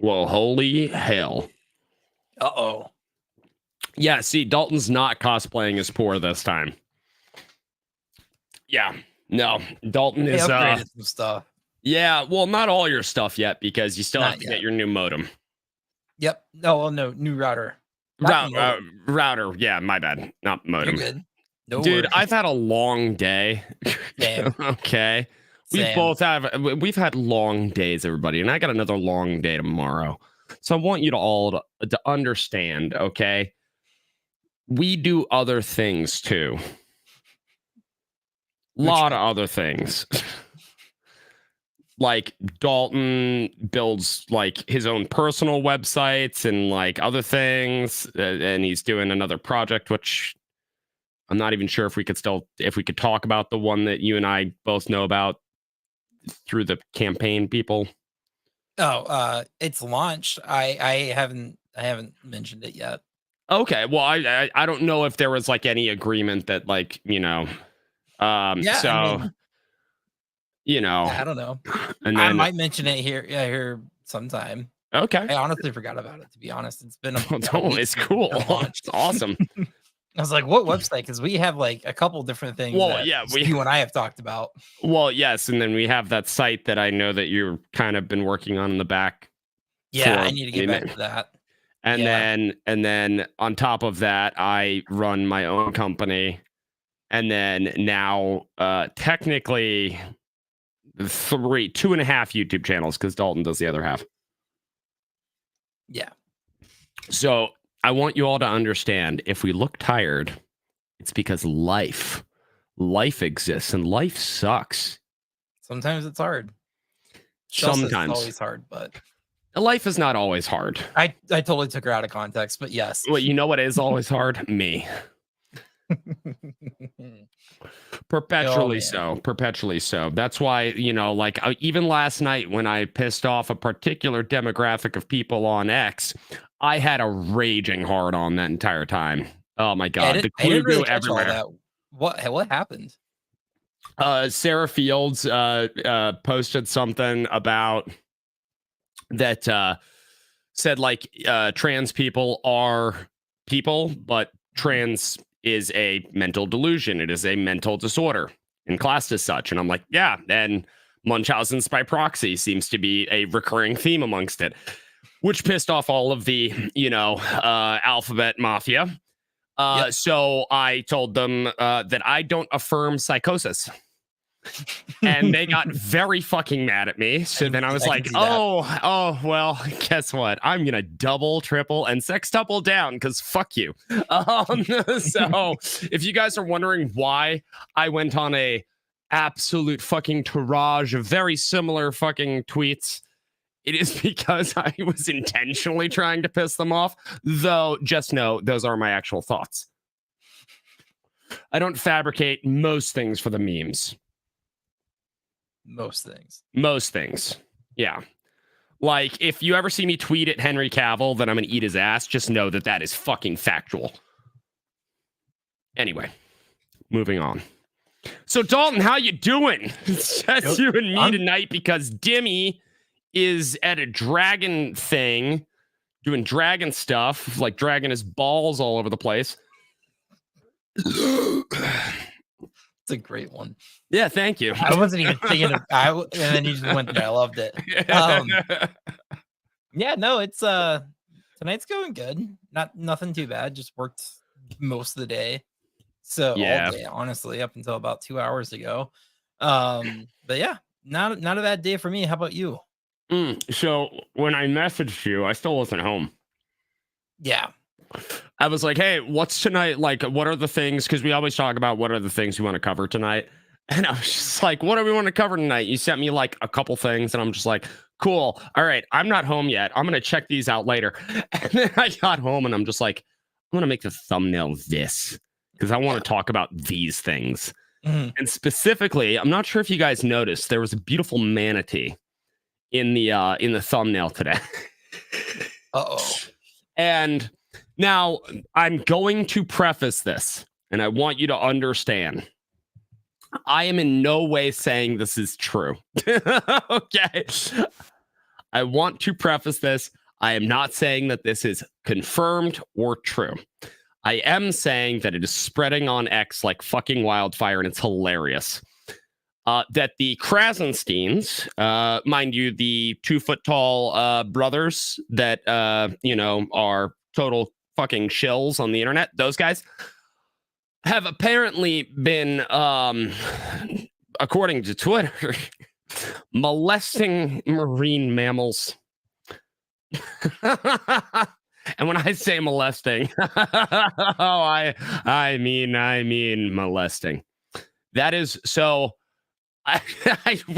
Well, holy hell. Uh-oh. Yeah, see, Dalton's not cosplaying as poor this time. Yeah, no, Dalton is upgraded some stuff. Yeah, well, not all your stuff yet because you still have to get your new modem. Yep. No, new router. Router. Yeah, my bad. Not modem. You're good. No Dude, worries. I've had a long day. Same. Okay. We've had long days, everybody, and I got another long day tomorrow. So I want you to all to understand, okay? We do other things too. Lot of other things. Like Dalton builds like his own personal websites and like other things, and he's doing another project, which I'm not even sure if we could talk about the one that you and I both know about through the campaign people. Oh, it's launched. I haven't mentioned it yet. Okay, well, I don't know if there was like any agreement that like, yeah, so I mean, I don't know. And then, I might mention it here sometime. Okay. I honestly forgot about it, to be honest. It's been it's cool. It's awesome. I was like, what website? Because we have like a couple different things. Well, yeah, you and I have talked about. Well, yes, and then we have that site that I know that you've kind of been working on in the back. Yeah, I need to get back to that. And then on top of that, I run my own company. And then now technically 2.5 YouTube channels because Dalton does the other half. Yeah. So I want you all to understand, if we look tired, it's because life exists and life sucks. Sometimes it's hard. Sometimes it's always hard, but life is not always hard. I totally took her out of context, but yes. Well, you know what is always hard? Me. Perpetually so. That's why, like even last night when I pissed off a particular demographic of people on X, I had a raging hard on that entire time. Oh my god, the clue really everywhere. What happened? Sarah Fields posted something about that, said like trans people are people, but trans is a mental delusion. It is a mental disorder and classed as such. And I'm like, yeah, and Munchausen's by proxy seems to be a recurring theme amongst it, which pissed off all of the, alphabet mafia. Yep. So I told them that I don't affirm psychosis. And they got very fucking mad at me. So then I was like, well, guess what? I'm gonna double, triple, and sextuple down because fuck you. So if you guys are wondering why I went on a absolute fucking tirade of very similar fucking tweets, it is because I was intentionally trying to piss them off. Though, just know those are my actual thoughts. I don't fabricate most things for the memes. Most things. Yeah. Like, if you ever see me tweet at Henry Cavill that I'm going to eat his ass, just know that that is fucking factual. Anyway, moving on. So, Dalton, how you doing? It's just you and me tonight because Dimmy is at a dragon thing, doing dragon stuff, like dragging his balls all over the place. It's a great one. Yeah, thank you. I wasn't even thinking of and then you just went there. I loved it. Yeah, no, it's tonight's going good. Nothing too bad. Just worked most of the day. So all day, honestly, up until about 2 hours ago. But yeah, not a bad day for me. How about you? So when I messaged you, I still wasn't home. Yeah. I was like, hey, what's tonight? Like, what are the things? Because we always talk about what are the things we want to cover tonight. And I was just like, what do we want to cover tonight? You sent me like a couple things and I'm just like, cool. All right. I'm not home yet. I'm going to check these out later. And then I got home and I'm just like, I'm going to make the thumbnail this because I want to talk about these things. Mm-hmm. And specifically, I'm not sure if you guys noticed, there was a beautiful manatee in the thumbnail today. Uh-oh. And now I'm going to preface this, and I want you to understand. I am in no way saying this is true. Okay. I want to preface this. I am not saying that this is confirmed or true. I am saying that it is spreading on X like fucking wildfire, and it's hilarious. That the Krassensteins, mind you, the 2 foot tall brothers that are total fucking shills on the internet, those guys have apparently been, according to Twitter, molesting marine mammals. And when I say molesting, I mean molesting. That is so.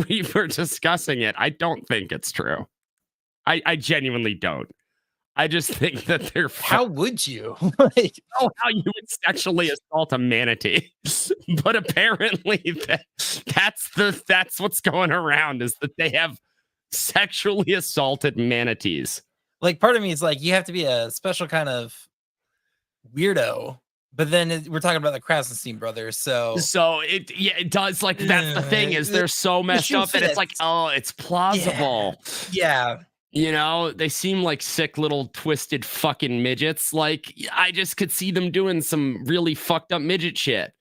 We were discussing it. I don't think it's true. I genuinely don't. I just think that they're. How would you? Like, how you would sexually assault a manatee? But apparently that's what's going around, is that they have sexually assaulted manatees. Like, part of me is like, you have to be a special kind of weirdo. But then we're talking about the Krassenstein brothers, so it does. Like, that's the thing, is they're so messed up that it's like, oh, it's plausible. Yeah. They seem like sick little twisted fucking midgets. Like, I just could see them doing some really fucked up midget shit.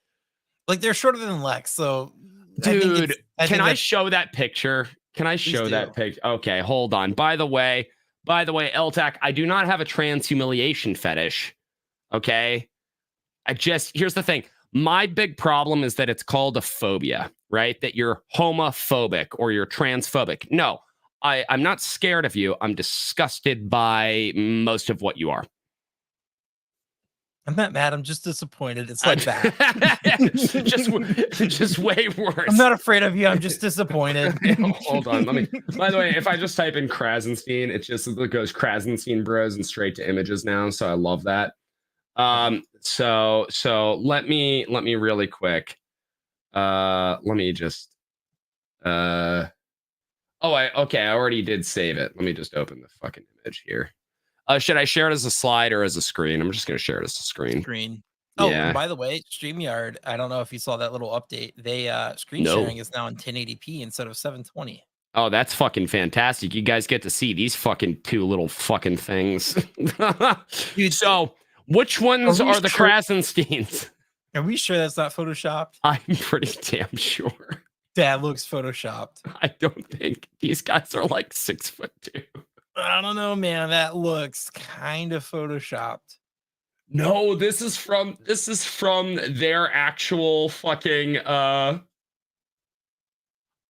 Like, they're shorter than Lex, so dude, can I show that picture? Can I show that picture? Okay, hold on. By the way, LTAC, I do not have a trans humiliation fetish. Okay. Here's the thing. My big problem is that it's called a phobia, right? That you're homophobic or you're transphobic. No, I'm not scared of you. I'm disgusted by most of what you are. I'm not mad. I'm just disappointed. It's like that. just way worse. I'm not afraid of you. I'm just disappointed. Hold on. By the way, if I just type in Krassenstein, it goes Krassenstein Bros and straight to images now. So I love that. So let me really quick. Let me just. I already did save it. Let me just open the fucking image here. Should I share it as a slide or as a screen? I'm just going to share it as a screen. Oh, yeah. By the way, StreamYard, I don't know if you saw that little update. They sharing is now in 1080p instead of 720. Oh, that's fucking fantastic. You guys get to see these fucking 2 little fucking things. Dude, so which ones are the Krassensteins? Are we sure that's not photoshopped? I'm pretty damn sure. That looks photoshopped. I don't think these guys are like 6'2". I don't know, man. That looks kind of photoshopped. No, this is from their actual fucking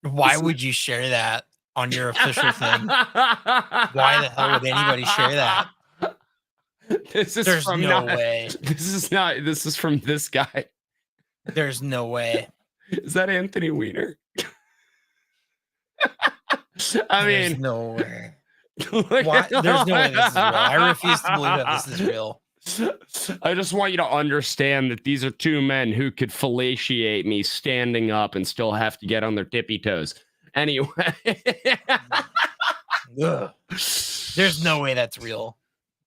Why would you share that on your official thing? Why the hell would anybody share that? This is way. This is from this guy. There's no way. Is that Anthony Weiner? There's no way. Why? There's no way this is real. I refuse to believe that this is real. I just want you to understand that these are 2 men who could fellatiate me standing up and still have to get on their tippy toes. Anyway. There's no way that's real.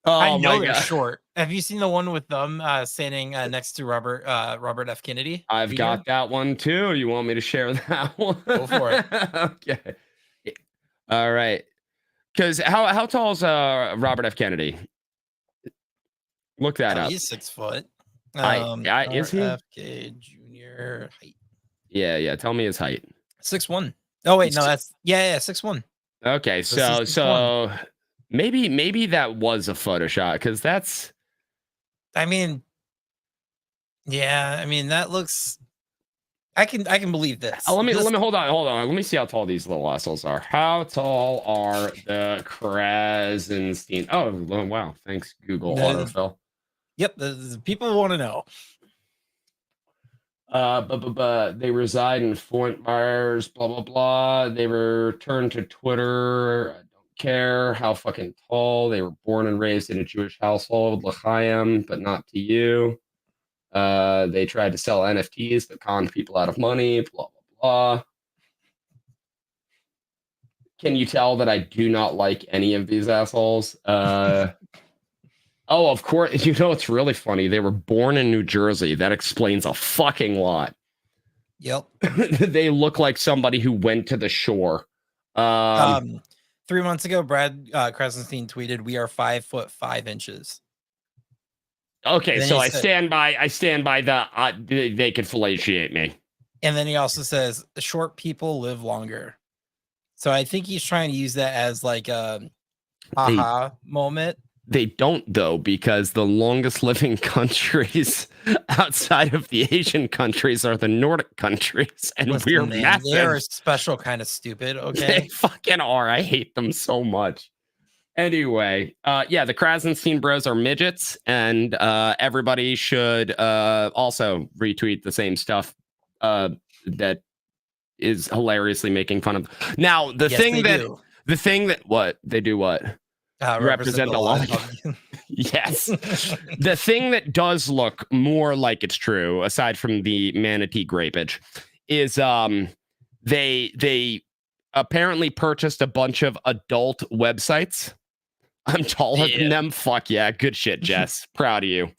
Oh, I know they're short. Have you seen the one with them standing next to Robert F. Kennedy? I've got that one too. You want me to share that one? Go for it. Okay. All right. Because how tall is Robert F. Kennedy? Look that up. He's 6 foot. Is he? RFK Jr. height. Yeah. Tell me his height. 6'1". Oh wait, no, that's 6'1". Okay, so maybe that was a Photoshop, because that's. I mean, that looks. I can believe this. Let me hold on. Let me see how tall these little assholes are. How tall are the Krassenstein? Oh wow! Thanks, Google autofill. Yep, the people want to know. They reside in Fort Myers. Blah blah blah. They returned to Twitter. I don't care how fucking tall. They were born and raised in a Jewish household, L'chaim, but not to you. They tried to sell NFTs but conned people out of money, blah blah blah. Can you tell that I do not like any of these assholes? Oh, of course. It's really funny. They were born in New Jersey. That explains a fucking lot. Yep. They look like somebody who went to the shore. 3 months ago, Brad Krassenstein tweeted, "We are 5'5". Okay, so I stand by the they could fellatiate me. And then he also says, "Short people live longer." So I think he's trying to use that as like a aha moment. They don't, though, because the longest living countries outside of the Asian countries are the Nordic countries, and we're massive. They're a special kind of stupid. Okay, they fucking are. I hate them so much. Anyway, yeah, the Krassenstein bros are midgets, and everybody should also retweet the same stuff that is hilariously making fun of. Now, the thing that what they do, what represent a lot. Yes, the thing that does look more like it's true, aside from the manatee grapage, is they apparently purchased a bunch of adult websites. I'm taller than them. Fuck yeah. Good shit, Jess. Proud of you.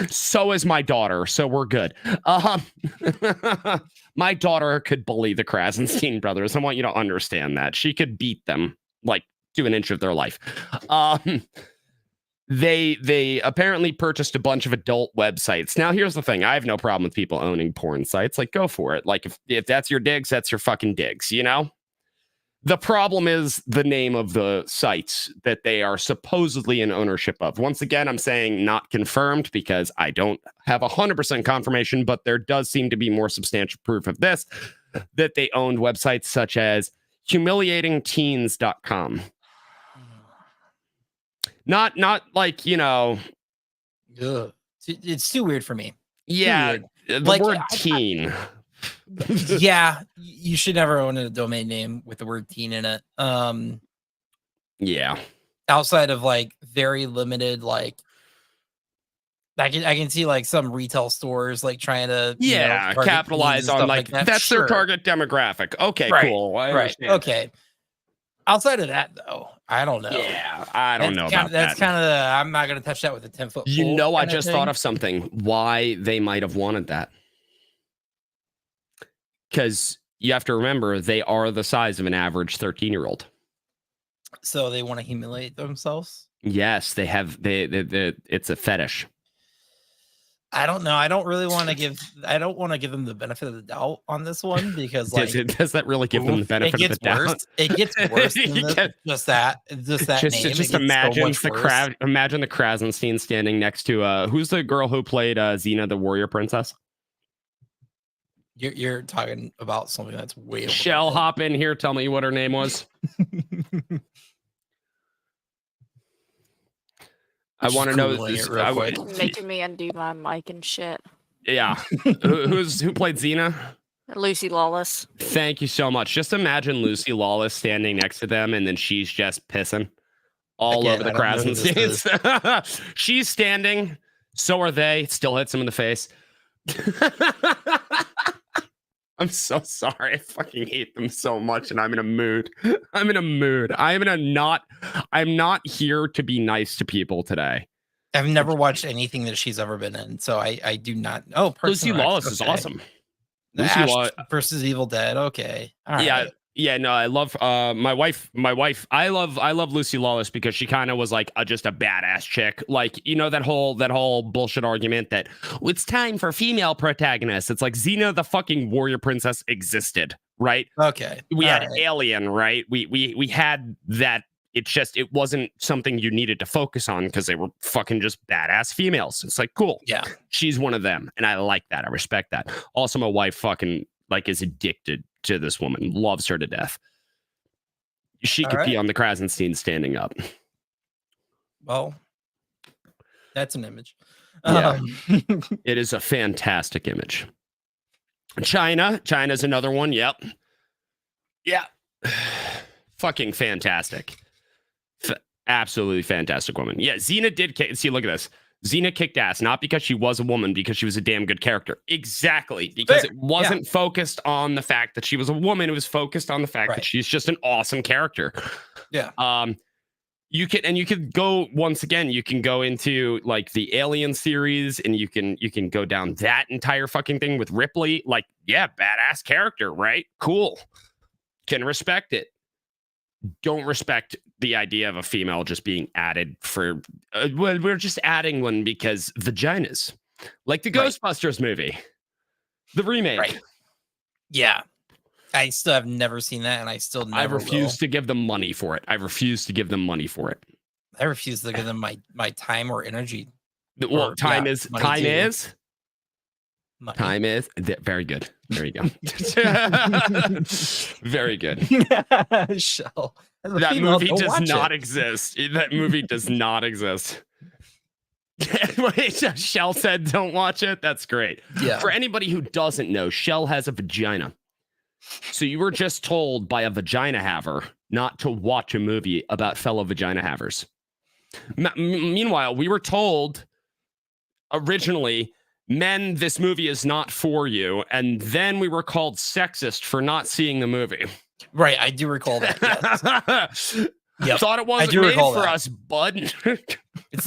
So is my daughter. So we're good. My daughter could bully the Krassenstein brothers. I want you to understand that. She could beat them like to an inch of their life. They apparently purchased a bunch of adult websites. Now, here's the thing. I have no problem with people owning porn sites. Like, go for it. Like, if that's your digs, that's your fucking digs, you know? The problem is the name of the sites that they are supposedly in ownership of. Once again, I'm saying not confirmed because I don't have 100% confirmation, but there does seem to be more substantial proof of this, that they owned websites such as humiliatingteens.com. Not like, you know. Ugh. It's too weird for me. Yeah, the word teen. Yeah, you should never own a domain name with the word teen in it. Yeah. Outside of like very limited, like I can see like some retail stores like trying to capitalize on like that. That's their target demographic. Okay, right, cool. Right. Okay. Outside of that, though, I don't know. Yeah, I don't know about that. That's kind of I'm not going to touch that with a 10-foot. You know, I just thought of something. Why they might have wanted that. Because you have to remember, they are the size of an average 13-year-old. So they want to humiliate themselves? Yes, they have. It's a fetish. I don't know. I don't want to give them the benefit of the doubt on this one because like does that really give them the benefit of the doubt? It gets worse than just that name. Just imagine imagine the Krassenstein standing next to who's the girl who played Xena the warrior princess? You're talking about something that's way over. Shell, hop in here. Tell me what her name was. I want to know this real quick. Making me undo my mic and shit. Yeah. Who played Xena? Lucy Lawless. Thank you so much. Just imagine Lucy Lawless standing next to them, and then she's just pissing all over the Krassensteins. She's standing. So are they. Still hits him in the face. I'm so sorry. I fucking hate them so much, and I'm in a mood. I'm not here to be nice to people today. I've never watched anything that she's ever been in, so I do not know. Lucy Lawless is awesome. Lucy Lawless versus Evil Dead. Okay. All right. Yeah, no, I love my wife. I love Lucy Lawless because she kind of was like just a badass chick. Like, you know, that whole bullshit argument that it's time for female protagonists. It's like Xena the fucking warrior princess existed, right? Okay. We had Alien, right? We had that. It wasn't something you needed to focus on because they were fucking just badass females. It's like, cool. Yeah. She's one of them. And I like that. I respect that. Also, my wife fucking like is addicted to this woman, loves her to death. She could be on the Krassenstein standing up. Well, that's an image. Yeah. It is a fantastic image. China's another one. Yep. Yeah. Fucking fantastic. Absolutely fantastic woman. Yeah, Xena did see, look at this. Xena kicked ass, not because she was a woman, because she was a damn good character. Exactly. Because it wasn't focused on the fact that she was a woman. It was focused on the fact that she's just an awesome character. Yeah. You could go once again, you can go into like the Alien series and you can go down that entire fucking thing with Ripley. Like, yeah, badass character, right? Cool. Can respect it. don't respect the idea of a female just being added for. Well, we're just adding one because vaginas, like the Ghostbusters movie, the remake. Right. Yeah. I still have never seen that, and I still never refuse to give them money for it. I refuse to give them money for it. I refuse to give them my time or energy. Well, time is money very good. There you go. Very good. Shell. That movie does not exist. That movie does not exist. Shell said, "Don't watch it." That's great. Yeah. For anybody who doesn't know, Shell has a vagina. So you were just told by a vagina haver not to watch a movie about fellow vagina havers. Meanwhile, we were told originally, men, this movie is not for you. And then we were called sexist for not seeing the movie. Right. I do recall that. Yes. Yep. Thought it wasn't made for us, bud. It's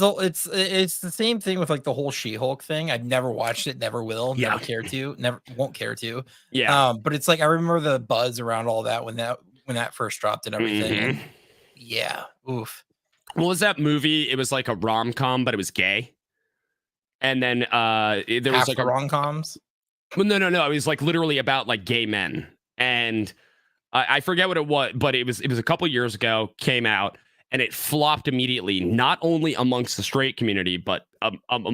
the same thing with like the whole She-Hulk thing. I've never watched it, never will, never care to, never won't care to. Yeah. But it's like I remember the buzz around all that when that first dropped and everything. Mm-hmm. And yeah. Oof. What was that movie? It was like a rom-com, but it was gay. And then there was like a rom-coms. Well, no. It was like literally about like gay men. And I forget what it was, but it was a couple years ago, came out, and it flopped immediately, not only amongst the straight community, but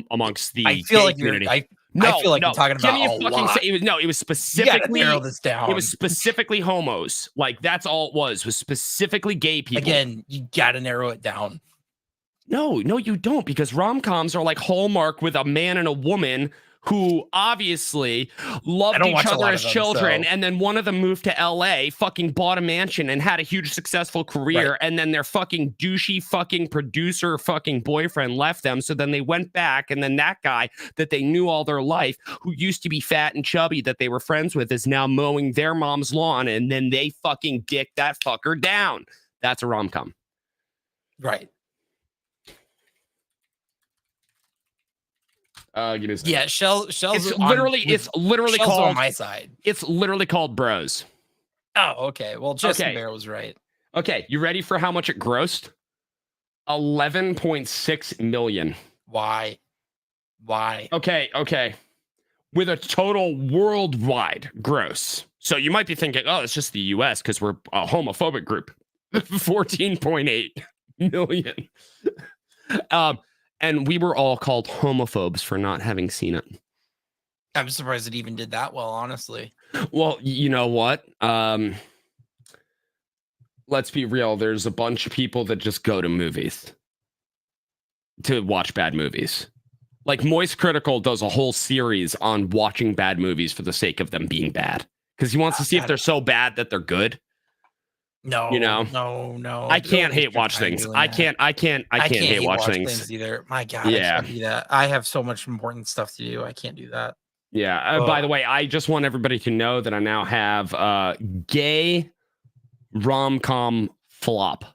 amongst the gay community. I feel like you're talking about a lot. It was specifically, narrow this down. It was specifically homos. Like, that's all it was specifically gay people. Again, you got to narrow it down. No, you don't, because rom-coms are like Hallmark with a man and a woman who obviously loved each other as children, and then one of them moved to LA, fucking bought a mansion and had a huge successful career, and then their fucking douchey fucking producer fucking boyfriend left them, so then they went back, and then that guy that they knew all their life, who used to be fat and chubby that they were friends with, is now mowing their mom's lawn, and then they fucking dick that fucker down. That's a rom-com. Right. Give me a second. Yeah, Shell's it's literally called on my side. It's literally called Bros. Oh, okay. Well, Justin Bear was right. Okay, you ready for how much it grossed? 11.6 million. Why? Okay. With a total worldwide gross. So you might be thinking, oh, it's just the US because we're a homophobic group. 14.8 million. And we were all called homophobes for not having seen it. I'm surprised it even did that well, honestly. Well, you know what? Let's be real. There's a bunch of people that just go to movies to watch bad movies. Like Moist Critical does a whole series on watching bad movies for the sake of them being bad. Because he wants to see if they're so bad that they're good. No, you know, no. I can't hate watch things. I can't hate watch things either. My God, I can't do that. I have so much important stuff to do. I can't do that. Yeah. By the way, I just want everybody to know that I now have gay rom-com flop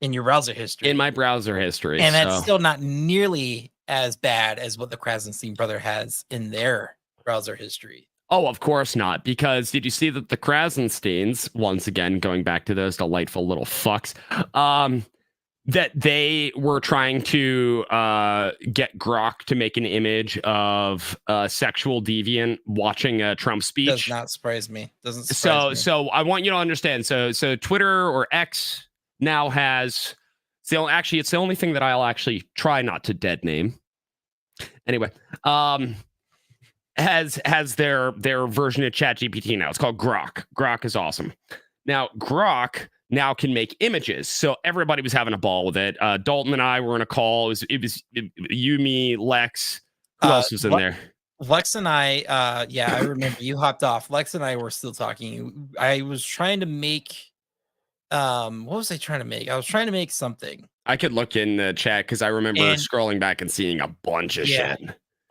in your browser history. In my browser history, and that's still not nearly as bad as what the Krassenstein brother has in their browser history. Oh, of course not. Because did you see that the Krassensteins, once again, going back to those delightful little fucks, that they were trying to get Grok to make an image of a sexual deviant watching a Trump speech? Does not surprise me. Doesn't surprise me. So I want you to understand. So Twitter or X now has... it's the only thing that I'll actually try not to dead name. Anyway, has their version of ChatGPT now. It's called Grok. Grok is awesome. Now, Grok now can make images. So everybody was having a ball with it. Dalton and I were in a call. It was you, me, Lex. Who else was in there? Lex and I, I remember you hopped off. Lex and I were still talking. I was trying to make, what was I trying to make? I was trying to make something. I could look in the chat because I remember scrolling back and seeing a bunch of shit.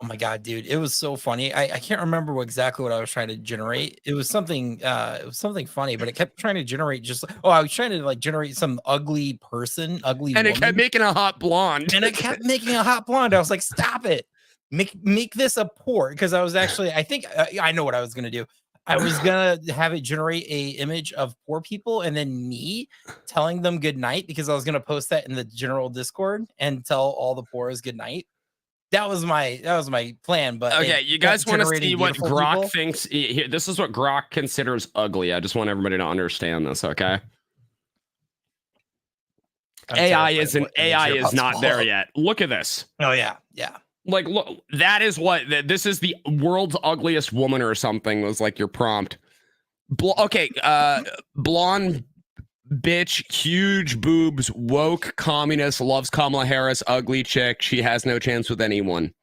Oh my God, dude. It was so funny. I can't remember exactly what I was trying to generate. It was something funny, but it kept trying to generate I was trying to like generate some ugly person, and woman. It kept making a hot blonde. And it kept making a hot blonde. I was like, stop it. Make this a port. Because I was actually, I think I know what I was gonna do. I was gonna have it generate a image of poor people and then me telling them good night because I was gonna post that in the general Discord and tell all the poors good night. That was my plan. But okay, you guys want to see what Grok thinks? This is what Grok considers ugly. I just want everybody to understand this, okay? AI is not there yet. Look at this. Oh yeah. Like, look, that is what this is. The world's ugliest woman or something was like your prompt. Blonde bitch, huge boobs, woke communist, loves Kamala Harris, ugly chick. She has no chance with anyone.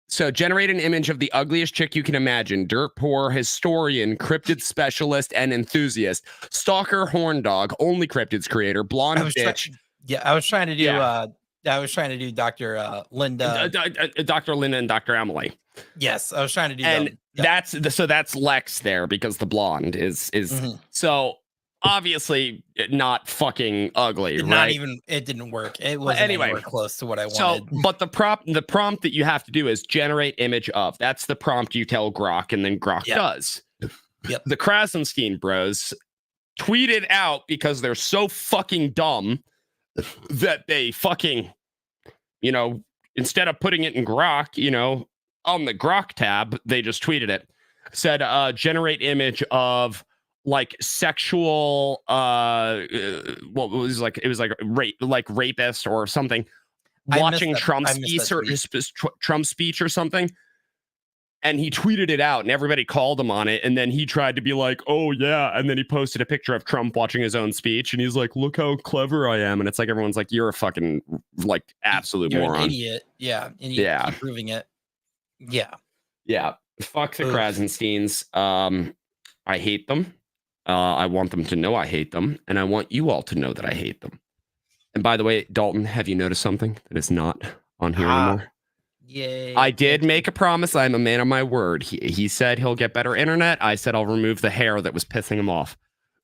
So generate an image of the ugliest chick you can imagine. Dirt poor, historian, cryptid specialist, and enthusiast. Stalker, horn dog, only cryptids creator, blonde bitch. I was trying to do Dr. Linda. Dr. Linda and Dr. Emily. Yes, I was trying to do and that's Lex there because the blonde is so obviously not fucking ugly, right? Not even, it didn't work. It wasn't anywhere close to what I wanted. So, but the prompt that you have to do is generate image of. That's the prompt you tell Grok, and then Grok does. Yep. The Krassenstein bros tweeted out because they're so fucking dumb that they fucking, instead of putting it in Grok, on the Grok tab, they just tweeted it. Said, generate image of like sexual, it was like rape, like rapist or something, watching Trump's speech or something. And he tweeted it out and everybody called him on it. And then he tried to be like, oh, yeah. And then he posted a picture of Trump watching his own speech. And he's like, look how clever I am. And it's like, everyone's like, you're a fucking like absolute moron. An idiot. Yeah. And you keep proving it. Yeah. Yeah. Fuck the Krassensteins. I hate them. I want them to know I hate them. And I want you all to know that I hate them. And by the way, Dalton, have you noticed something that is not on here anymore? Yay. I did make a promise. I'm a man of my word. He said he'll get better internet. I said I'll remove the hair that was pissing him off.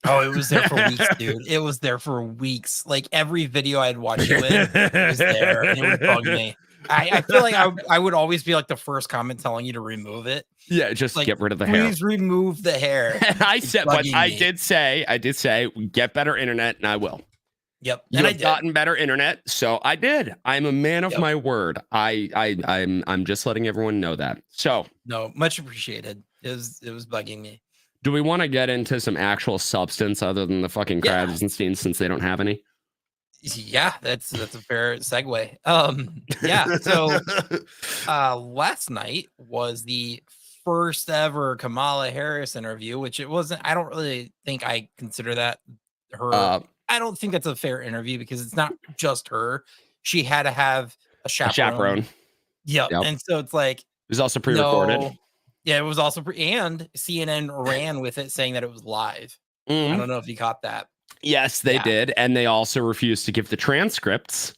Oh, it was there for weeks, dude. It was there for weeks. Like every video I'd watch you in, it was there. And it would bug me. I feel like I would always be like the first comment telling you to remove it. Yeah, just like, get rid of the hair. Please Please remove the hair. I said, but I did say, get better internet, and I will. Yep. And I've gotten better internet, so I did. I'm a man of my word. I'm just letting everyone know that. So no, much appreciated. It was bugging me. Do we want to get into some actual substance other than the fucking Krassenstein since they don't have any? Yeah, that's a fair segue. Yeah. So last night was the first ever Kamala Harris interview, which it wasn't. I don't really think I consider that her. I don't think that's a fair interview because it's not just her. She had to have a chaperone. Yep. And so it's like, it was also pre-recorded. No, yeah, it was also and CNN ran with it saying that it was live. I don't know if you caught that. Yes, they did. And they also refused to give the transcripts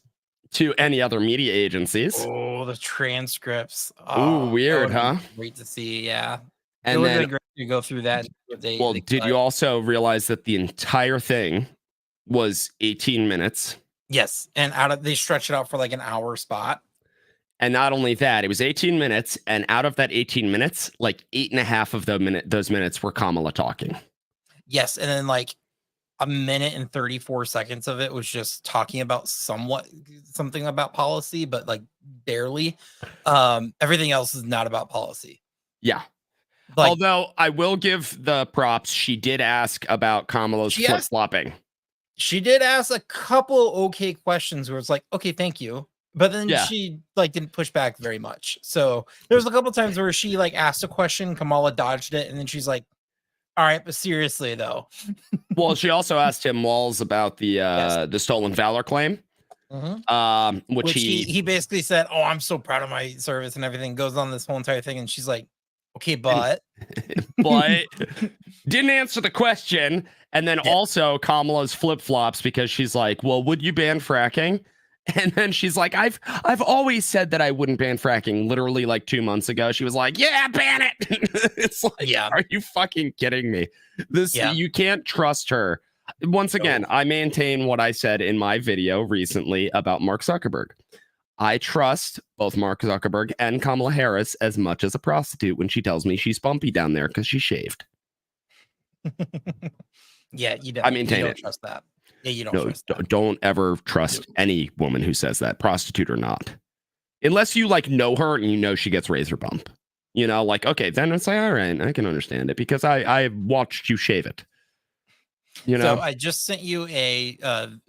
to any other media agencies. Oh, the transcripts. Oh, weird, huh? Great to see. Yeah. And it would then have been great to go through that. Did you also realize that the entire thing was 18 minutes? Yes. And they stretched it out for like an hour spot. And not only that, it was 18 minutes. And out of that 18 minutes, like 8.5 of those minutes were Kamala talking. Yes. And then like a minute and 34 seconds of it was just talking about something about policy, but like barely. Everything else is not about policy. Yeah. Like, although I will give the props, she did ask about Kamala's flip-flopping. She did ask a couple okay questions where it's like, okay, thank you. But then she like didn't push back very much. So there's a couple times where she like asked a question, Kamala dodged it, and then she's like, all right, but seriously though. Well, she also asked him Walz about the stolen valor claim. Which he basically said, oh, I'm so proud of my service and everything, goes on this whole entire thing, and she's like, okay, but didn't answer the question. And then also Kamala's flip-flops because she's like, well, would you ban fracking? And then she's like, I've always said that I wouldn't ban fracking. Literally like 2 months ago, she was like, yeah, ban it. It's like, are you fucking kidding me? You can't trust her. Once again, I maintain what I said in my video recently about Mark Zuckerberg. I trust both Mark Zuckerberg and Kamala Harris as much as a prostitute when she tells me she's bumpy down there because she shaved. Yeah, you don't. I maintain you don't it. trust that. Yeah, you don't No, trust that. don't ever trust any woman who says that, prostitute or not, unless you like know her and you know she gets razor bump. You know, like, okay, then it's like, all right, I can understand it because I watched you shave it. You know, So I just sent you a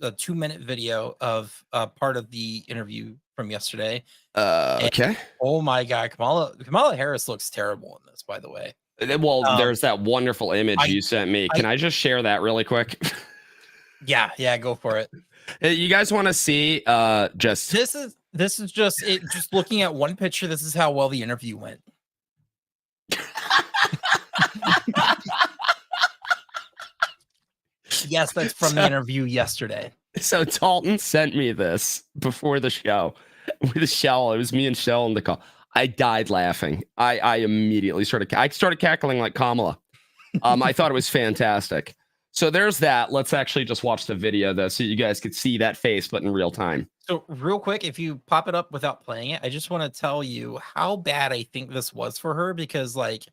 2-minute video of part of the interview from yesterday. okay. Oh my God, Kamala Harris looks terrible in this, by the way. Well, there's that wonderful image you sent me. Can I just share that really quick? Yeah, go for it. You guys want to see just This is just it. Just looking at one picture, this is how well the interview went. Yes, that's from the interview yesterday. So Dalton sent me this before the show. With Shell, it was me and Shell on the call. I died laughing. I immediately started cackling like Kamala. I thought it was fantastic. So there's that. Let's actually just watch the video though, so you guys could see that face, but in real time. So real quick, if you pop it up without playing it, I just want to tell you how bad I think this was for her, because like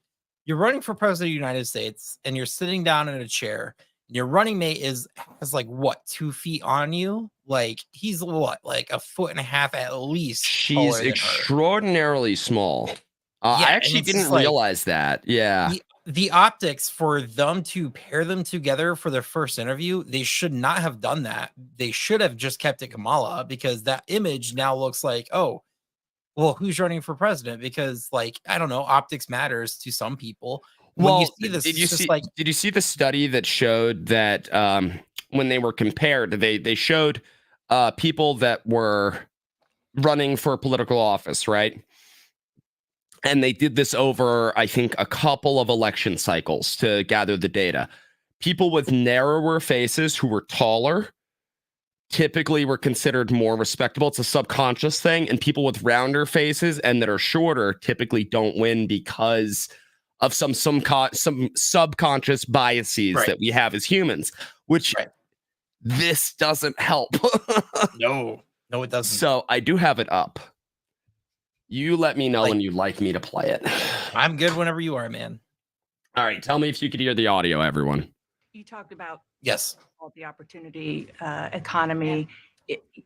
you're running for president of the United States and you're sitting down in a chair. Your running mate has like what, 2 feet on you? Like he's what, like 1.5 feet at least. She's extraordinarily small. I actually didn't realize that. Yeah. The optics for them to pair them together for their first interview, they should not have done that. They should have just kept it Kamala, because that image now looks like, oh, well, who's running for president? Because like, I don't know, optics matters to some people. When you see this, did you see the study that showed that when they were compared, they showed people that were running for political office, right? And they did this over, I think, a couple of election cycles to gather the data. People with narrower faces who were taller typically were considered more respectable. It's a subconscious thing. And people with rounder faces and that are shorter typically don't win because of some subconscious biases that we have as humans, which this doesn't help. No, it doesn't. So I do have it up. You let me know when you'd like me to play it. I'm good whenever you are, man. All right. Tell me if you could hear the audio, everyone. You talked about the opportunity economy.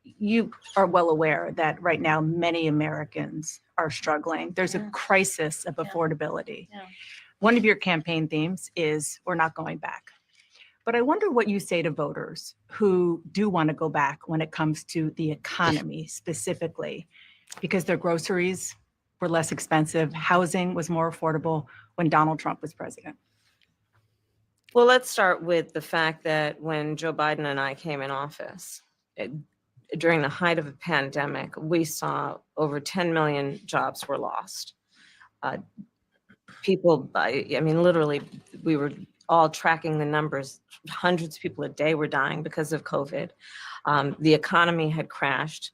You are well aware that right now many Americans are struggling. There's a crisis of affordability. One of your campaign themes is we're not going back. But I wonder what you say to voters who do want to go back when it comes to the economy specifically, because their groceries were less expensive, housing was more affordable when Donald Trump was president. Well, let's start with the fact that when Joe Biden and I came in office, during the height of the pandemic, we saw over 10 million jobs were lost. People, I mean, literally, we were all tracking the numbers. Hundreds of people a day were dying because of COVID. The economy had crashed.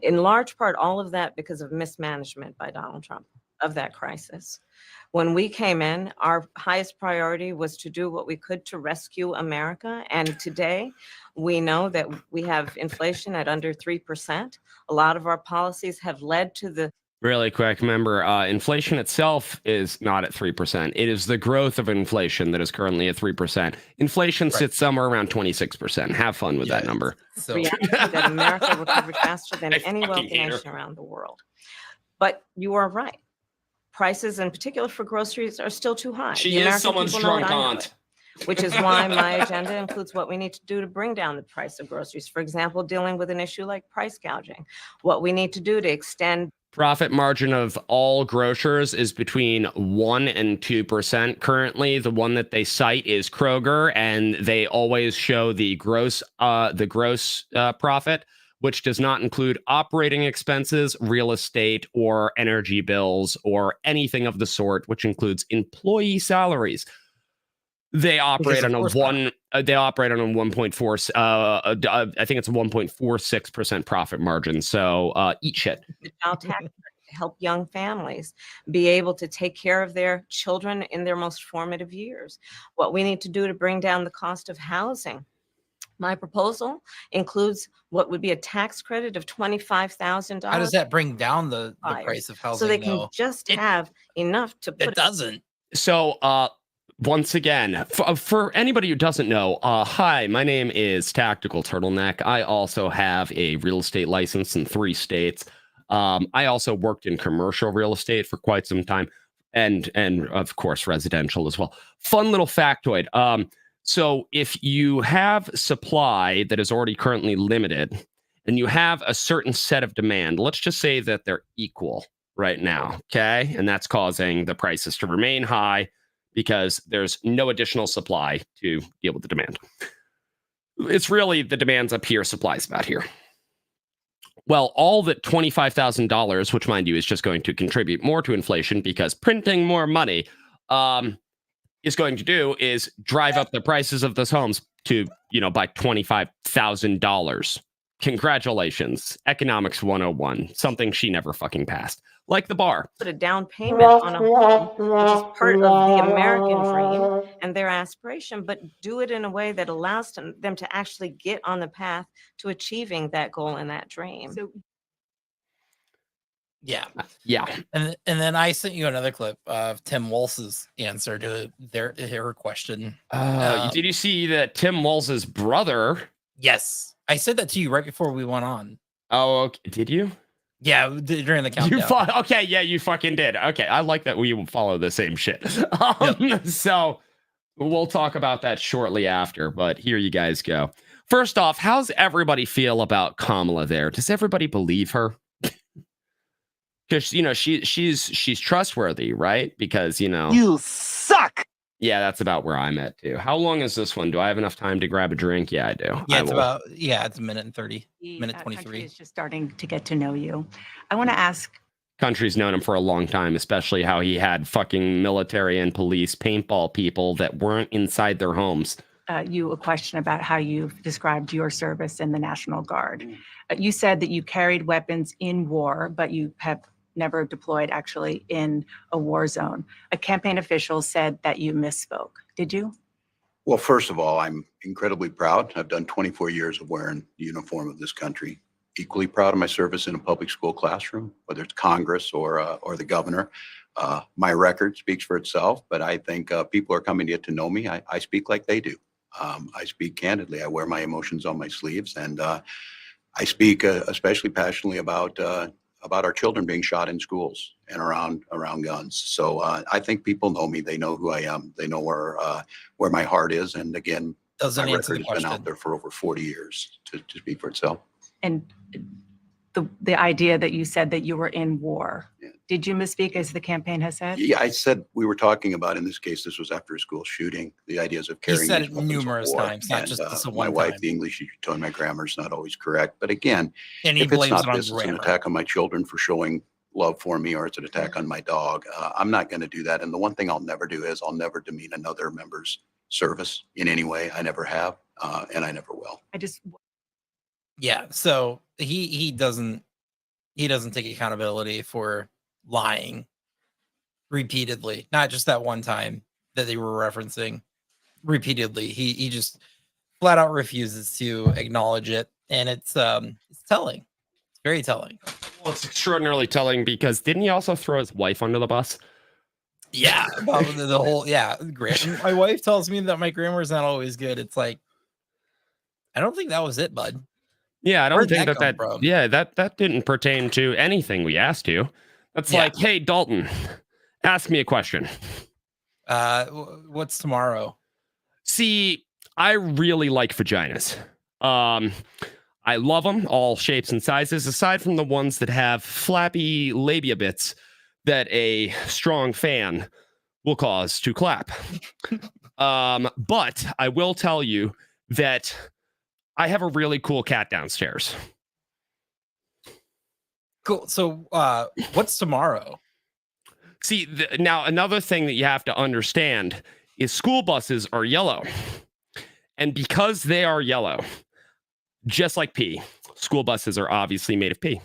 In large part, all of that because of mismanagement by Donald Trump of that crisis. When we came in, our highest priority was to do what we could to rescue America. And today, we know that we have inflation at under 3%. A lot of our policies have led to the... Really quick, remember, inflation itself is not at 3%. It is the growth of inflation that is currently at 3%. Inflation sits somewhere around 26%. Have fun with that number. So reality that America recovered faster than any wealthy nation around the world. But you are right. Prices, in particular for groceries, are still too high. She is someone's drunk aunt. Which is why my agenda includes what we need to do to bring down the price of groceries. For example, dealing with an issue like price gouging. What we need to do to extend... Profit margin of all grocers is between 1% and 2% currently. The one that they cite is Kroger, and they always show the gross profit, which does not include operating expenses, real estate, or energy bills, or anything of the sort, which includes employee salaries. They operate on a 1.4. I think it's a 1.46% profit margin. So eat shit. The child tax to help young families be able to take care of their children in their most formative years. What we need to do to bring down the cost of housing. My proposal includes what would be a tax credit of $25,000. How does that bring down the price of housing? So they can just have enough to put... It doesn't. So once again, for anybody who doesn't know, hi, my name is Tactical Turtleneck. I also have a real estate license in 3 states. I also worked in commercial real estate for quite some time, and of course residential as well. Fun little factoid. So if you have supply that is already currently limited, and you have a certain set of demand, let's just say that they're equal right now, okay, and that's causing the prices to remain high, because there's no additional supply to deal with the demand. It's really the demand's up here, supply's about here. Well, all that $25,000, which mind you is just going to contribute more to inflation because printing more money is going to do is drive up the prices of those homes to, by $25,000. Congratulations. Economics 101, something she never fucking passed. Like the bar. Put a down payment on a home, which is part of the American dream and their aspiration, but do it in a way that allows them to actually get on the path to achieving that goal and that dream. So Yeah. And then I sent you another clip of Tim Walz's answer to her question. Did you see that Tim Walz's brother? Yes. I said that to you right before we went on. Oh, okay. Did you? Yeah, during the countdown. Okay, yeah, you fucking did. Okay, I like that we follow the same shit. So we'll talk about that shortly after, but here you guys go. First off, how's everybody feel about Kamala there? Does everybody believe her? Because she's trustworthy, right? Because you suck. Yeah, that's about where I'm at too. How long is this one? Do I have enough time to grab a drink? Yeah, I do. Yeah, it's a minute and 30. Minute 23. Country is just starting to get to know you. I want to ask. Country's known him for a long time, especially how he had fucking military and police paintball people that weren't inside their homes. You a question about how you've described your service in the National Guard. You said that you carried weapons in war, but you have never deployed actually in a war zone. A campaign official said that you misspoke. Did you? Well, first of all, I'm incredibly proud. I've done 24 years of wearing the uniform of this country. Equally proud of my service in a public school classroom, whether it's Congress or the governor. My record speaks for itself, but I think people are coming to get to know me. I speak like they do. I speak candidly. I wear my emotions on my sleeves, and I speak especially passionately about our children being shot in schools and around guns. So I think people know me. They know who I am. They know where my heart is. And again, my record has been out there for over 40 years to speak for itself. And the idea that you said that you were in war, did you misspeak as the campaign has said? Yeah, I said we were talking about, in this case, this was after a school shooting, the ideas of carrying. He said it numerous times, not just this one my wife, time. the English teacher, told me my grammar's not always correct. But again, and if it's not this, it's an attack on my children for showing love for me, or it's an attack on my dog. I'm not going to do that. And the one thing I'll never do is I'll never demean another member's service in any way. I never have, and I never will. Yeah, so he doesn't take accountability for lying repeatedly, not just that one time that they were referencing. Repeatedly, he just flat out refuses to acknowledge it, and it's telling. It's very telling. Well, it's extraordinarily telling because didn't he also throw his wife under the bus? Yeah, about the whole my wife tells me that my grammar's not always good. It's like, I don't think that was it, bud. Yeah, I don't Where'd think that that come from? Yeah, that didn't pertain to anything we asked you. That's like, hey, Dalton, ask me a question. What's tomorrow? See, I really like vaginas. I love them, all shapes and sizes, aside from the ones that have flappy labia bits that a strong fan will cause to clap. But I will tell you that I have a really cool cat downstairs. Cool. So what's tomorrow? See, now another thing that you have to understand is school buses are yellow. And because they are yellow, just like pee, school buses are obviously made of pee.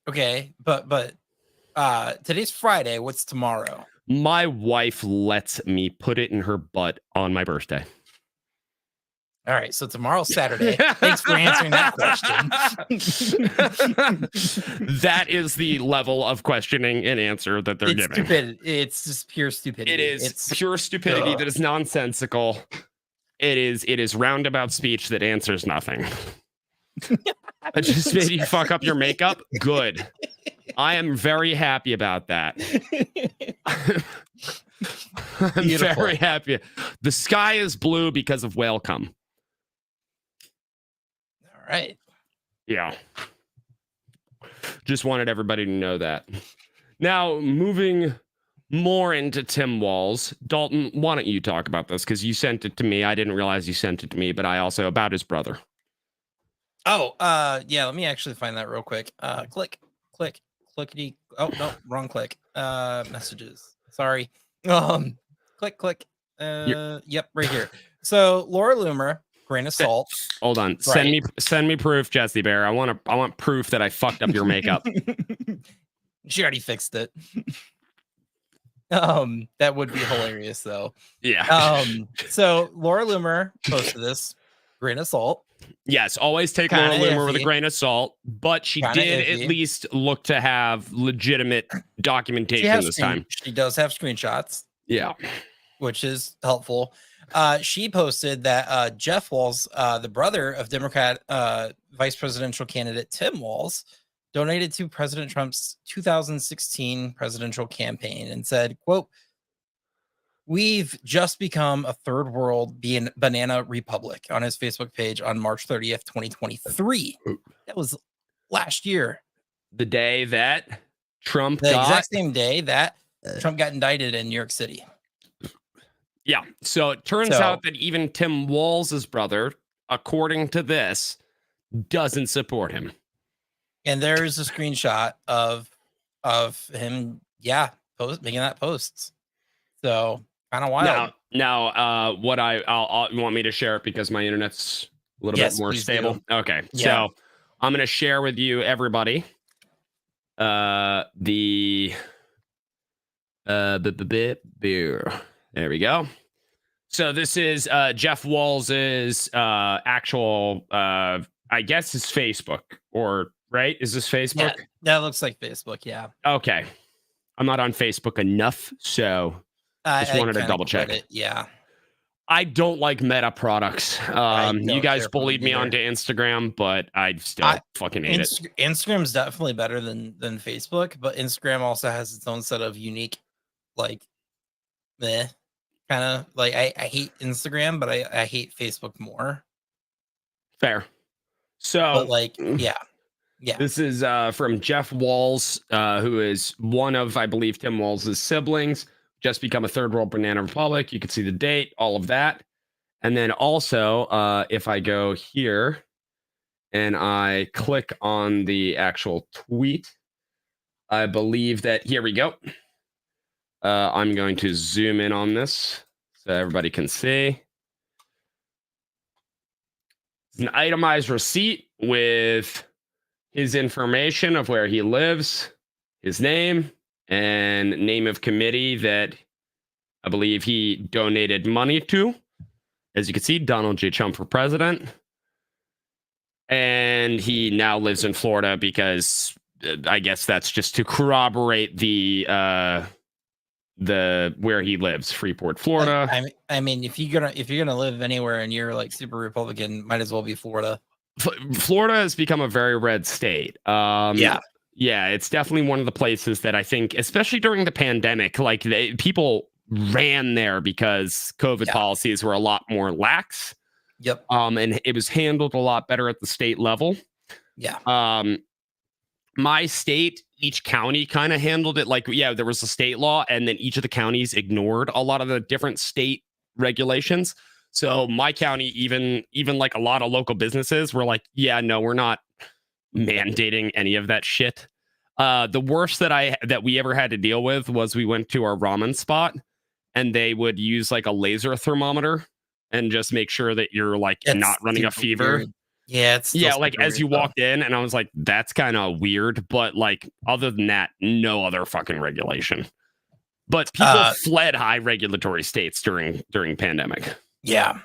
Okay, but today's Friday. What's tomorrow? My wife lets me put it in her butt on my birthday. All right, so tomorrow's Saturday. Thanks for answering that question. That is the level of questioning and answer that they're It's giving. stupid. It's just pure stupidity. It is It's pure stupidity that is nonsensical. It is roundabout speech that answers nothing. I just made you fuck up your makeup. Good. I am very happy about that. I'm Beautiful. very happy. The sky is blue because of whale cum. all right. Yeah. Just wanted everybody to know that. Now, moving more into Tim Walz. Dalton, why don't you talk about this? Because you sent it to me. I didn't realize you sent it to me, but I also about his brother. Oh, yeah, let me actually find that real quick. Clickety. Oh, no, wrong click. Messages. Sorry. Click. Yep, right here. So Laura Loomer, grain of salt. Hold on. Right. Send me proof, Jesse Bear. I want proof that I fucked up your makeup. She already fixed it. That would be hilarious though. Yeah. So Laura Loomer posted this, grain of salt. Yes, always take Kinda Laura Loomer with a iffy. grain of salt, but she Kinda did iffy. at least look to have legitimate documentation this time. She does have screenshots, Yeah. which is helpful. She posted that Jeff Walz, the brother of Democrat vice presidential candidate Tim Walz, donated to President Trump's 2016 presidential campaign and said, quote, "We've just become a third world banana republic," on his Facebook page on March 30th, 2023. That was last year. The day that Trump The got... exact same day that Trump got indicted in New York City. Yeah. So it turns So- out that even Tim Walz's brother, according to this, doesn't support him. And there's a screenshot of him, making that post. So kind of wild. Now, what I'll you want me to share it because my internet's a little Yes, bit more please stable. do. Okay, Yeah. so I'm gonna share with you everybody. The beer. There we go. So this is Jeff Walz's actual, I guess, his Facebook, or right? Is this Facebook? Yeah, that looks like Facebook. Yeah. Okay, I'm not on Facebook enough, so just wanted to kinda double check. get it. Yeah. I don't like Meta products. You don't guys care for bullied them me either. onto Instagram, but I still fucking hate it. Instagram's definitely better than Facebook, but Instagram also has its own set of unique, like, kind of like I hate Instagram, but I hate Facebook more. Fair. So, But like, yeah. This is from Jeff Walz, who is one of, I believe, Tim Walz's siblings. Just become a third world banana republic. You can see the date, all of that. And then also, if I go here and I click on the actual tweet, I believe that, here we go. I'm going to zoom in on this so everybody can see. It's an itemized receipt with his information of where he lives, his name, and name of committee that I believe he donated money to. As you can see, Donald J. Trump for president. And he now lives in Florida because I guess that's just to corroborate the where he lives, Freeport, Florida. I mean, if you're gonna live anywhere and you're like super Republican, might as well be Florida. Florida has become a very red state. Yeah, it's definitely one of the places that I think, especially during the pandemic, like people ran there because COVID policies were a lot more lax. Yep. And it was handled a lot better at the state level. Yeah. My state, each county kind of handled it like, there was a state law, and then each of the counties ignored a lot of the different state regulations. So my county, even like a lot of local businesses were like, no, we're not mandating any of that shit. The worst that we ever had to deal with was we went to our ramen spot and they would use like a laser thermometer and just make sure that you're like not running a fever. Weird. Yeah, it's like as you walked in, and I was like, that's kind of weird, but like other than that, no other fucking regulation. But people fled high regulatory states during pandemic. Yeah.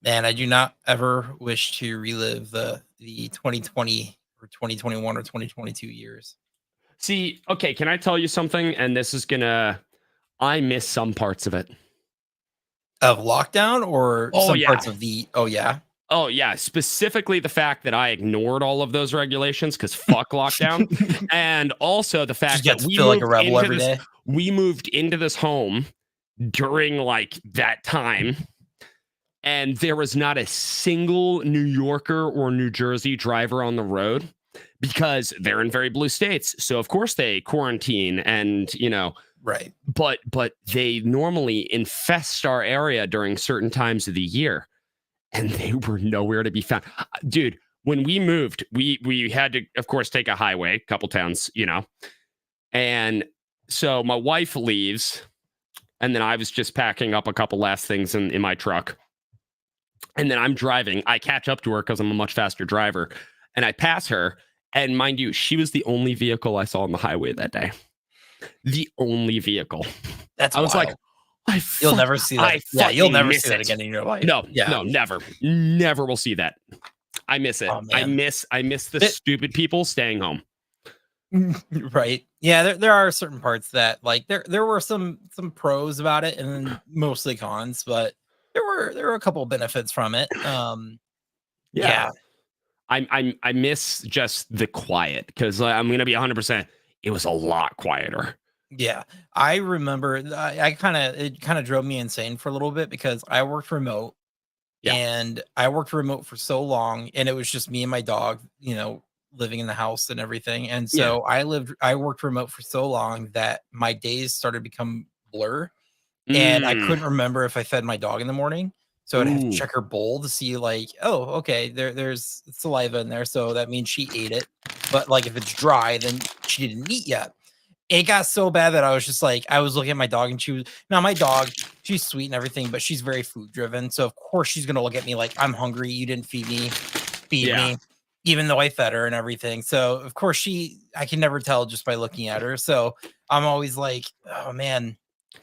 And I do not ever wish to relive the 2020 or 2021 or 2022 years. See, okay, can I tell you something? And this is I miss some parts of it. Of lockdown or Oh, some yeah. parts of the, oh yeah. Oh, yeah. Specifically the fact that I ignored all of those regulations because fuck lockdown. And also the fact Just get that to feel like a rebel every day. we moved into this home during like that time. And there was not a single New Yorker or New Jersey driver on the road because they're in very blue states. So of course they quarantine and, right. But they normally infest our area during certain times of the year. And they were nowhere to be found. Dude, when we moved, we had to, of course, take a highway, a couple towns, And so my wife leaves. And then I was just packing up a couple last things in my truck. And then I'm driving. I catch up to her because I'm a much faster driver. And I pass her. And mind you, she was the only vehicle I saw on the highway that day. The only vehicle. That's I was wild. like, you'll never see that. Yeah, you'll never see that again in your life. No, yeah. no, never will see that. I miss it. Oh, I miss the stupid people staying home. Right. Yeah, there are certain parts that like there were some pros about it and then mostly cons, but there were a couple of benefits from it. Yeah. I miss just the quiet because I'm gonna be 100%. It was a lot quieter. Yeah, I remember. It kind of drove me insane for a little bit because I worked remote, and I worked remote for so long, and it was just me and my dog, living in the house and everything. And so I worked remote for so long that my days started to become blur, and I couldn't remember if I fed my dog in the morning. So I'd have to check her bowl to see like, oh, okay, there's saliva in there. So that means she ate it. But like if it's dry, then she didn't eat yet. It got so bad that I was just like, I was looking at my dog and my dog, she's sweet and everything, but she's very food driven. So of course she's going to look at me like, I'm hungry. You didn't feed me, even though I fed her and everything. So of course I can never tell just by looking at her. So I'm always like, oh man,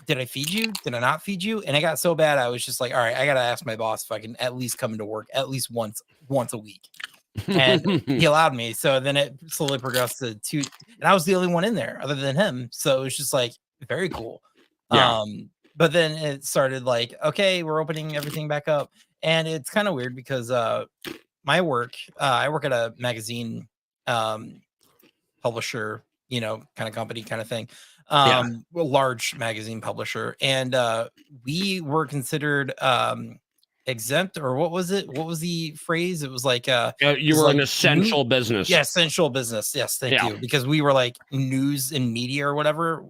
did I feed you? Did I not feed you? And it got so bad. I was just like, all right, I got to ask my boss if I can at least come into work at least once a week. And he allowed me. So then it slowly progressed to 2, and I was the only one in there other than him. So it was just like very cool. Yeah. But then it started like, okay, we're opening everything back up. And it's kind of weird because my work, I work at a magazine publisher, kind of company kind of thing. A large magazine publisher. And we were considered exempt, or what was it? What was the phrase? It was like you were an essential business. Yeah, essential business. Yes, thank you. Because we were like news and media or whatever,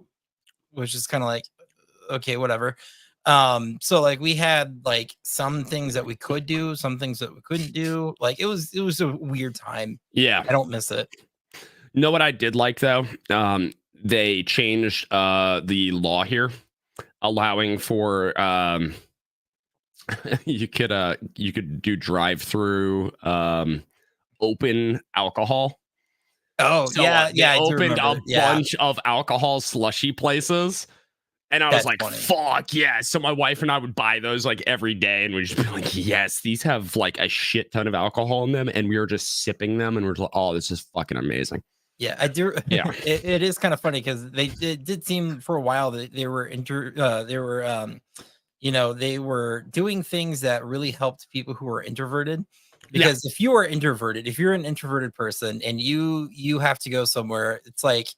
which is kind of like okay, whatever. So like we had like some things that we could do, some things that we couldn't do. Like it was a weird time. Yeah. I don't miss it. Know what I did like though? They changed the law here, allowing for you could do drive-through open alcohol. Oh, so, yeah. They opened a bunch of alcohol slushy places. And I was like, funny. Fuck yeah. So my wife and I would buy those like every day. And we'd just be like, yes, these have like a shit ton of alcohol in them. And we were just sipping them. And we're like, oh, this is fucking amazing. Yeah, I do. Yeah. It is kind of funny because it did seem for a while that they were they were doing things that really helped people who were introverted. Because if you are introverted, if you're an introverted person and you have to go somewhere, it's like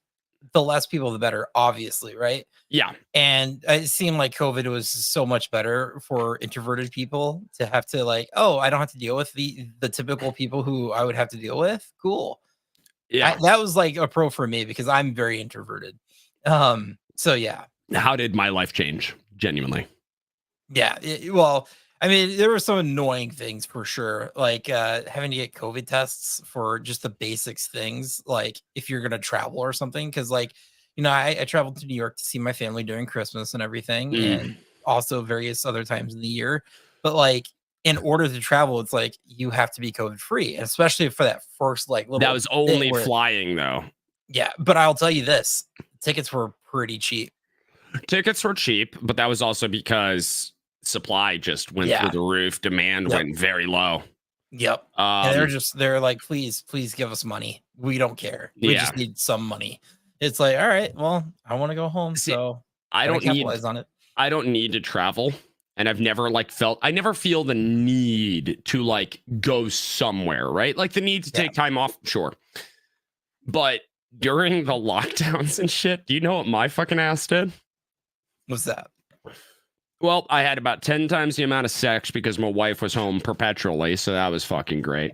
the less people, the better, obviously, right? Yeah. And it seemed like COVID was so much better for introverted people to have to like, oh, I don't have to deal with the typical people who I would have to deal with. Cool. Yeah. That was like a pro for me because I'm very introverted. So yeah. How did my life change? Genuinely. Yeah. Well, I mean, there were some annoying things for sure, like having to get COVID tests for just the basics things, like if you're going to travel or something. Because like, I traveled to New York to see my family during Christmas and everything, and also various other times in the year. But like, in order to travel, it's like you have to be COVID free, especially for that first like little. That was only flying though. Yeah, but I'll tell you this: tickets were pretty cheap. Tickets were cheap, but that was also because supply just went through the roof. Demand went very low. Yep. And they're like, please give us money. We don't care. We just need some money. It's like, all right, well, I want to go home. So I don't capitalize on it. I don't need to travel. And I've never I never feel the need to like go somewhere, right? Like the need to take time off, sure. But during the lockdowns and shit, do you know what my fucking ass did? What's that? Well, I had about 10 times the amount of sex because my wife was home perpetually. So that was fucking great.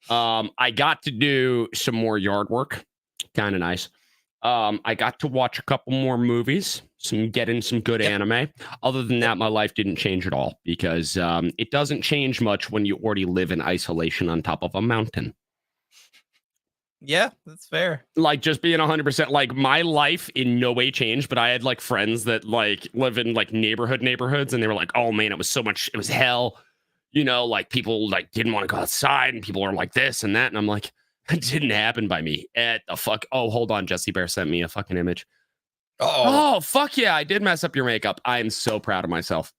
I got to do some more yard work. Kind of nice. I got to watch a couple more movies, get in some good anime. Other than that, my life didn't change at all because it doesn't change much when you already live in isolation on top of a mountain. Yeah, that's fair. Like just being 100%, like my life in no way changed, but I had like friends that like live in like neighborhoods and they were like, oh man, it was hell. You know, like people like didn't want to go outside and people are like this and that. And I'm like, it didn't happen by me. At the fuck. Oh, hold on. Jesse Bear sent me a fucking image. Oh, fuck yeah. I did mess up your makeup. I am so proud of myself.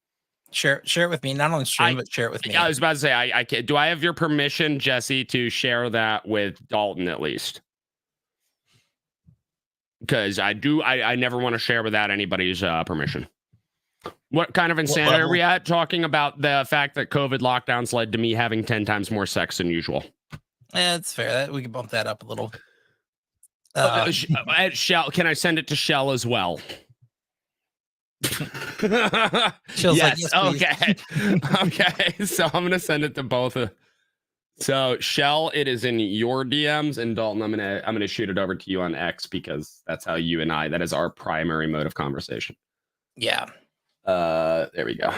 Share it with me. Not on stream, but share it with me. I was about to say, I can't. Do I have your permission, Jesse, to share that with Dalton at least? Because I never want to share without anybody's permission. What kind of insanity are we at? Talking about the fact that COVID lockdowns led to me having 10 times more sex than usual. Yeah, it's fair. We can bump that up a little. Shell, can I send it to Shell as well? Yes. Okay. Okay. So I'm gonna send it to both. So Shell, it is in your DMs, and Dalton, I'm gonna shoot it over to you on X because that's how you and that is our primary mode of conversation. Yeah. There we go.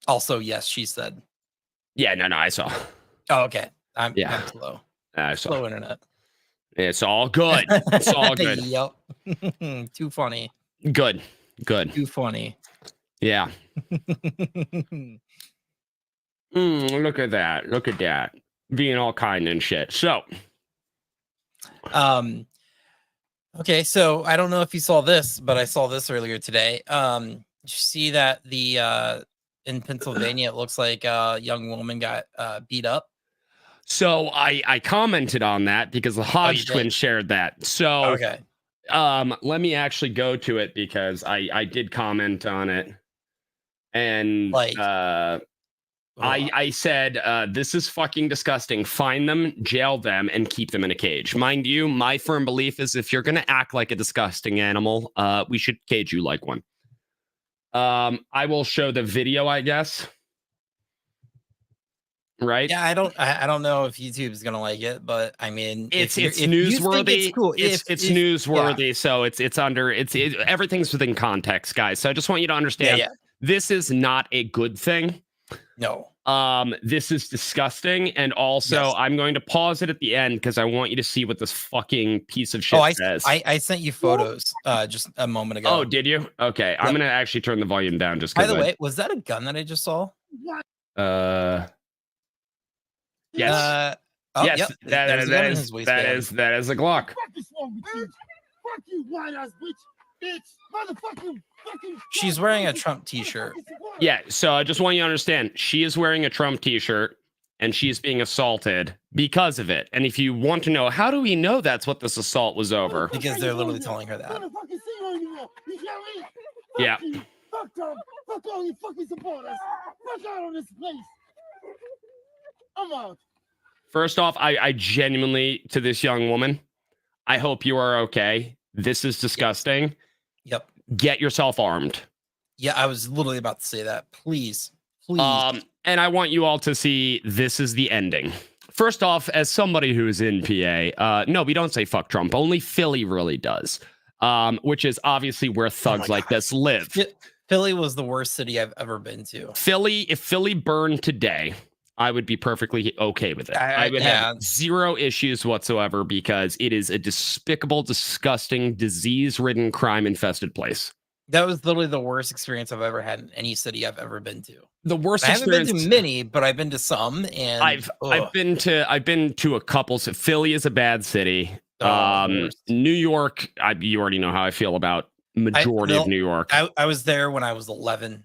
Also, yes, she said. Yeah. No. I saw. Oh, okay. I'm slow. I saw. Slow internet. It's all good. It's all good. Yep. Too funny. Good. Too funny. Yeah. Look at that. Look at that. Being all kind and shit. So. Okay, so I don't know if you saw this, but I saw this earlier today. Did you see that in Pennsylvania, it looks like a young woman got beat up? So I commented on that because the Hodge twins shared that. So okay. Let me actually go to it because I did comment on it. And I said, this is fucking disgusting. Find them, jail them, and keep them in a cage. Mind you, my firm belief is if you're going to act like a disgusting animal, we should cage you like one. I will show the video, I guess. Right? Yeah, I don't know if YouTube is gonna like it, but I mean, it's newsworthy. It's cool. It's newsworthy, so it's everything's within context, guys. So I just want you to understand, this is not a good thing. No. This is disgusting, and also I'm going to pause it at the end because I want you to see what this fucking piece of shit says. I sent you photos just a moment ago. Oh, did you? Okay, I'm gonna actually turn the volume down just. By the way, was that a gun that I just saw? Yes. Yes, yep. that is a Glock. Fuck you, white ass bitch, motherfucking. She's wearing a Trump t-shirt. Yeah, so I just want you to understand, she is wearing a Trump t-shirt and she's being assaulted because of it. And if you want to know, how do we know that's what this assault was over? Because they're literally telling her that. Yeah. Fuck Trump. Fuck all you fucking supporters. Fuck out of this place. I'm out. First off, I genuinely, to this young woman, I hope you are okay. This is disgusting. Yep. Get yourself armed. Yeah, I was literally about to say that. Please. And I want you all to see this is the ending. First off, as somebody who is in PA, no, we don't say fuck Trump. Only Philly really does, which is obviously where thugs like this live. Philly was the worst city I've ever been to. If Philly burned today, I would be perfectly okay with it. I would have zero issues whatsoever because it is a despicable, disgusting, disease-ridden, crime-infested place. That was literally the worst experience I've ever had in any city I've ever been to. The worst I haven't been to many, but I've been to some, and I've been to a couple. So Philly is a bad city. New York, you already know how I feel about majority of New York. I was there when I was 11.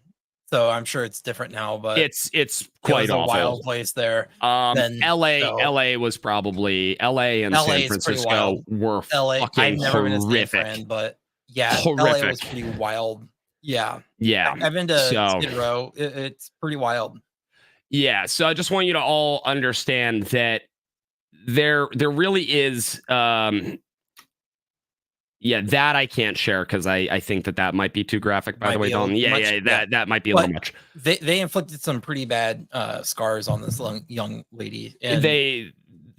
so I'm sure it's different now. But it's it quite was a awful. wild place there. Then, LA was probably LA and LA San is pretty Francisco wild. were LA, I've fucking never been a San horrific. Fran, but yeah, LA was Horrific. pretty wild. Yeah, Yeah. I've been to So- Skid Row. It's pretty wild. Yeah, so I just want you to all understand that there really is that I can't share because I think that might be too graphic, by Might the way, be a Dalton. little Yeah, much, that might be a But little much. They inflicted some pretty bad scars on this young lady. And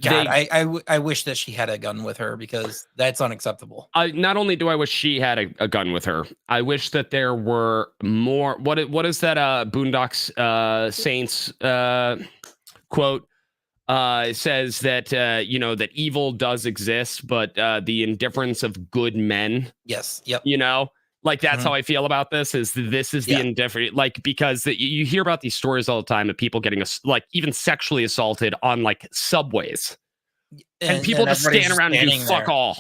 God, I wish that she had a gun with her because that's unacceptable. Not only do I wish she had a gun with her, I wish that there were more. What is that? Boondocks Saints quote. It says that that evil does exist, but the indifference of good men. Yes. Yep. Like that's how I feel about this. Is the indifferent, like, because you hear about these stories all the time of people getting even sexually assaulted on like subways, and people just stand around and do fuck all.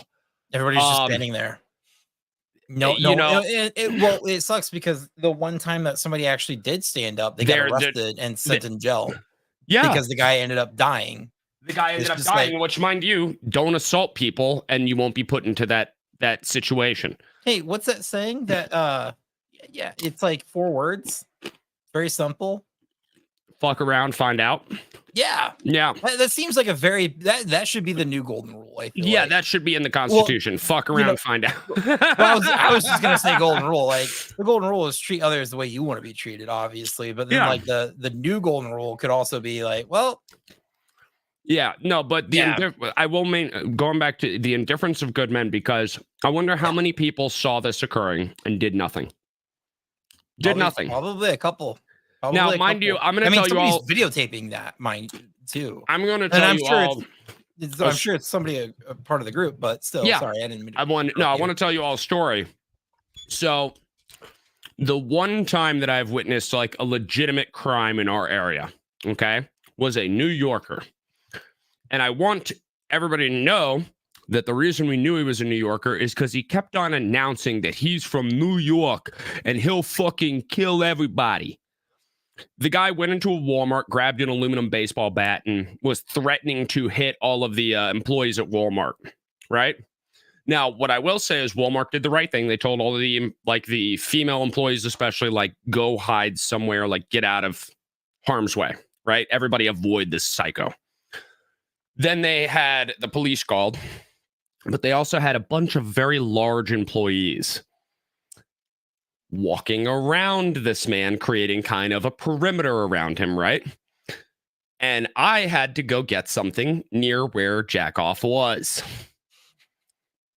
Everybody's just standing there. No, it sucks because the one time that somebody actually did stand up, they got arrested and sent in jail. Yeah, because the guy ended up dying. The guy ended up dying, which, mind you, don't assault people, and you won't be put into that situation. Hey, what's that saying? That it's like 4 words, very simple. Fuck around, find out. Yeah. That seems like that should be the new golden rule. I feel like. That should be in the Constitution. Fuck around, find out. I was just gonna say golden rule. Like the golden rule is treat others the way you want to be treated, obviously. But then like the new golden rule could also be like, well. Yeah, no, but I will going back to the indifference of good men, because I wonder how many people saw this occurring and did nothing. Nothing. Probably a couple. Now, mind you, I'm going to tell you all. Videotaping that, mind too. I'm going to tell you all. I'm sure it's somebody a part of the group, but still, sorry, I didn't. I want to tell you all a story. So, the one time that I've witnessed like a legitimate crime in our area, was a New Yorker. And I want everybody to know that the reason we knew he was a New Yorker is because he kept on announcing that he's from New York and he'll fucking kill everybody. The guy went into a Walmart, grabbed an aluminum baseball bat, and was threatening to hit all of the employees at Walmart, right? Now, what I will say is Walmart did the right thing. They told all of the female employees especially, go hide somewhere, get out of harm's way, right? Everybody avoid this psycho. Then they had the police called, but they also had a bunch of very large employees walking around this man, creating kind of a perimeter around him, right? And I had to go get something near where Jackoff was.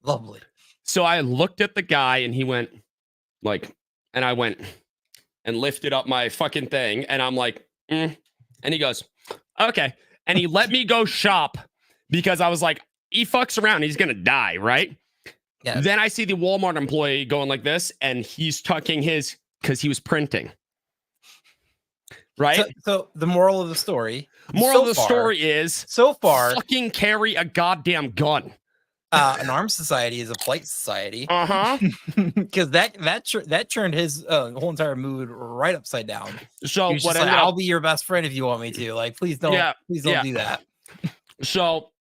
Lovely. So I looked at the guy and he went and I went and lifted up my fucking thing and I'm like, and he goes, okay. And he let me go shop because I was like, he fucks around, he's going to die, right? Yeah. Then I see the Walmart employee going like this, and he's tucking because he was printing. Right? So the moral of the story. Story is so far fucking carry a goddamn gun. An armed society is a polite society. Because that turned his whole entire mood right upside down. So what? I'll be your best friend if you want me to. Please don't. Please don't do that. So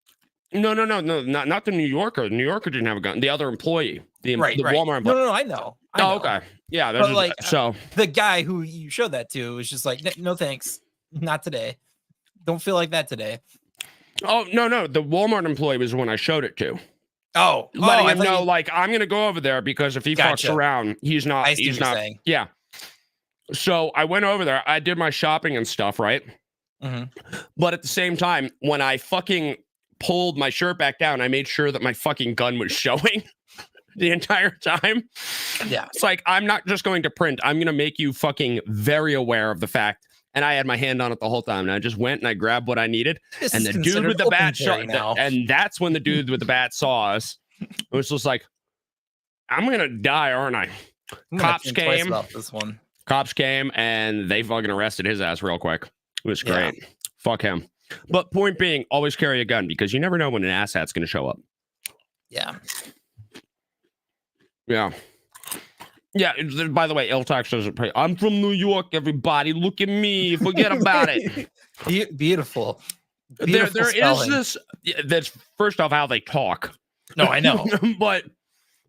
no, not the New Yorker. The New Yorker didn't have a gun. The other employee, the Walmart employee. No, I know. Okay. Yeah. So the guy who you showed that to was just like, no, thanks, not today. Don't feel like that today. Oh no, the Walmart employee was the one I showed it to. Letting him know, I'm gonna go over there because if he fucks around, he's not. He's not. Saying. Yeah. So I went over there. I did my shopping and stuff, right? But at the same time, when I fucking pulled my shirt back down, I made sure that my fucking gun was showing the entire time. Yeah. It's like, I'm not just going to print. I'm going to make you fucking very aware of the fact. And I had my hand on it the whole time. And I just went and I grabbed what I needed. And the dude with the bat shot. And that's when the dude with the bat saw us. It was just like, I'm going to die, aren't I? Cops came. This one. Cops came and they fucking arrested his ass real quick. It was great. Yeah. Fuck him. But point being, always carry a gun because you never know when an asshat's going to show up. Yeah. Yeah. Yeah, by the way, Iltax doesn't pay. I'm from New York, everybody. Look at me. Forget about it. Beautiful. There is spelling. this. That's first off how they talk. No, I know. But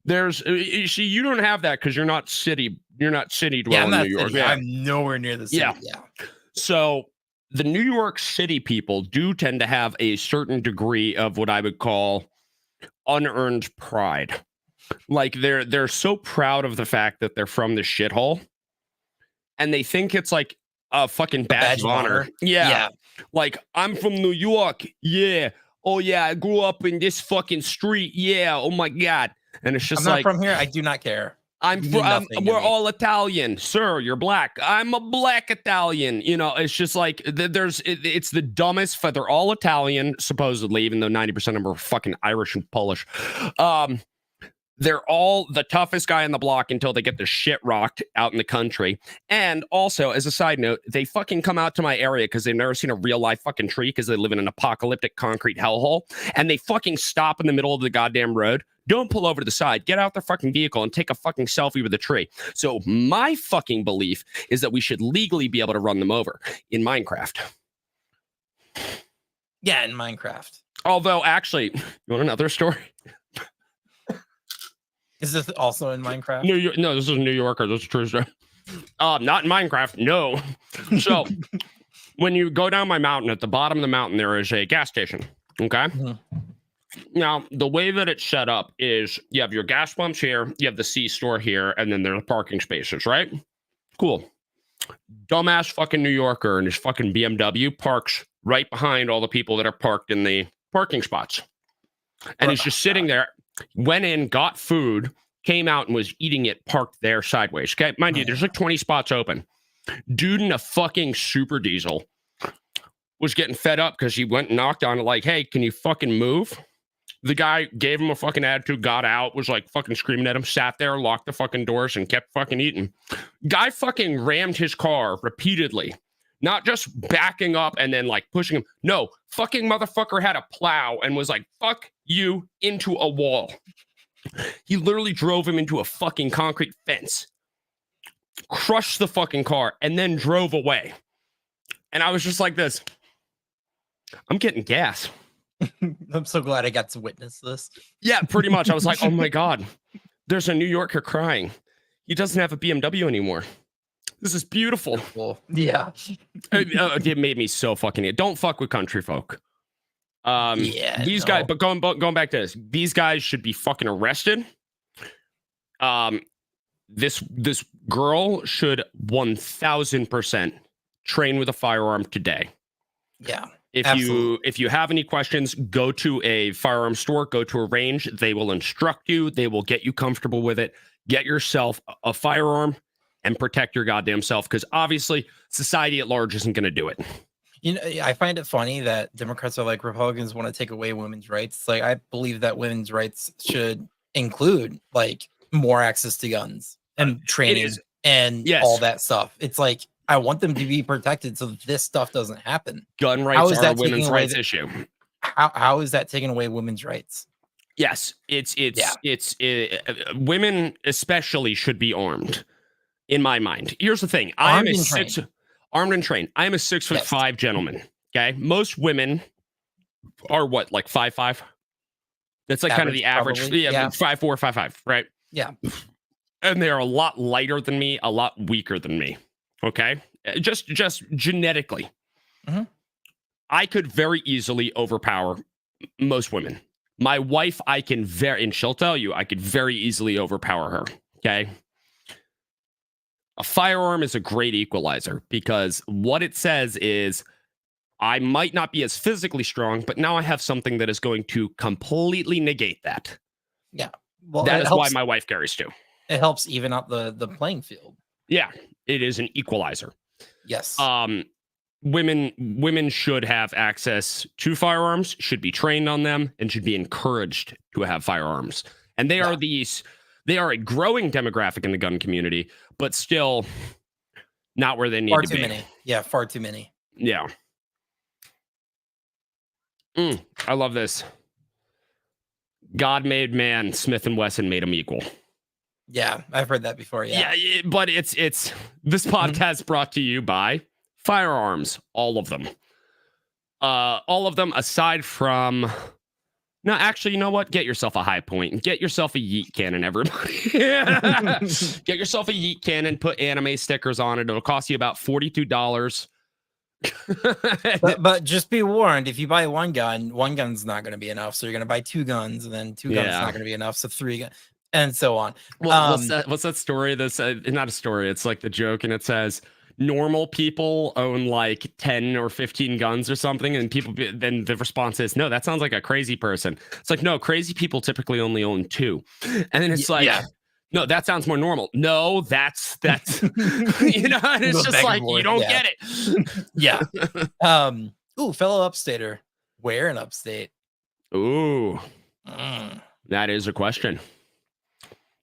there's you see, you don't have that because you're not city. You're not city dwelling in New York. City. Yeah. I'm nowhere near the city. Yeah. So the New York City people do tend to have a certain degree of what I would call unearned pride. Like they're so proud of the fact that they're from the shithole, and they think it's like a fucking badge of honor. Yeah. Like, I'm from New York. Yeah. Oh yeah, I grew up in this fucking street. Yeah. Oh my god. And it's just I'm like, not from here. I do not care. We're all Italian, sir. You're black. I'm a black Italian. You know, it's just like it's the dumbest. They're all Italian, supposedly, even though 90% of them are fucking Irish and Polish. They're all the toughest guy on the block until they get their shit rocked out in the country. And also, as a side note, they fucking come out to my area because they've never seen a real life fucking tree because they live in an apocalyptic concrete hellhole. And they fucking stop in the middle of the goddamn road. Don't pull over to the side. Get out their fucking vehicle and take a fucking selfie with the tree. So my fucking belief is that we should legally be able to run them over in Minecraft. Yeah, in Minecraft. Although, actually, you want another story? Is this also in Minecraft? No, this is New Yorker. This is true story. Not in Minecraft. No. So when you go down my mountain, at the bottom of the mountain, there is a gas station. Okay. Mm-hmm. Now, the way that it's set up is you have your gas pumps here, you have the C-store here, and then there are parking spaces, right? Cool. Dumbass fucking New Yorker and his fucking BMW parks right behind all the people that are parked in the parking spots. And he's just sitting there, went in, got food, came out and was eating it parked there sideways. Okay, mind you, there's like 20 spots open. Dude in a fucking super diesel was getting fed up because he went and knocked on it like, hey, can you fucking move? The guy gave him a fucking attitude, got out, was like fucking screaming at him, sat there, locked the fucking doors, and kept fucking eating. Guy fucking rammed his car repeatedly. Not just backing up and then like pushing him. No, fucking motherfucker had a plow and was like, fuck you, into a wall. He literally drove him into a fucking concrete fence, crushed the fucking car, and then drove away. And I was just like this. I'm getting gas. I'm so glad I got to witness this. Yeah, pretty much. I was like, oh my God, there's a New Yorker crying. He doesn't have a BMW anymore. This is beautiful. Yeah. It made me so fucking... Don't fuck with country folk. These guys... But going back to this, these guys should be fucking arrested. This girl should 1000% train with a firearm today. Yeah. If you have any questions, go to a firearm store, go to a range. They will instruct you. They will get you comfortable with it. Get yourself a firearm and protect your goddamn self, because obviously society at large isn't going to do it. You know, I find it funny that Democrats are like, Republicans want to take away women's rights. Like, I believe that women's rights should include like more access to guns and training and all that stuff. It's like, I want them to be protected so this stuff doesn't happen. Gun rights are a women's rights issue. How is that taking away women's rights? Yes, women especially should be armed. In my mind, here's the thing: armed and trained. I am a 6'5" gentleman. Okay, most women are what, like 5'5". That's like kind of the average. Probably. Yeah, 5'4", 5'5", right? Yeah, and they're a lot lighter than me, a lot weaker than me. Okay, just genetically, I could very easily overpower most women. My wife, and she'll tell you, I could very easily overpower her. Okay. A firearm is a great equalizer because what it says is I might not be as physically strong, but now I have something that is going to completely negate that. Yeah. Well, that is why my wife carries too. It helps even out the playing field. Yeah, it is an equalizer. Yes. Women should have access to firearms, should be trained on them, and should be encouraged to have firearms. And they are a growing demographic in the gun community, but still not where they need to be. Far too many. Yeah, far too many. Yeah. I love this. God made man, Smith & Wesson made him equal. Yeah, I've heard that before. Yeah. But it's this podcast brought to you by firearms, all of them. All of them aside from no, actually, you know what? Get yourself a high point. Get yourself a yeet cannon, everybody. Get yourself a yeet cannon, put anime stickers on it. It'll cost you about $42. But just be warned, if you buy one gun's not going to be enough. So you're going to buy 2 guns, and then 2 guns is not going to be enough. So 3 guns, and so on. Well, what's that story? This not a story. It's like the joke, and it says normal people own like 10 or 15 guns or something, and then the response is, no, that sounds like a crazy person. It's like, no, crazy people typically only own 2, and then it's like, no, that sounds more normal. No, that's you know, and it's just like you don't get it. Yeah. Ooh, fellow upstater, where in upstate? Ooh, that is a question.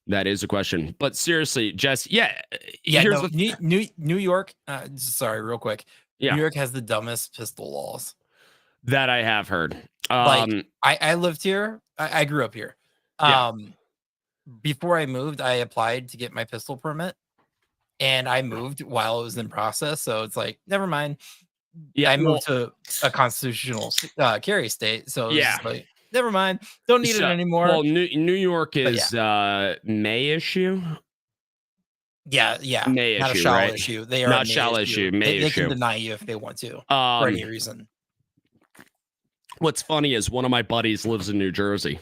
That is a question. But seriously, Jess, New York. Sorry, real quick. Yeah. New York has the dumbest pistol laws. That I have heard. Like I lived here. I grew up here. Before I moved, I applied to get my pistol permit, and I moved while it was in process. So it's like, never mind. Yeah, I moved to a constitutional carry state. So it's like, never mind. Don't need it anymore. Well, New York is may issue. Yeah. May not issue, a shall right? issue. They are not shall issue. May they issue. can deny you if they want to for any reason. What's funny is one of my buddies lives in New Jersey,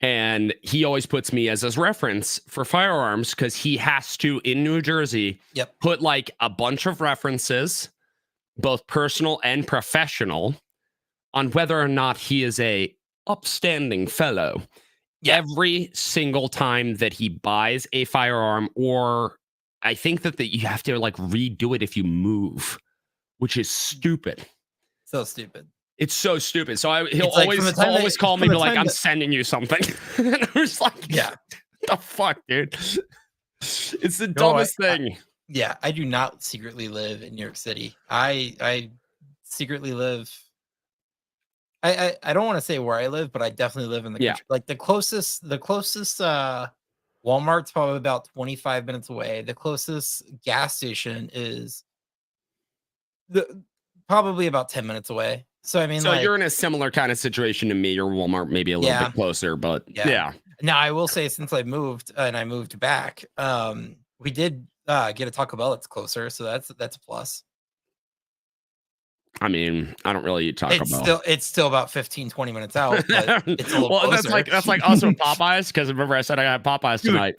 and he always puts me as his reference for firearms because he has to in New Jersey put like a bunch of references, both personal and professional, on whether or not he is a upstanding fellow. Every single time that he buys a firearm, or I think that you have to like redo it if you move, which is stupid. So stupid. It's so stupid. So he'll always call me, be like, I'm sending you something. And I was like, what the fuck, dude? It's the dumbest thing. I do not secretly live in New York City. I secretly live. I don't want to say where I live, but I definitely live in the country. Like the closest Walmart's probably about 25 minutes away. The closest gas station is probably about 10 minutes away. So I mean, so you're in a similar kind of situation to me. Your Walmart maybe a little bit closer, but Now I will say, since I moved and I moved back, we did get a Taco Bell that's closer, so that's a plus. I mean, I don't really eat Taco Bell. It's still about 15-20 minutes out, but it's a little closer. That's like also Popeyes, because remember I said I got Popeyes tonight.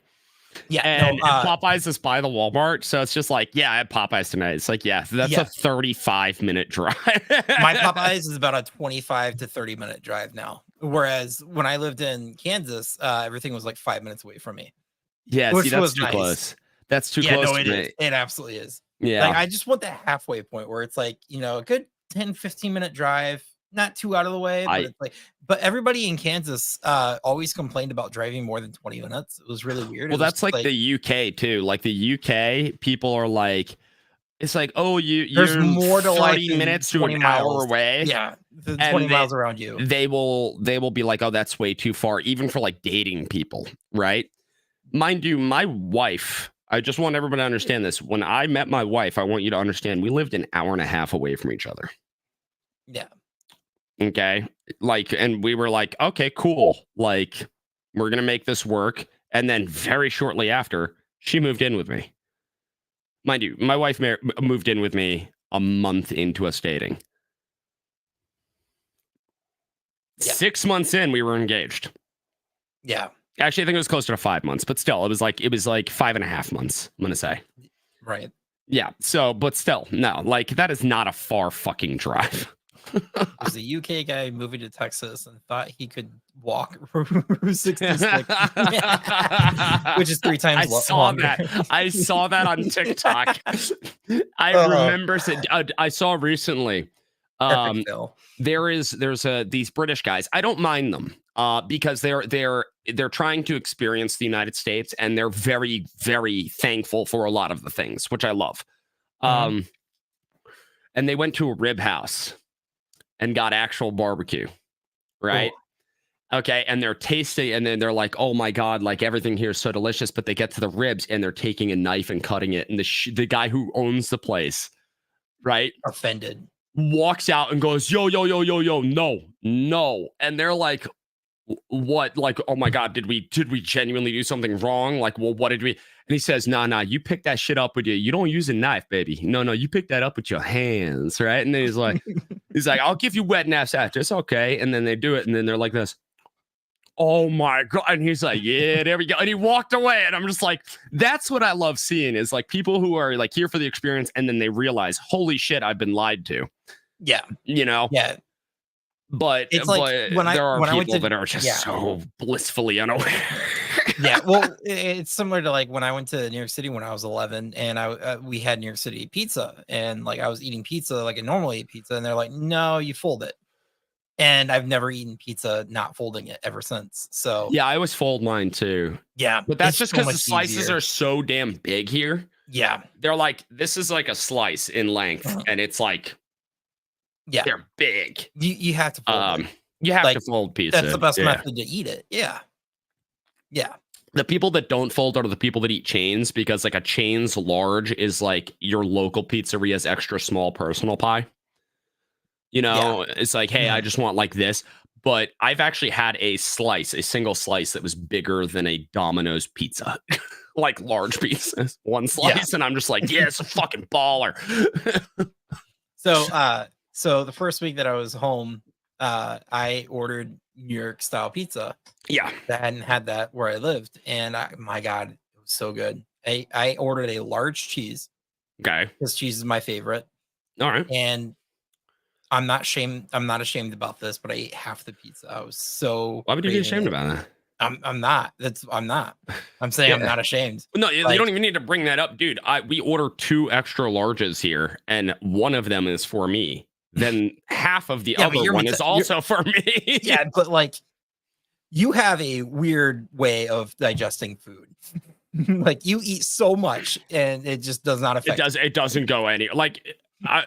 And Popeyes is by the Walmart, so it's just like, I had Popeyes tonight. It's like, that's a 35-minute drive. My Popeyes is about a 25 to 30-minute drive now, whereas when I lived in Kansas, everything was like 5 minutes away from me. Yeah, see, that's too close. That's too close to me. It absolutely is. Yeah, like I just want that halfway point where it's like, a good 10-15 minute drive, not too out of the way, but it's like, but everybody in Kansas always complained about driving more than 20 minutes. It was really weird. Well, that's like the UK too. Like the UK people are like, it's like, oh, you're more to 30 minutes to an hour away. Yeah, 20 miles around you. They will be like, oh, that's way too far, even for like dating people, right? Mind you, my wife, I just want everybody to understand this. When I met my wife, I want you to understand we lived an hour and a half away from each other. Yeah. Okay. Like, and we were like, okay, cool. Like, we're going to make this work. And then very shortly after, she moved in with me. Mind you, my wife moved in with me a month into us dating. 6 months in, we were engaged. Yeah. Actually, I think it was closer to 5 months, but still, it was like 5.5 months, I'm going to say. Right. Yeah. So, but still, no, like that is not a far fucking drive. There's a UK guy moving to Texas and thought he could walk Route 66, which is 3 times longer. I saw that on TikTok. I saw recently. There's these British guys. I don't mind them because they're trying to experience the United States, and they're very, very thankful for a lot of the things, which I love. And they went to a rib house and got actual barbecue, right? Okay, and they're tasting, and then they're like, "Oh my god, like everything here is so delicious." But they get to the ribs, and they're taking a knife and cutting it. And the guy who owns the place, right, Offended. walks out and goes, "Yo, yo, yo, yo, yo, no, no!" And they're like, "What? Like, oh my god, did we genuinely do something wrong? Like, well, what did we?" And he says, "Nah, you pick that shit up with you don't use a knife, baby. No, you pick that up with your hands, right?" And then he's like, "I'll give you wet naps after. It's okay." And then they do it, and then they're like this. Oh my god. And he's like, "Yeah, there we go." And he walked away. And I'm just like, that's what I love seeing, is like people who are like here for the experience, and then they realize, holy shit, I've been lied to. Yeah. Yeah. But It's like there are when I went people to- that are just so blissfully unaware. Yeah, well, it's similar to like when I went to New York City when I was 11, and we had New York City pizza, and like I was eating pizza like I normally eat pizza, and they're like, "No, you fold it." And I've never eaten pizza not folding it ever since. So Yeah, I always fold mine too. yeah, But that's it's just so because the much slices easier. are so damn big here. Yeah, They're like, this is like a slice in length, and it's like, yeah. they're big. You have to fold it. You have Like, to fold pizza. That's the best Yeah. method to eat it. Yeah. The people that don't fold are the people that eat chains, because like a chain's large is like your local pizzeria's extra small personal pie. It's like, hey, I just want like this. But I've actually had a single slice that was bigger than a Domino's pizza, like large pieces, one slice. And I'm just like, yeah, it's a fucking baller. So the first week that I was home, I ordered New York style pizza. Yeah. I hadn't had that where I lived. And my God, it was so good. I ordered a large cheese. Okay. Because cheese is my favorite. All right. And I'm not ashamed about this, but I ate half the pizza. I was so Why would you be craving ashamed it. about that? I'm not. I'm not. I'm saying I'm not ashamed. No, you don't even need to bring that up, dude. We order 2 extra larges here, and one of them is for me. Then half of the other one is also for me. Yeah, but like, you have a weird way of digesting food. Like, you eat so much, and it just does not affect. It doesn't go any like.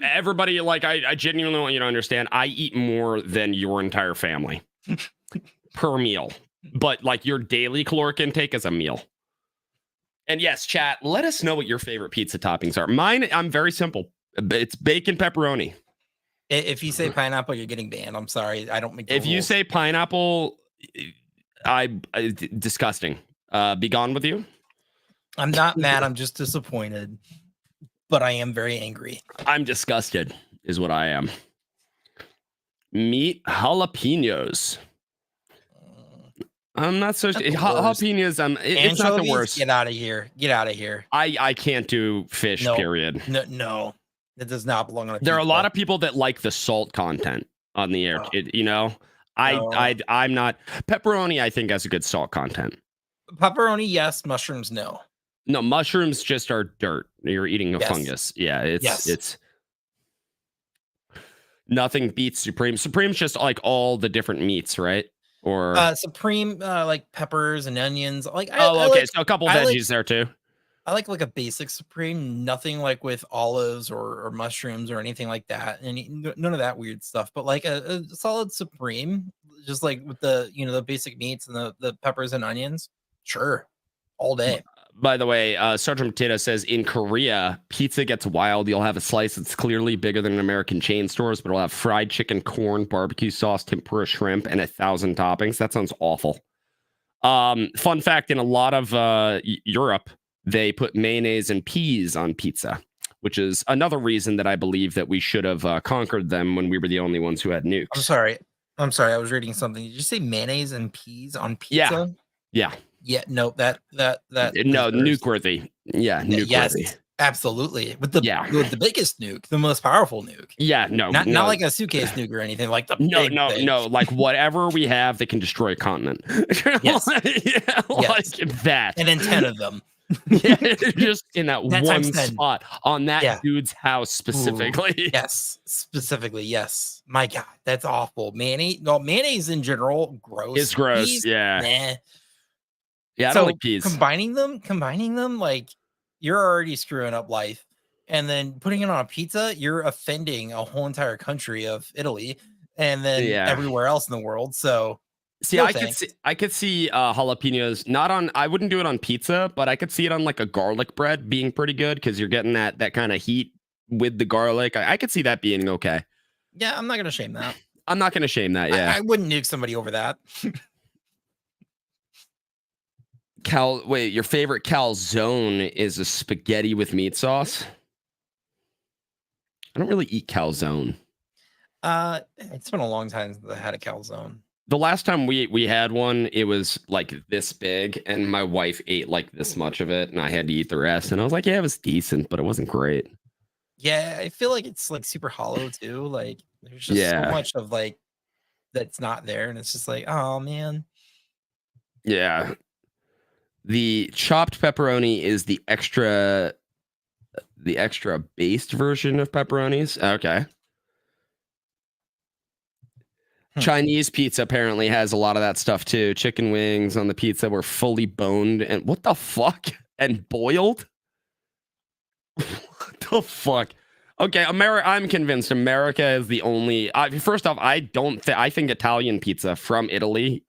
Everybody, like, I genuinely want you to understand, I eat more than your entire family per meal, but like your daily caloric intake is a meal. And yes, chat, let us know what your favorite pizza toppings are. Mine, I'm very simple. It's bacon pepperoni. If you say pineapple, you're getting banned. I'm sorry, I don't make. If you say pineapple, I disgusting. Be gone with you. I'm not mad. I'm just disappointed. But I am very angry. I'm disgusted, is what I am. Meat jalapenos. I'm not so jalapenos. It's not the worst. Get out of here. Get out of here. I can't do fish. No. Period. No, it does not belong on a There are a pizza. lot of people that like the salt content on the air. I'm not. Pepperoni, I think, has a good salt content. Pepperoni, yes. Mushrooms, no. No, mushrooms just are dirt. You're eating a fungus. Yeah, it's nothing beats Supreme. Supreme's just like all the different meats, right? Or Supreme, like peppers and onions. Like okay, so a couple veggies there too. I like a basic Supreme, nothing like with olives or mushrooms or anything like that, and none of that weird stuff. But like a solid Supreme, just like with the the basic meats and the peppers and onions. Sure, all day. By the way, Sergeant Potato says in Korea, pizza gets wild. You'll have a slice that's clearly bigger than an American chain stores, but it'll have fried chicken, corn, barbecue sauce, tempura shrimp, and 1,000 toppings. That sounds awful. Fun fact, in a lot of Europe, they put mayonnaise and peas on pizza, which is another reason that I believe that we should have conquered them when we were the only ones who had nukes. I'm sorry. I was reading something. Did you say mayonnaise and peas on pizza? Yeah. Yeah, no, that no, nuke worthy. Yeah, nuke yes, worthy. Absolutely. With the biggest nuke, the most powerful nuke. Yeah, not like a suitcase nuke or anything, like the no, like whatever we have that can destroy a continent. Yes. Like that. And then 10 of them. Yeah, just in that one 10. spot on that dude's house specifically. Ooh, yes, specifically, yes. My God, that's awful. Mayonnaise in general, gross. It's gross. Peas, yeah. Nah. Yeah, I don't like peas. Combining them, like you're already screwing up life. And then putting it on a pizza, you're offending a whole entire country of Italy and then everywhere else in the world. So See, No I thanks. could see jalapenos not on. I wouldn't do it on pizza, but I could see it on like a garlic bread being pretty good because you're getting that kind of heat with the garlic. I could see that being okay. Yeah, I'm not gonna shame that. I'm not gonna shame that. Yeah. I wouldn't nuke somebody over that. Wait, your favorite calzone is a spaghetti with meat sauce? I don't really eat calzone. It's been a long time since I had a calzone. The last time we had one, it was like this big, and my wife ate like this much of it, and I had to eat the rest. And I was like, yeah, it was decent, but it wasn't great. Yeah, I feel like it's like super hollow too. Like there's just so much of like that's not there, and it's just like, oh man. Yeah. The chopped pepperoni is the extra based version of pepperonis. Okay. Chinese pizza apparently has a lot of that stuff too. Chicken wings on the pizza were fully boned and what the fuck? And boiled? What the fuck? Okay, I'm convinced America is the only. First off, I think Italian pizza from Italy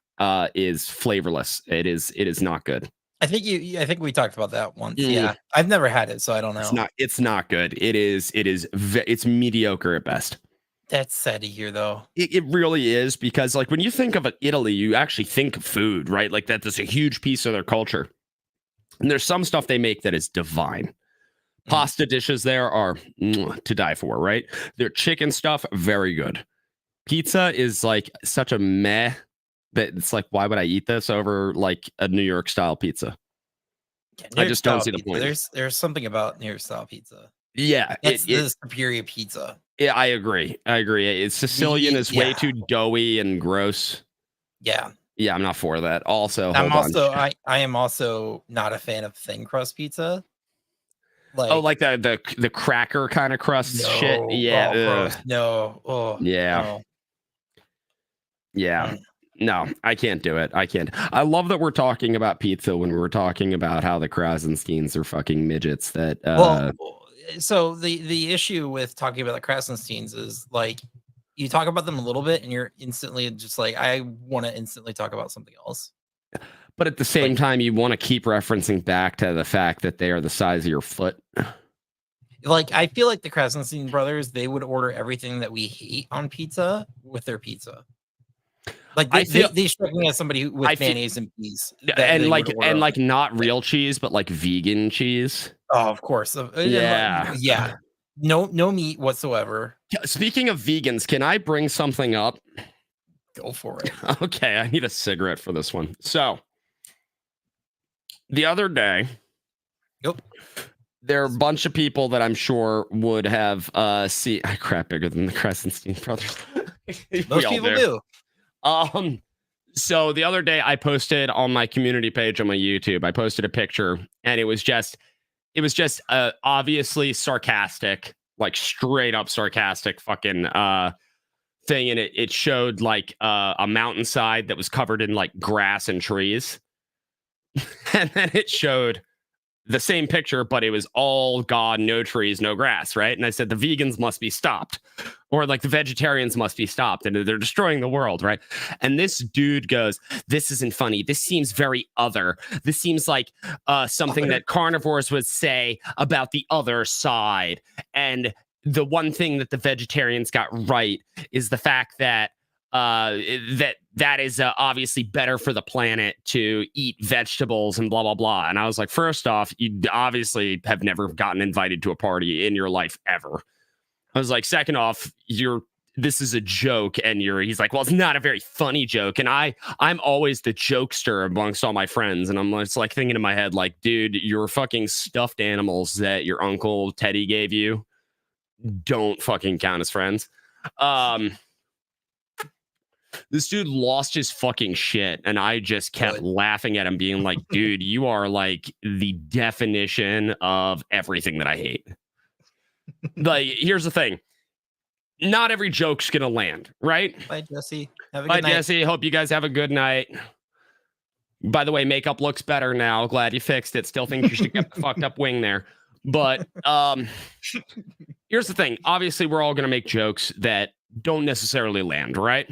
is flavorless. It is not good. I think I think we talked about that once. Yeah, I've never had it, so I don't know. It's not good. It's mediocre at best. That's sad to hear, though. It really is, because like when you think of Italy, you actually think of food, right? Like that's a huge piece of their culture. And there's some stuff they make that is divine. Pasta dishes there are to die for, right? Their chicken stuff, very good. Pizza is like such a meh that it's like, why would I eat this over like a New York style pizza? I just don't see the point. There's something about New York style pizza. Yeah, it's the superior pizza. Yeah, I agree. It's Sicilian is way too doughy and gross. Yeah. Yeah, I'm not for that. Also, I am also not a fan of thin crust pizza. Like the cracker kind of crust shit. Yeah. No. Oh, yeah. No. Yeah. No, I can't do it. I can't. I love that we're talking about pizza when we're talking about how the Krassensteins are fucking midgets. So the issue with talking about the Krassensteins is like you talk about them a little bit and you're instantly just like, I want to instantly talk about something else. But at the same time, you want to keep referencing back to the fact that they are the size of your foot. Like, I feel like the Krassenstein brothers, they would order everything that we hate on pizza with their pizza. Like they struck me as somebody with mayonnaise and peas, and like not real cheese, but like vegan cheese. Oh, of course. Yeah. No meat whatsoever. Speaking of vegans, can I bring something up? Go for it. Okay, I need a cigarette for this one. So the other day, there are a bunch of people that I'm sure would have crap bigger than the Krassenstein brothers. Most people do. So the other day I posted on my community page on my YouTube, I posted a picture and it was just obviously sarcastic, like straight up sarcastic fucking thing. And it showed like a mountainside that was covered in like grass and trees. And then it showed the same picture, but it was all gone, no trees, no grass, right? And I said, the vegans must be stopped, or like the vegetarians must be stopped, and they're destroying the world, right? And this dude goes, this isn't funny. This seems very other. This seems like something that carnivores would say about the other side. And the one thing that the vegetarians got right is the fact that that is obviously better for the planet to eat vegetables and blah blah blah. And I was like, first off, you obviously have never gotten invited to a party in your life ever. I was like, second off, this is a joke, and he's like, well, it's not a very funny joke. And I'm always the jokester amongst all my friends, and I'm just like thinking in my head, like, dude, your fucking stuffed animals that your uncle Teddy gave you don't fucking count as friends. This dude lost his fucking shit, and I just kept laughing at him, being like, dude, you are like the definition of everything that I hate. Like, here's the thing. Not every joke's gonna land, right? Bye, Jesse. Have a good night. Bye, Jesse. Hope you guys have a good night. By the way, makeup looks better now. Glad you fixed it. Still think you should get the fucked up wing there. But here's the thing. Obviously, we're all gonna make jokes that don't necessarily land, right?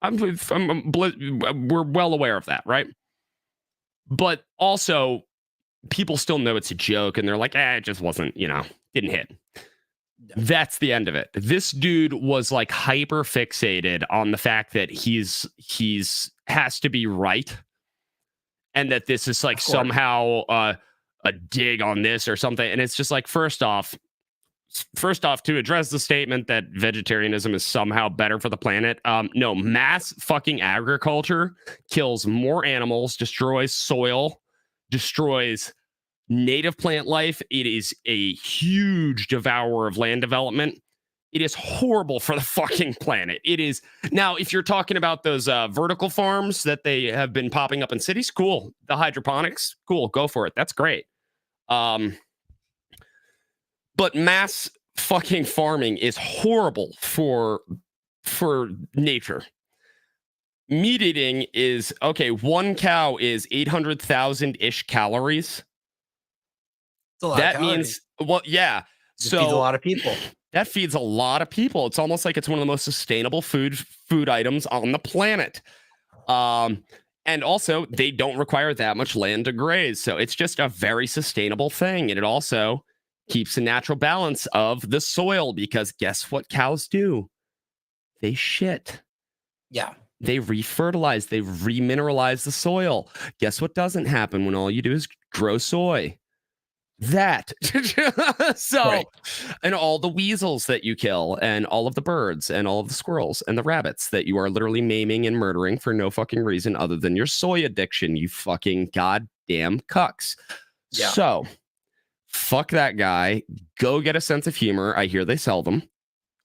we're well aware of that, right? But also, people still know it's a joke, and they're like, it just wasn't, didn't hit. Yeah. That's the end of it. This dude was like hyper fixated on the fact that he's has to be right, and that this is like somehow a dig on this or something. And it's just like, first off, to address the statement that vegetarianism is somehow better for the planet, no, mass fucking agriculture kills more animals, destroys soil, destroys native plant life. It is a huge devourer of land development. It is horrible for the fucking planet. It is. Now, if you're talking about those vertical farms that they have been popping up in cities, cool. The hydroponics, cool. Go for it. That's great. But mass fucking farming is horrible for nature. Meat eating is, okay, one cow is 800,000-ish calories. That means, well, yeah. So feeds a lot of people. That feeds a lot of people. It's almost like it's one of the most sustainable food items on the planet. And also, they don't require that much land to graze. So it's just a very sustainable thing. And it also keeps a natural balance of the soil, because guess what cows do? They shit. Yeah. They refertilize. They remineralize the soil. Guess what doesn't happen when all you do is grow soy? That. So, right. And all the weasels that you kill, and all of the birds, and all of the squirrels, and the rabbits that you are literally maiming and murdering for no fucking reason other than your soy addiction, you fucking goddamn cucks. Yeah. So, fuck that guy. Go get a sense of humor. I hear they sell them.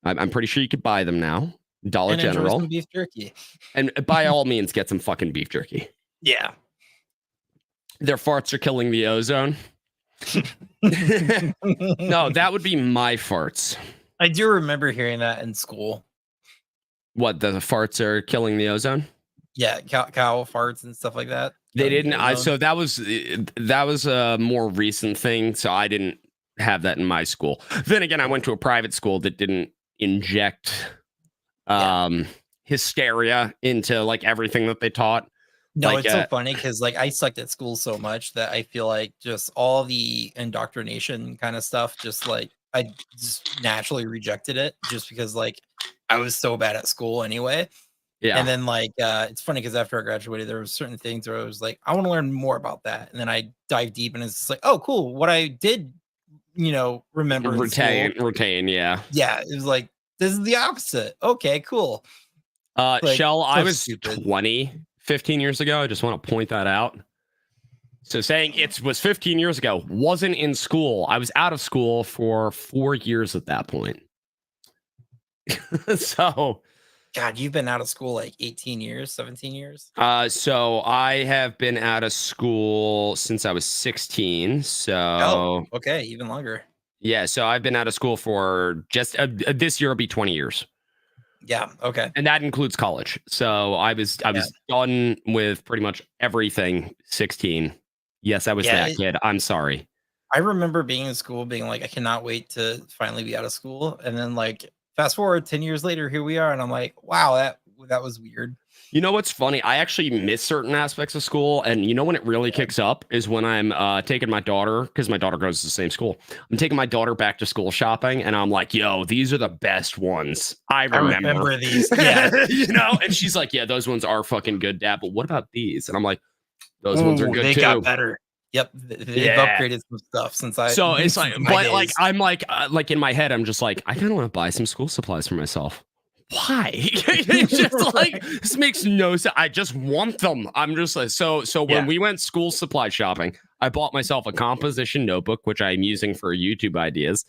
I'm pretty sure you could buy them now. Dollar General. Some beef jerky. And by all means, get some fucking beef jerky. Yeah. Their farts are killing the ozone. No, that would be my farts. I do remember hearing that in school. What, the farts are killing the ozone? Yeah, cow farts and stuff like that. They didn't. So that was a more recent thing. So I didn't have that in my school. Then again, I went to a private school that didn't inject hysteria into like everything that they taught. No, like, it's so funny because like I sucked at school so much that I feel like just all the indoctrination kind of stuff, just like I just naturally rejected it just because like I was so bad at school anyway. Yeah. And then like it's funny because after I graduated, there was certain things where I was like, I want to learn more about that. And then I dive deep and it's just like, oh, cool. What I did, remember retain, yeah. Yeah. It was like, this is the opposite. Okay, cool. Shell, I was stupid. 15 years ago. I just want to point that out. So saying it was 15 years ago, wasn't in school. I was out of school for 4 years at that point. So, God, you've been out of school like 18 years, 17 years? So I have been out of school since I was 16. So, okay, even longer. Yeah, so I've been out of school for just this year will be 20 years. Yeah. Okay. And that includes college. So I was done with pretty much everything. 16. Yes, I was that kid. I'm sorry. I remember being in school, being like, I cannot wait to finally be out of school. And then like fast forward 10 years later, here we are, and I'm like, wow, that was weird. You know what's funny? I actually miss certain aspects of school, and you know when it really kicks up is when I'm taking my daughter, because my daughter goes to the same school. I'm taking my daughter back to school shopping, and I'm like, yo, these are the best ones. I remember these. Yeah. And she's like, yeah, those ones are fucking good, Dad, but what about these? And I'm like, those ones are good they too. They got better. Yep, they've upgraded some stuff since I. So it's like, but days. Like I'm like in my head, I'm just like, I kind of want to buy some school supplies for myself. Why? It's just like, this makes no sense. I just want them. I'm just like, so when we went school supply shopping, I bought myself a composition notebook, which I'm using for YouTube ideas,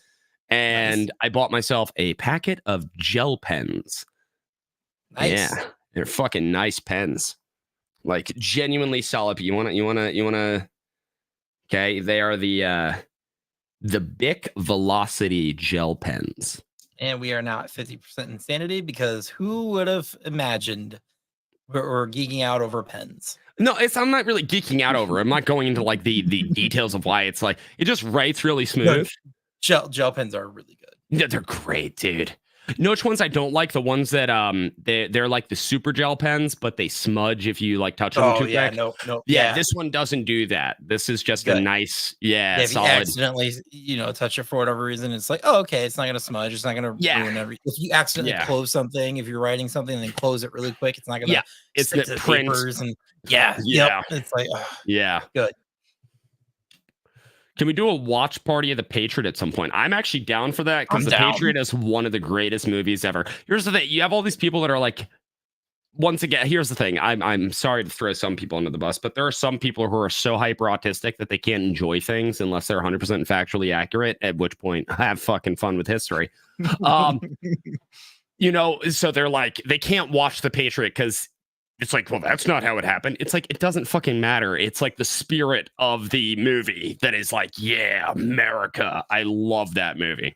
and I bought myself a packet of gel pens. Nice. Yeah, they're fucking nice pens, like genuinely solid. You wanna. Okay, they are the Bic Velocity gel pens. And we are now at 50% insanity because who would have imagined we're geeking out over pens? No, I'm not really geeking out over. I'm not going into like the details of why it's like it just writes really smooth. No, gel pens are really good. Yeah, they're great, dude. You know which ones I don't like? The ones that they're like the super gel pens, but they smudge if you like touch them Oh too yeah, quick. no, Yeah, this one doesn't do that. This is just a Good. nice, Yeah, if you solid. accidentally, touch it for whatever reason, it's like, oh, okay, it's not gonna smudge, it's not gonna ruin everything. If you accidentally close something, if you're writing something and then close it really quick, it's not gonna it's stick the to the print. papers and it's like good. Can we do a watch party of The Patriot at some point? I'm actually down for that because The Patriot is one of the greatest movies ever. Here's the thing: you have all these people that are like, once again, here's the thing. I'm sorry to throw some people under the bus, but there are some people who are so hyper autistic that they can't enjoy things unless they're 100% factually accurate. At which point, have fucking fun with history. So they're like, they can't watch The Patriot because it's like, well, that's not how it happened. It's like, it doesn't fucking matter. It's like the spirit of the movie that is like, yeah, America. I love that movie.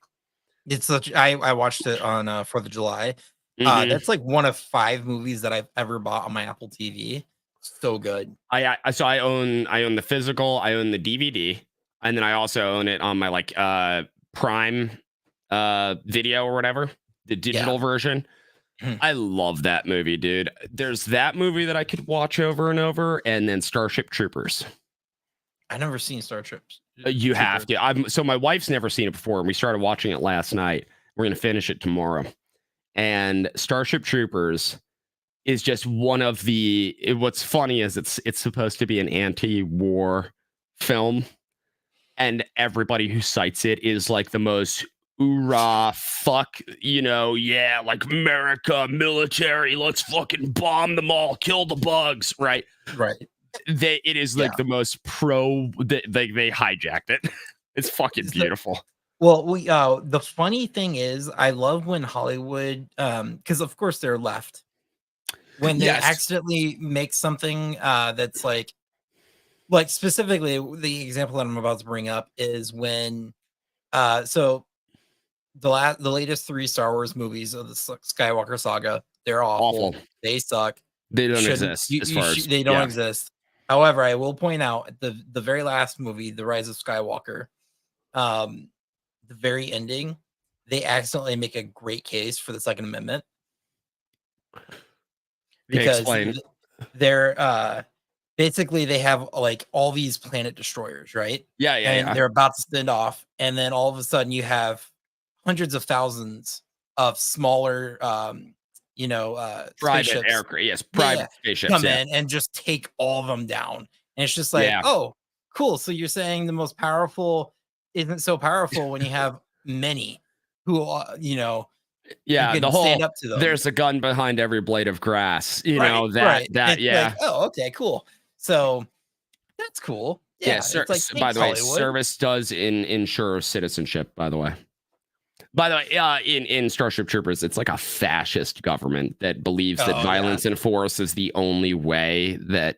It's such. I watched it on 4th of July. That's like one of 5 movies that I've ever bought on my Apple TV. So good. I own the physical, I own the DVD, and then I also own it on my like Prime video or whatever, the digital version. I love that movie, dude. There's that movie that I could watch over and over, and then Starship Troopers. I never seen Starships. You have to. So my wife's never seen it before, and we started watching it last night. We're gonna finish it tomorrow. And Starship Troopers is just one of the. What's funny is it's supposed to be an anti-war film, and everybody who cites it is like the most hoorah, fuck, like America, military, let's fucking bomb them all, kill the bugs, right? It is like the most pro. They hijacked it. It's fucking beautiful. Well, the funny thing is, I love when Hollywood, because of course they're left, when they accidentally make something that's like specifically the example that I'm about to bring up is when, so the latest 3 Star Wars movies of the Skywalker saga, they're awful. They suck. They don't exist. They don't exist. However, I will point out the very last movie, The Rise of Skywalker, the very ending, they accidentally make a great case for the Second Amendment because they're basically they have like all these planet destroyers, right? And they're about to send off, and then all of a sudden you have hundreds of thousands of smaller private aircraft, private spaceships come in and just take all of them down, and it's just like, oh, cool. So you're saying the most powerful isn't so powerful when you have many who the whole stand up to them. There's a gun behind every blade of grass, like, oh, okay, cool. So that's cool. It's like, by the way, Hollywood. Service does ensure citizenship, by the way. In Starship Troopers, it's like a fascist government that believes that violence and force is the only way that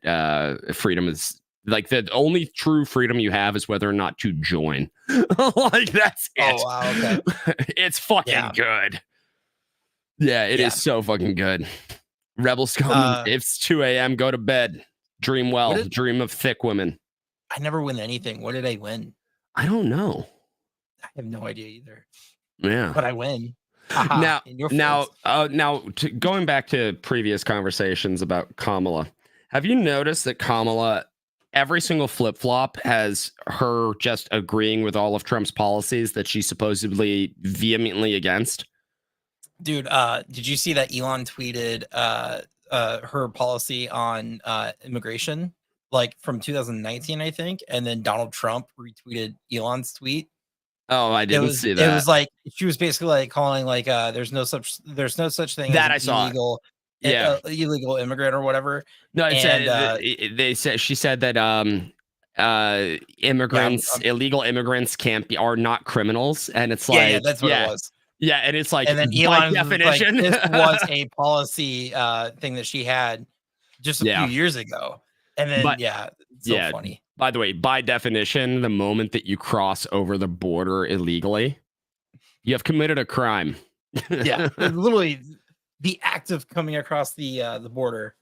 freedom is. Like, the only true freedom you have is whether or not to join. Like, that's it. Oh, wow, okay. It's fucking good. Yeah, it is so fucking good. Rebels come. It's 2 a.m. Go to bed. Dream well. Dream of thick women. I never win anything. What did I win? I don't know. I have no idea either. Yeah, but I win. Now, going back to previous conversations about Kamala, have you noticed that Kamala, every single flip flop has her just agreeing with all of Trump's policies that she's supposedly vehemently against? Dude, did you see that Elon tweeted her policy on immigration, like from 2019, I think, and then Donald Trump retweeted Elon's tweet? Oh, I didn't see that. It was like she was basically like calling like there's no such thing that as I saw illegal, illegal immigrant or whatever. No, it said she said that immigrants, illegal immigrants are not criminals, and it's like that's what it was. Yeah, and it's like, and then Elon definition, like, this was a policy thing that she had just a few years ago, and then it's so funny. By the way, by definition, the moment that you cross over the border illegally, you have committed a crime. Literally, the act of coming across the border.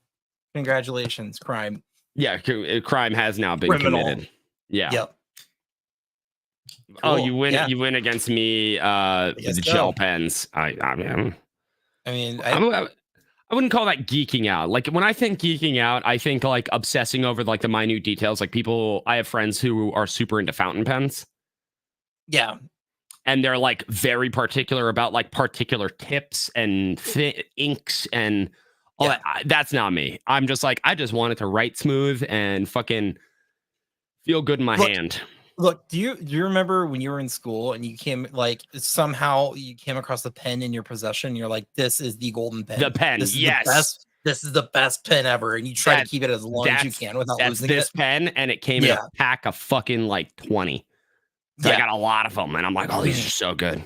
Congratulations, crime. Yeah, crime has now been committed. Yeah. Yep. Oh, Cool. you win. Yeah. You win against me. guess The gel so. pens. I mean, I wouldn't call that geeking out. Like when I think geeking out, I think like obsessing over like the minute details. Like people, I have friends who are super into fountain pens. Yeah. And they're like very particular about like particular tips and inks and all that. That's not me. I'm just like, I just want it to write smooth and fucking feel good in my hand. Look, do you remember when you were in school and you came like somehow you came across a pen in your possession? You're like, this is the golden pen. The pen, This is yes. the best. This is the best pen ever, and you try to keep it as long as you can without losing this it. pen, and it came in a pack of fucking like 20. So I got a lot of them, and I'm like, oh, these are so good.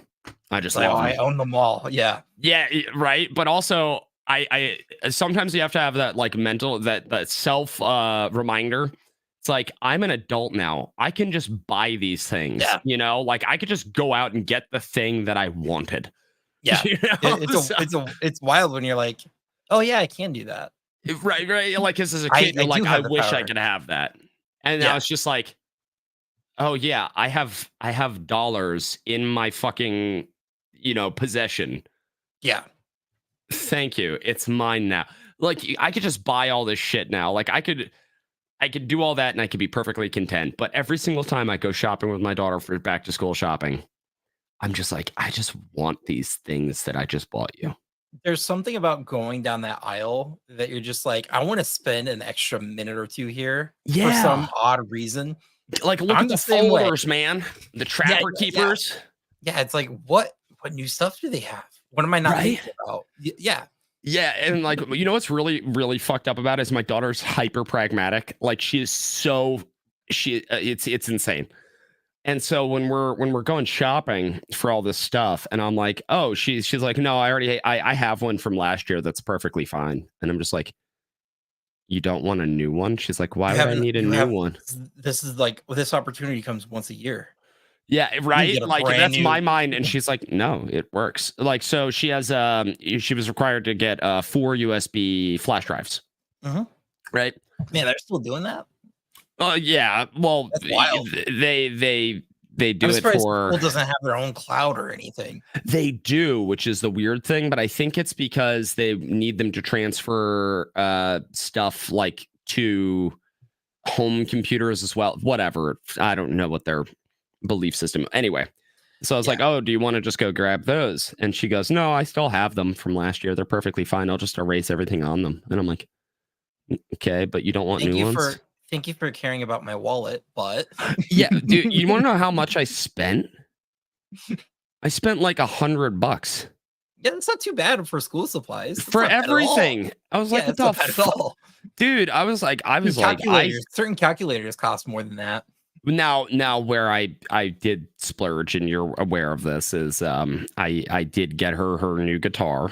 I just love them. I own them all. Yeah. Yeah, right. But also, I sometimes you have to have that like mental that self reminder. It's like I'm an adult now. I can just buy these things. Yeah. You know, like I could just go out and get the thing that I wanted. Yeah. You know? It's wild when you're like, oh yeah, I can do that. Right. Like as a kid, you're like, I wish I could have that. And now it's just like, oh yeah, I have dollars in my fucking, possession. Yeah. Thank you. It's mine now. Like I could just buy all this shit now. Like I could do all that and I could be perfectly content. But every single time I go shopping with my daughter for back to school shopping, I'm just like, I just want these things that I just bought you. There's something about going down that aisle that you're just like, I want to spend an extra minute or two here for some odd reason. Like, look at the folders, man. The Trapper Keepers. Yeah, it's like, what new stuff do they have? What am I not thinking about? Yeah. Yeah, and like, what's really, really fucked up about it is my daughter's hyper pragmatic. Like, she is it's insane. And so when we're going shopping for all this stuff, and I'm like, oh, she's like, no, I have one from last year that's perfectly fine. And I'm just like, you don't want a new one? She's like, why would I need a new one? This is like, this opportunity comes once a year. Yeah, right. Like that's my mind. And she's like, no, it works. Like, so she has she was required to get 4 USB flash drives. Right. Man, they're still doing that. Yeah. Well, they do it for. School doesn't have their own cloud or anything. They do, which is the weird thing. But I think it's because they need them to transfer stuff like to home computers as well. Whatever. I don't know what their belief system. Anyway, so I was like, oh, do you want to just go grab those? And she goes, no, I still have them from last year. They're perfectly fine. I'll just erase everything on them. And I'm like, okay, but you don't want new ones? Thank you for caring about my wallet, but yeah, dude, you want to know how much I spent? I spent like $100. Yeah, that's not too bad for school supplies. For everything. I was like, what the fuck? Dude, I was like, certain calculators cost more than that. Now where I did splurge, and you're aware of this, is I did get her new guitar.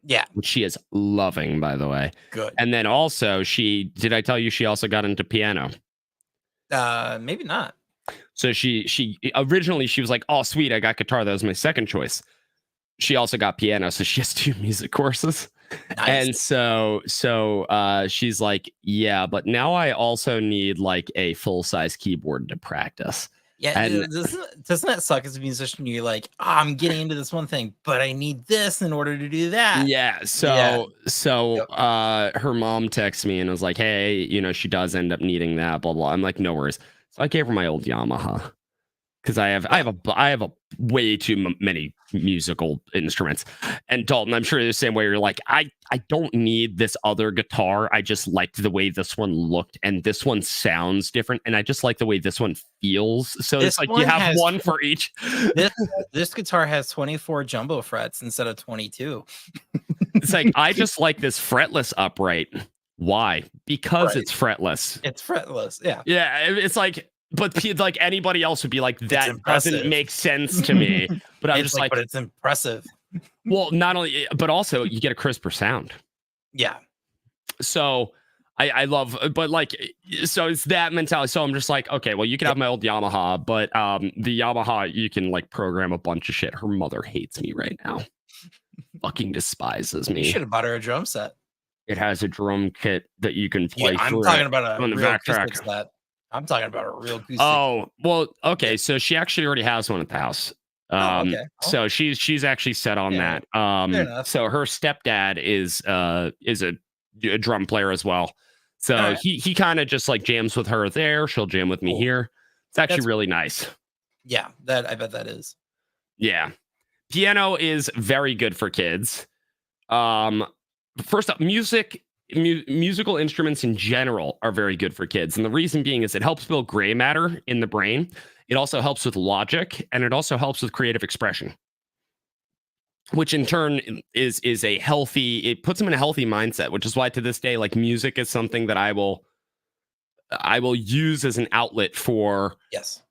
Yeah. Which she is loving, by the way. Good. And then also did I tell you she also got into piano? Maybe not. So she originally she was like, oh sweet, I got guitar. That was my second choice. She also got piano, so she has 2 music courses. Nice. And so she's like, yeah, but now I also need like a full-size keyboard to practice. Yeah, and doesn't that suck as a musician? You're like, I'm getting into this one thing, but I need this in order to do that. Yeah. So her mom texted me and was like, hey, she does end up needing that, blah, blah. I'm like, no worries. So I gave her my old Yamaha. Because I have a way too many musical instruments. And Dalton, I'm sure the same way. You're like, I don't need this other guitar. I just liked the way this one looked, and this one sounds different, and I just like the way this one feels. So it's like you have one for each. This guitar has 24 jumbo frets instead of 22. It's like I just like this fretless upright. Why? Because it's fretless. It's fretless. Yeah. Yeah. It's like. But like anybody else would be like, that doesn't make sense to me. But I'm just like, but it's impressive. Well, not only, but also you get a crisper sound. Yeah. So I love, but like, so it's that mentality. So I'm just like, okay, well, you can have my old Yamaha, but the Yamaha, you can like program a bunch of shit. Her mother hates me right now. Fucking despises me. You should have bought her a drum set. It has a drum kit that you can play. I'm talking about a on the real backtrack set. I'm talking about a real acoustic. Oh, well, okay. So she actually already has one at the house. Okay. So she's actually set on Yeah, that. fair enough. So her stepdad is a drum player as well. So Alright. he kind of just like jams with her there. She'll jam with me Cool. here. It's actually That's- really nice. Yeah, that I bet that is. Yeah. Piano is very good for kids. First up, musical instruments in general are very good for kids. And the reason being is it helps build gray matter in the brain. It also helps with logic, and it also helps with creative expression, which in turn is a healthy, it puts them in a healthy mindset, which is why to this day, like music is something that I will use as an outlet for Yes.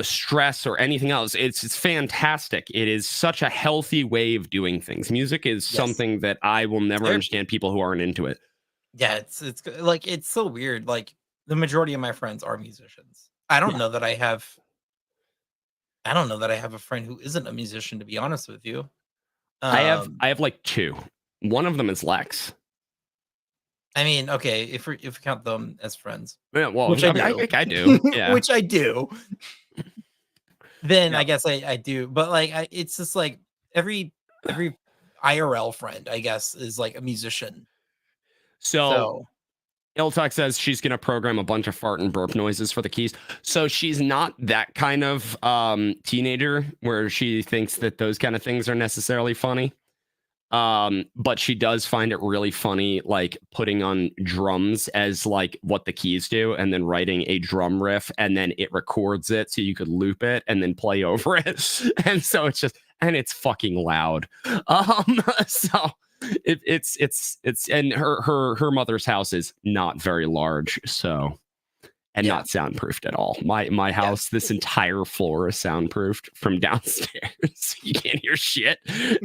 stress or anything else. It's fantastic. It is such a healthy way of doing things. Music is something that I will never understand people who aren't into it. Yeah, it's like it's so weird. Like the majority of my friends are musicians. I don't know that I have a friend who isn't a musician, to be honest with you. I have like two. One of them is Lex. I mean, okay, if we count them as friends, Yeah, well, which I think I do. Yeah. which I do, then Yeah. I guess I do. But like, it's just like every IRL friend, I guess, is like a musician. So Iltok says she's going to program a bunch of fart and burp noises for the keys. So she's not that kind of teenager where she thinks that those kind of things are necessarily funny. But she does find it really funny, like putting on drums as like what the keys do, and then writing a drum riff, and then it records it so you could loop it and then play over it. And so it's fucking loud. So it's and her mother's house is not very large, so not soundproofed at all. My house, this entire floor is soundproofed from downstairs. You can't hear shit.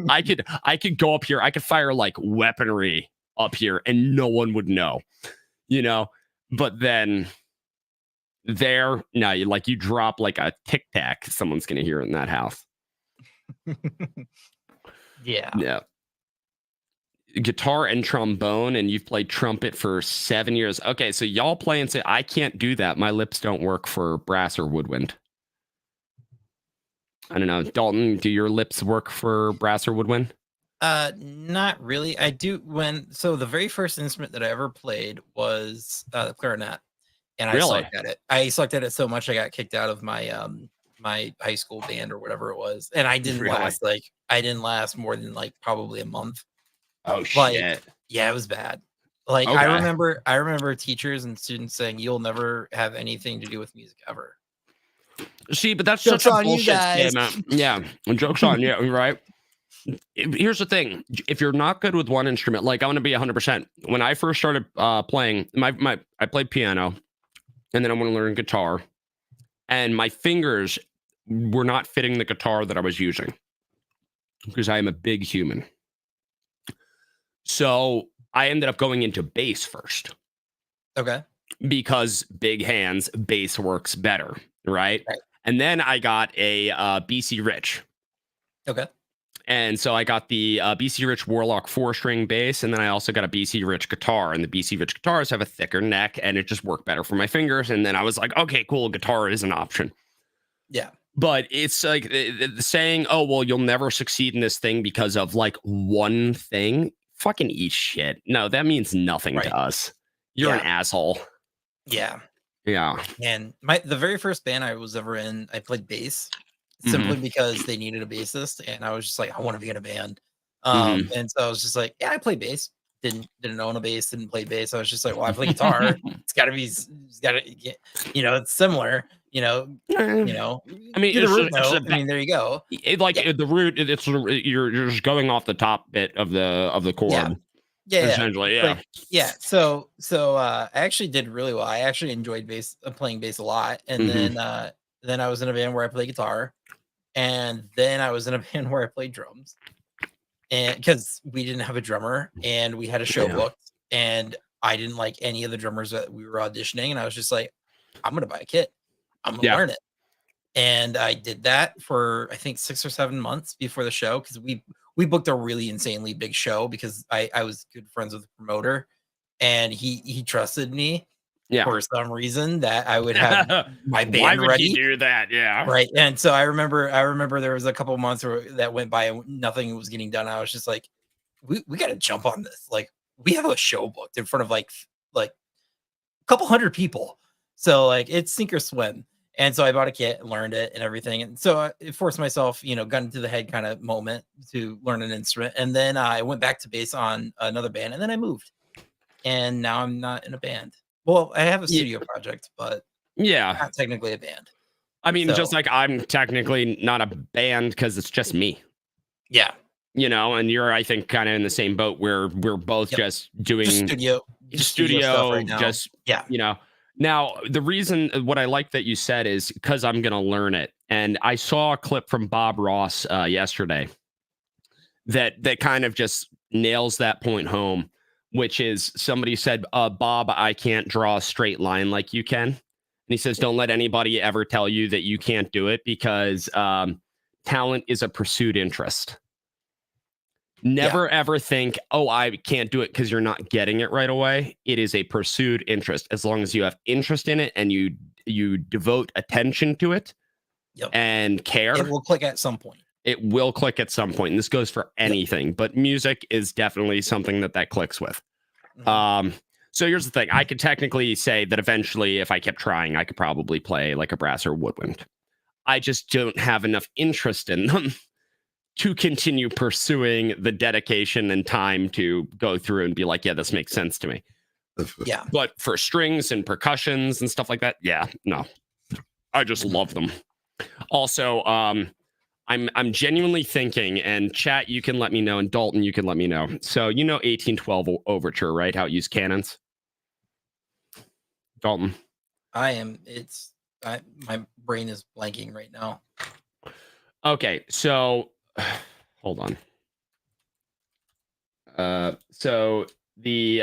I could go up here. I could fire like weaponry up here and no one would know, but then you drop like a tic tac, someone's going to hear it in that house. Yeah. Guitar and trombone, and you've played trumpet for 7 years. Okay, so y'all play and say, I can't do that. My lips don't work for brass or woodwind. I don't know. Dalton, do your lips work for brass or woodwind? Not really. I do so the very first instrument that I ever played was the clarinet. And I sucked at it. I sucked at it so much I got kicked out of my my high school band or whatever it was. And I didn't last more than like probably a month. Oh shit. Yeah, it was bad. Like I remember teachers and students saying you'll never have anything to do with music ever. See, but that's Joke's such a on you bullshit guys. statement. Yeah, joke's on you, right? Here's the thing: if you're not good with one instrument, like I'm gonna be 100%. When I first started playing, I played piano, and then I want to learn guitar, and my fingers were not fitting the guitar that I was using because I am a big human. So I ended up going into bass first. Okay. Because big hands, bass works better, right? And then I got a BC Rich. Okay. And so I got the BC Rich Warlock 4-string bass, and then I also got a BC Rich guitar. And the BC Rich guitars have a thicker neck, and it just worked better for my fingers. And then I was like, okay, cool, guitar is an option. Yeah. But it's like saying, oh, well, you'll never succeed in this thing because of like one thing. Fucking eat shit. No, that means nothing to us. You're an asshole. Yeah. Yeah. And the very first band I was ever in, I played bass simply because they needed a bassist, and I was just like, I want to be in a band. And so I was just like, yeah, I play bass. Didn't own a bass, didn't play bass. I was just like, well, I play guitar. It's similar. I mean, do the root note. I mean, there you go. The root. It's you're just going off the top bit of the chord. Yeah. Essentially, yeah. So I actually did really well. I actually enjoyed playing bass a lot, and then I was in a band where I played guitar, and then I was in a band where I played drums, and because we didn't have a drummer, and we had a show booked, and I didn't like any of the drummers that we were auditioning, and I was just like, I'm gonna buy a kit. I'm gonna learn it. And I did that for I think 6 or 7 months before the show, because we booked a really insanely big show because I was good friends with the promoter, and he trusted me. Yeah. for some reason that I would have my Why band would ready. he do that? Yeah. Right. And so I remember there was a couple months that went by and nothing was getting done. I was just like, we got to jump on this. Like, we have a show booked in front of like a couple hundred people. So like it's sink or swim. And so I bought a kit, learned it and everything. And so it forced myself, gun into the head kind of moment to learn an instrument. And then I went back to bass on another band, and then I moved. And now I'm not in a band. Well, I have a studio project, but not technically a band. I mean, just like I'm technically not a band because it's just me. Yeah. And you're, I think, kind of in the same boat where we're both just doing studio stuff right now. Now, the reason what I like that you said is because I'm going to learn it. And I saw a clip from Bob Ross yesterday that kind of just nails that point home, which is somebody said, Bob, I can't draw a straight line like you can. And he says, don't let anybody ever tell you that you can't do it because talent is a pursued interest. Never ever think, oh, I can't do it because you're not getting it right away. It is a pursued interest. As long as you have interest in it and you devote attention to it and care, it will click at some point. It will click at some point. And this goes for anything, but music is definitely something that clicks with. Mm-hmm. So here's the thing. I could technically say that eventually, if I kept trying, I could probably play like a brass or woodwind. I just don't have enough interest in them to continue pursuing the dedication and time to go through and be like, yeah, this makes sense to me. Yeah. But for strings and percussions and stuff like that, no. I just love them. Also, I'm genuinely thinking, and chat, you can let me know, and Dalton, you can let me know. So 1812 Overture, right? How it used cannons. Dalton. My brain is blanking right now. Okay, so hold on. So the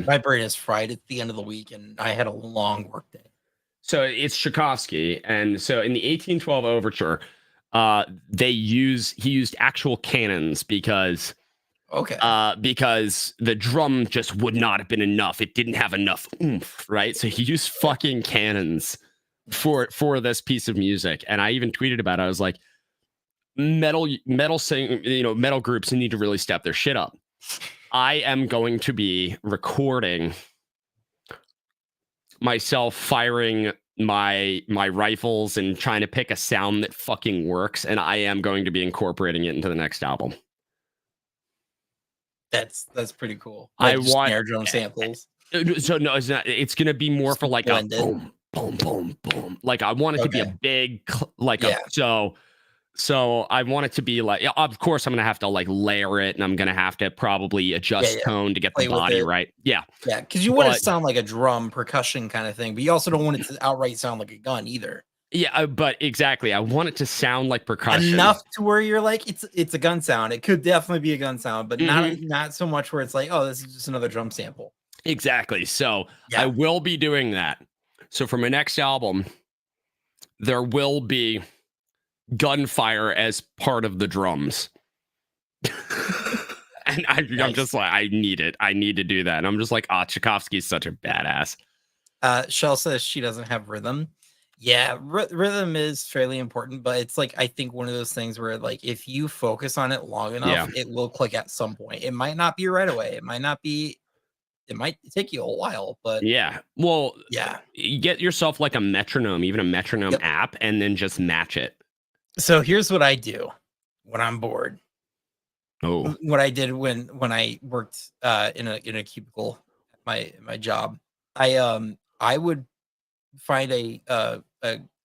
my brain is fried at the end of the week, and I had a long work day. So it's Tchaikovsky, and so in the 1812 Overture, he used actual cannons because the drum just would not have been enough. It didn't have enough oomph, right? So he used fucking cannons for this piece of music, and I even tweeted about it. I was like, metal groups need to really step their shit up. I am going to be recording myself firing my rifles and trying to pick a sound that fucking works, and I am going to be incorporating it into the next album. That's pretty cool. I want snare drum samples. So no, it's not. It's gonna be more for like a boom, boom, boom, boom. Like I want it to be a big So I want it to be like, of course, I'm going to have to like layer it, and I'm going to have to probably adjust tone to get the body right. Yeah. Yeah. Because you want it to sound like a drum percussion kind of thing, but you also don't want it to outright sound like a gun either. Yeah. But exactly. I want it to sound like percussion. Enough to where you're like, it's a gun sound. It could definitely be a gun sound, but not so much where it's like, oh, this is just another drum sample. Exactly. So I will be doing that. So for my next album, there will be gunfire as part of the drums. And I'm just like, I need it. I need to do that. And I'm just like, Tchaikovsky's such a badass. Shell says she doesn't have rhythm. Yeah, rhythm is fairly important, but it's like, I think one of those things where like, if you focus on it long enough, it will click at some point. It might not be right away. It might take you a while, but well, you get yourself like a metronome, even a metronome app, and then just match it. So here's what I do when I'm bored. Oh, what I did when I worked in a cubicle at my job, I would find a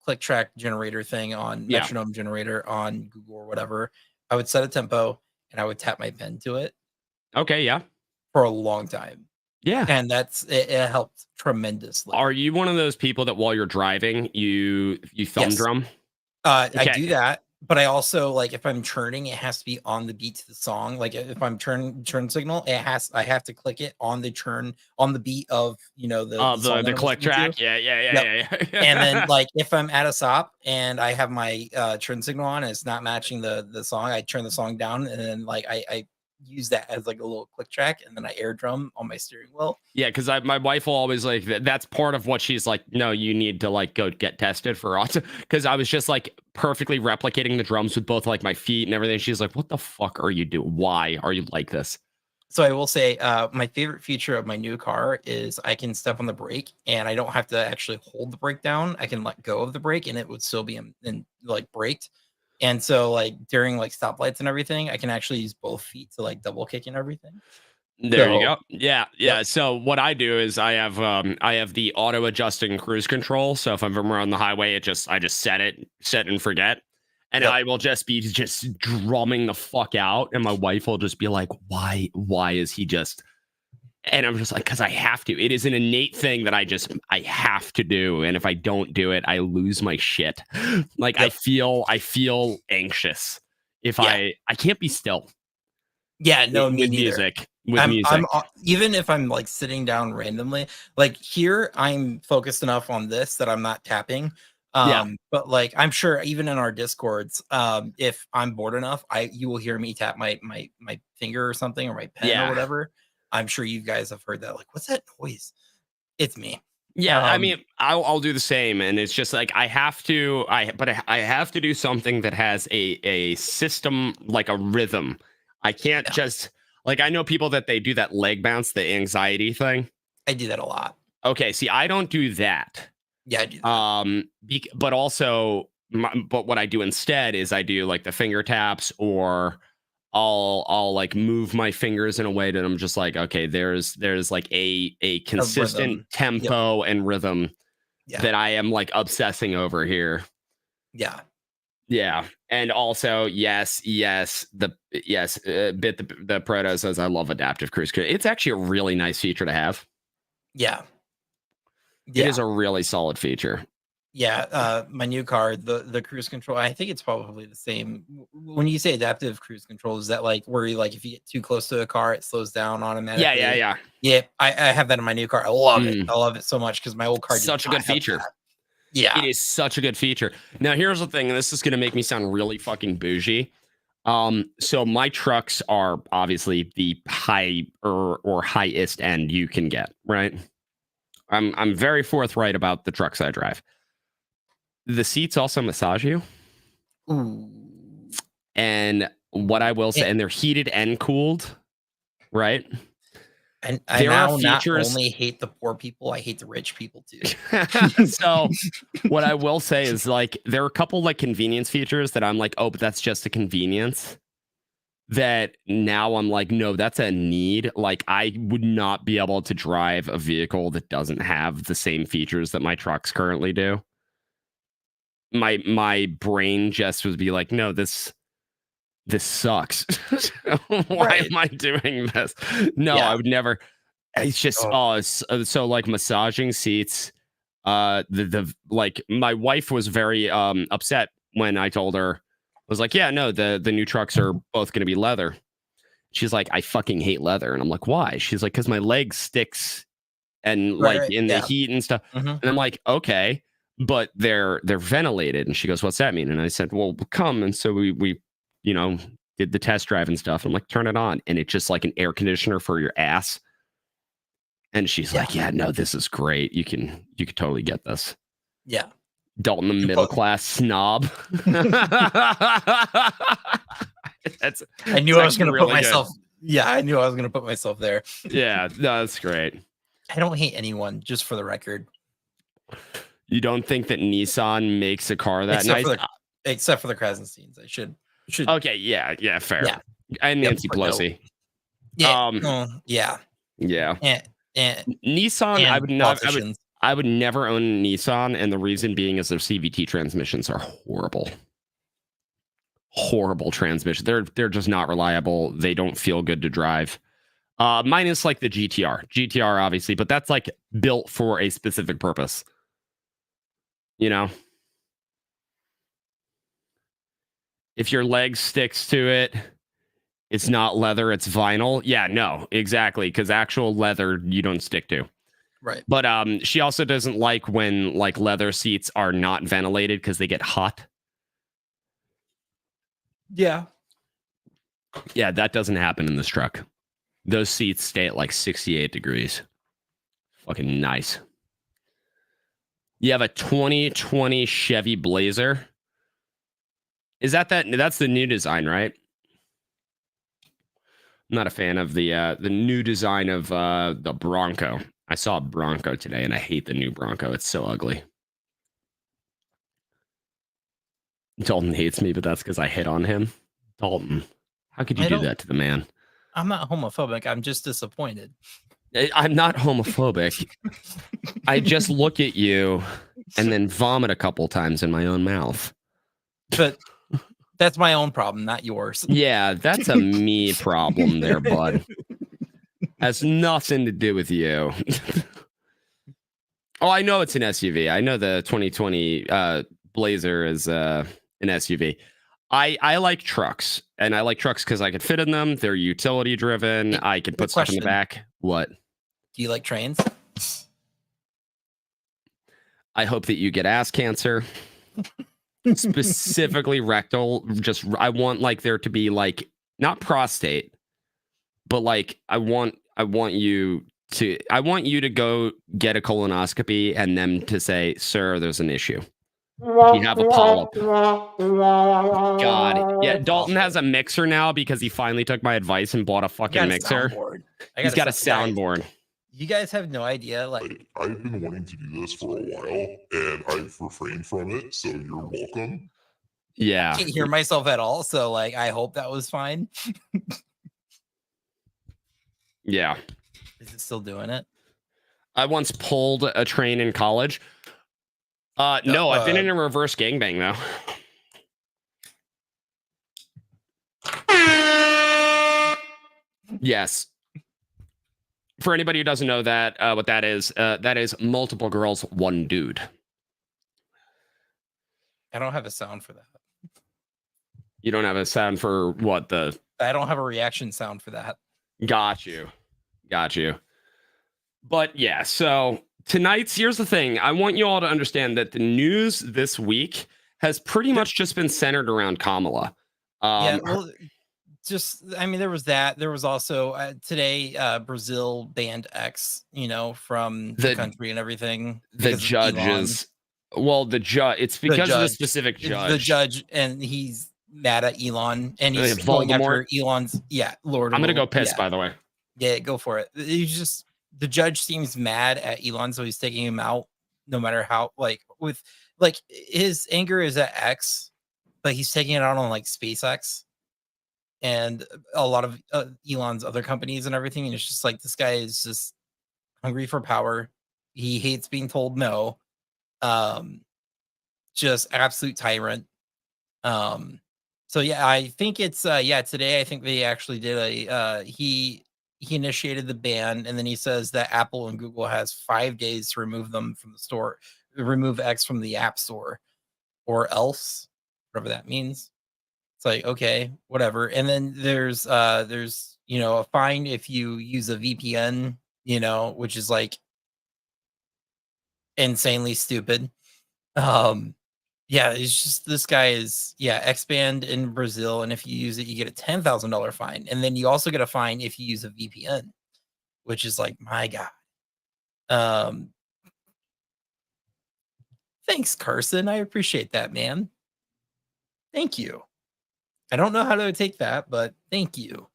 click track generator thing on metronome generator on Google or whatever. I would set a tempo and I would tap my pen to it. Okay, for a long time. Yeah, and it helped tremendously. Are you one of those people that while you're driving, you thumb drum? I do that, but I also like if I'm churning, it has to be on the beat to the song. Like if I'm churn signal, I have to click it on the churn on the beat of the click track. Yeah. And then like if I'm at a stop and I have my churn signal on and it's not matching the song, I turn the song down and then like I use that as like a little click track, and then I air drum on my steering wheel. Yeah, because my wife will always like that's part of what she's like, no, you need to like go get tested for autism. Because I was just like perfectly replicating the drums with both like my feet and everything. She's like, what the fuck are you doing? Why are you like this? So I will say my favorite feature of my new car is I can step on the brake and I don't have to actually hold the brake down. I can let go of the brake and it would still be in like braked. And so like during like stoplights and everything, I can actually use both feet to like double kick and everything. There you go. Yeah. So what I do is I have the auto adjusting cruise control. So if I'm ever on the highway, I just set and forget. And I will just be just drumming the fuck out. And my wife will just be like, why is he just, and I'm just like, because I have to. It is an innate thing that I have to do. And if I don't do it, I lose my shit. Like I feel anxious if I can't be still. Yeah, no, with me neither. music. I'm even if I'm like sitting down randomly, like here, I'm focused enough on this that I'm not tapping. But like I'm sure even in our discords, if I'm bored enough, you will hear me tap my finger or something or my pen or whatever. I'm sure you guys have heard that. Like, what's that noise? It's me. Yeah, I mean, I'll do the same, and it's just like I have to do something that has a system, like a rhythm. I can't just like I know people that they do that leg bounce, the anxiety thing. I do that a lot. Okay, see, I don't do that. Yeah, I do that. But also, but what I do instead is I do like the finger taps, or I'll like move my fingers in a way that I'm just like, okay, there's like a consistent tempo and rhythm that I am like obsessing over here. Yeah. Yeah. And also, the Proto says I love adaptive cruise control. It's actually a really nice feature to have. Yeah. It is a really solid feature. Yeah, my new car, the cruise control, I think it's probably the same. When you say adaptive cruise control, is that like where you like if you get too close to a car, it slows down automatically? Yeah. I have that in my new car. I love it. I love it so much because my old car such a good feature. Yeah, it is such a good feature. Now, here's the thing, and this is going to make me sound really fucking bougie. So my trucks are obviously the high or highest end you can get, right? I'm very forthright about the trucks I drive. The seats also massage you. Ooh. And what I will say, and they're heated and cooled, right? And I now not only hate the poor people, I hate the rich people too. So what I will say is like there are a couple like convenience features that I'm like, oh, but that's just a convenience. That now I'm like, no, that's a need. Like I would not be able to drive a vehicle that doesn't have the same features that my trucks currently do. My brain just would be like, no, this sucks. Why am I doing this? No, I would never. It's just so like massaging seats. The like my wife was very upset when I told her. I was like, yeah, no, the new trucks are both going to be leather. She's like, I fucking hate leather, and I'm like, why? She's like, because my leg sticks and like in the heat and stuff. And I'm like, okay. But they're ventilated, and she goes, "What's that mean?" And I said, "Well, come." And so we did the test drive and stuff. I'm like, "Turn it on," and it's just like an air conditioner for your ass. And she's like, "Yeah, no, this is great. You can totally get this." Yeah, Dalton, the middle class snob. I knew I was going to put myself. Yeah, I knew I was going to put myself there. Yeah, no, that's great. I don't hate anyone, just for the record. You don't think that Nissan makes a car that nice? Except for the Krassensteins. I should. Okay, yeah, fair. Yeah. And Nancy Pelosi. Yeah. Yeah. And Nissan, I would never own a Nissan, and the reason being is their CVT transmissions are horrible. Horrible transmission. They're just not reliable. They don't feel good to drive. Minus like the GTR obviously, but that's like built for a specific purpose. You know, if your leg sticks to it, it's not leather, it's vinyl. Yeah, no, exactly. Because actual leather you don't stick to. Right. But she also doesn't like when like leather seats are not ventilated because they get hot. Yeah. Yeah, that doesn't happen in this truck. Those seats stay at like 68 degrees. Fucking nice. You have a 2020 Chevy Blazer. Is that's the new design, right? I'm not a fan of the new design of the Bronco. I saw a Bronco today and I hate the new Bronco. It's so ugly. Dalton hates me, but that's because I hit on him. Dalton, how could you do that to the man? I'm not homophobic. I'm just disappointed. I'm not homophobic. I just look at you and then vomit a couple times in my own mouth. But that's my own problem, not yours. Yeah, that's a me problem there, bud. Has nothing to do with you. Oh, I know it's an SUV. I know the 2020 Blazer is an SUV. I like trucks, and I like trucks because I can fit in them. They're utility driven. I can put stuff in the back. What? Do you like trains? I hope that you get ass cancer. Specifically rectal. Just I want like there to be like not prostate, but like I want you to go get a colonoscopy and them to say, sir, there's an issue. You have a polyp. God. Yeah, Dalton has a mixer now because he finally took my advice and bought a fucking mixer. He's got a soundboard. You guys have no idea. Like I've been wanting to do this for a while and I've refrained from it, so you're welcome. Yeah. I can't hear myself at all, so like I hope that was fine. Yeah. Is it still doing it? I once pulled a train in college. No, I've been in a reverse gangbang though. Yes. For anybody who doesn't know that, what that is multiple girls, one dude. I don't have a sound for that. You don't have a sound for what I don't have a reaction sound for that. Got you. But yeah, so here's the thing. I want you all to understand that the news this week has pretty much just been centered around Kamala. Yeah, well, there was that. There was also today, Brazil banned X, from the country and everything. The judges. Well, it's because of the specific judge. The judge, and he's mad at Elon, and he's going after Elon's. Yeah, Lord. I'm gonna go piss. By the way. Yeah, go for it. The judge seems mad at Elon, so he's taking him out. No matter how, his anger is at X, but he's taking it out on like SpaceX and a lot of Elon's other companies and everything. And it's just like this guy is just hungry for power. He hates being told no. Just absolute tyrant. So yeah, I think it's today I think they actually did he initiated the ban, and then he says that Apple and Google has 5 days to remove them from the store, remove X from the App Store, or else, whatever that means. It's like, okay, whatever. And then there's a fine if you use a VPN, which is like insanely stupid. Yeah, it's just this guy is X banned in Brazil, and if you use it, you get a $10,000 fine, and then you also get a fine if you use a VPN, which is like, my God. Thanks, Carson. I appreciate that, man. Thank you. I don't know how to take that, but thank you.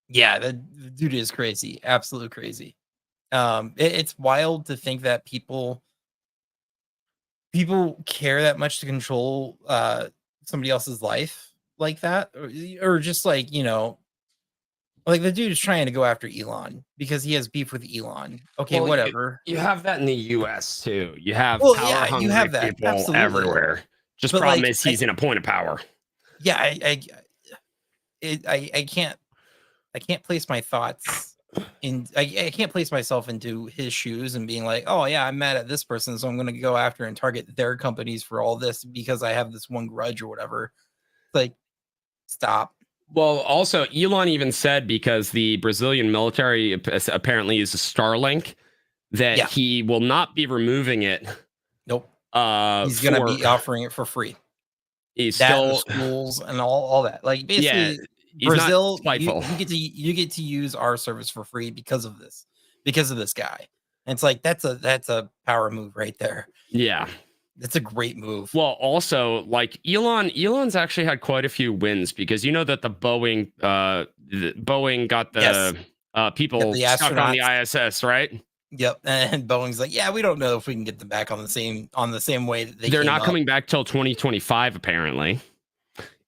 Yeah, the dude is crazy. Absolutely crazy. It's wild to think that people care that much to control somebody else's life like that, or just like, like the dude is trying to go after Elon because he has beef with Elon. Okay, well, whatever. You have that in the US too. You have power hungry you have that people absolutely everywhere. Just problem is he's in a point of power. Yeah, I can't place my thoughts in. I can't place myself into his shoes and being like, oh yeah, I'm mad at this person, so I'm going to go after and target their companies for all this because I have this one grudge or whatever. Like, stop. Well, also Elon even said, because the Brazilian military apparently uses Starlink, that he will not be removing it. Nope. He's gonna be offering it for free. He's That and the still schools and all that. Like basically, he's not Brazil, spiteful. you get to use our service for free because of this guy. And it's like that's a power move right there. Yeah. That's a great move. Well, also like Elon's actually had quite a few wins because you know that the Boeing got the people the stuck on the astronauts. ISS, right? Yep. And Boeing's like, yeah, we don't know if we can get them back on the same way that They're came not up. coming back till 2025 apparently.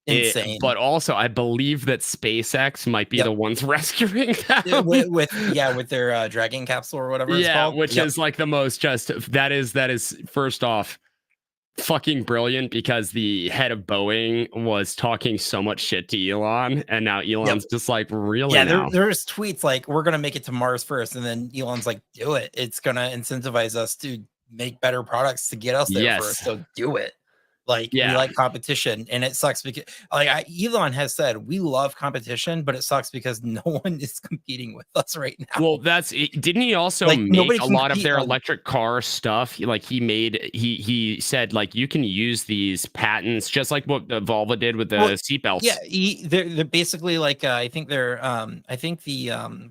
Insane. But also I believe that SpaceX might be the ones rescuing them. with their Dragon capsule or whatever it's called. Which is like the most that is first off fucking brilliant because the head of Boeing was talking so much shit to Elon, and now Elon's just like, really? Yeah, there's tweets like, we're gonna make it to Mars first, and then Elon's like, do it. It's gonna incentivize us to make better products to get us there first. So do it. Like we like competition, and it sucks because Elon has said we love competition, but it sucks because no one is competing with us right now. Well, didn't he also make a lot of their electric car stuff? Like he said like you can use these patents just like what Volvo did with the seatbelts. Yeah, they're basically like I think they're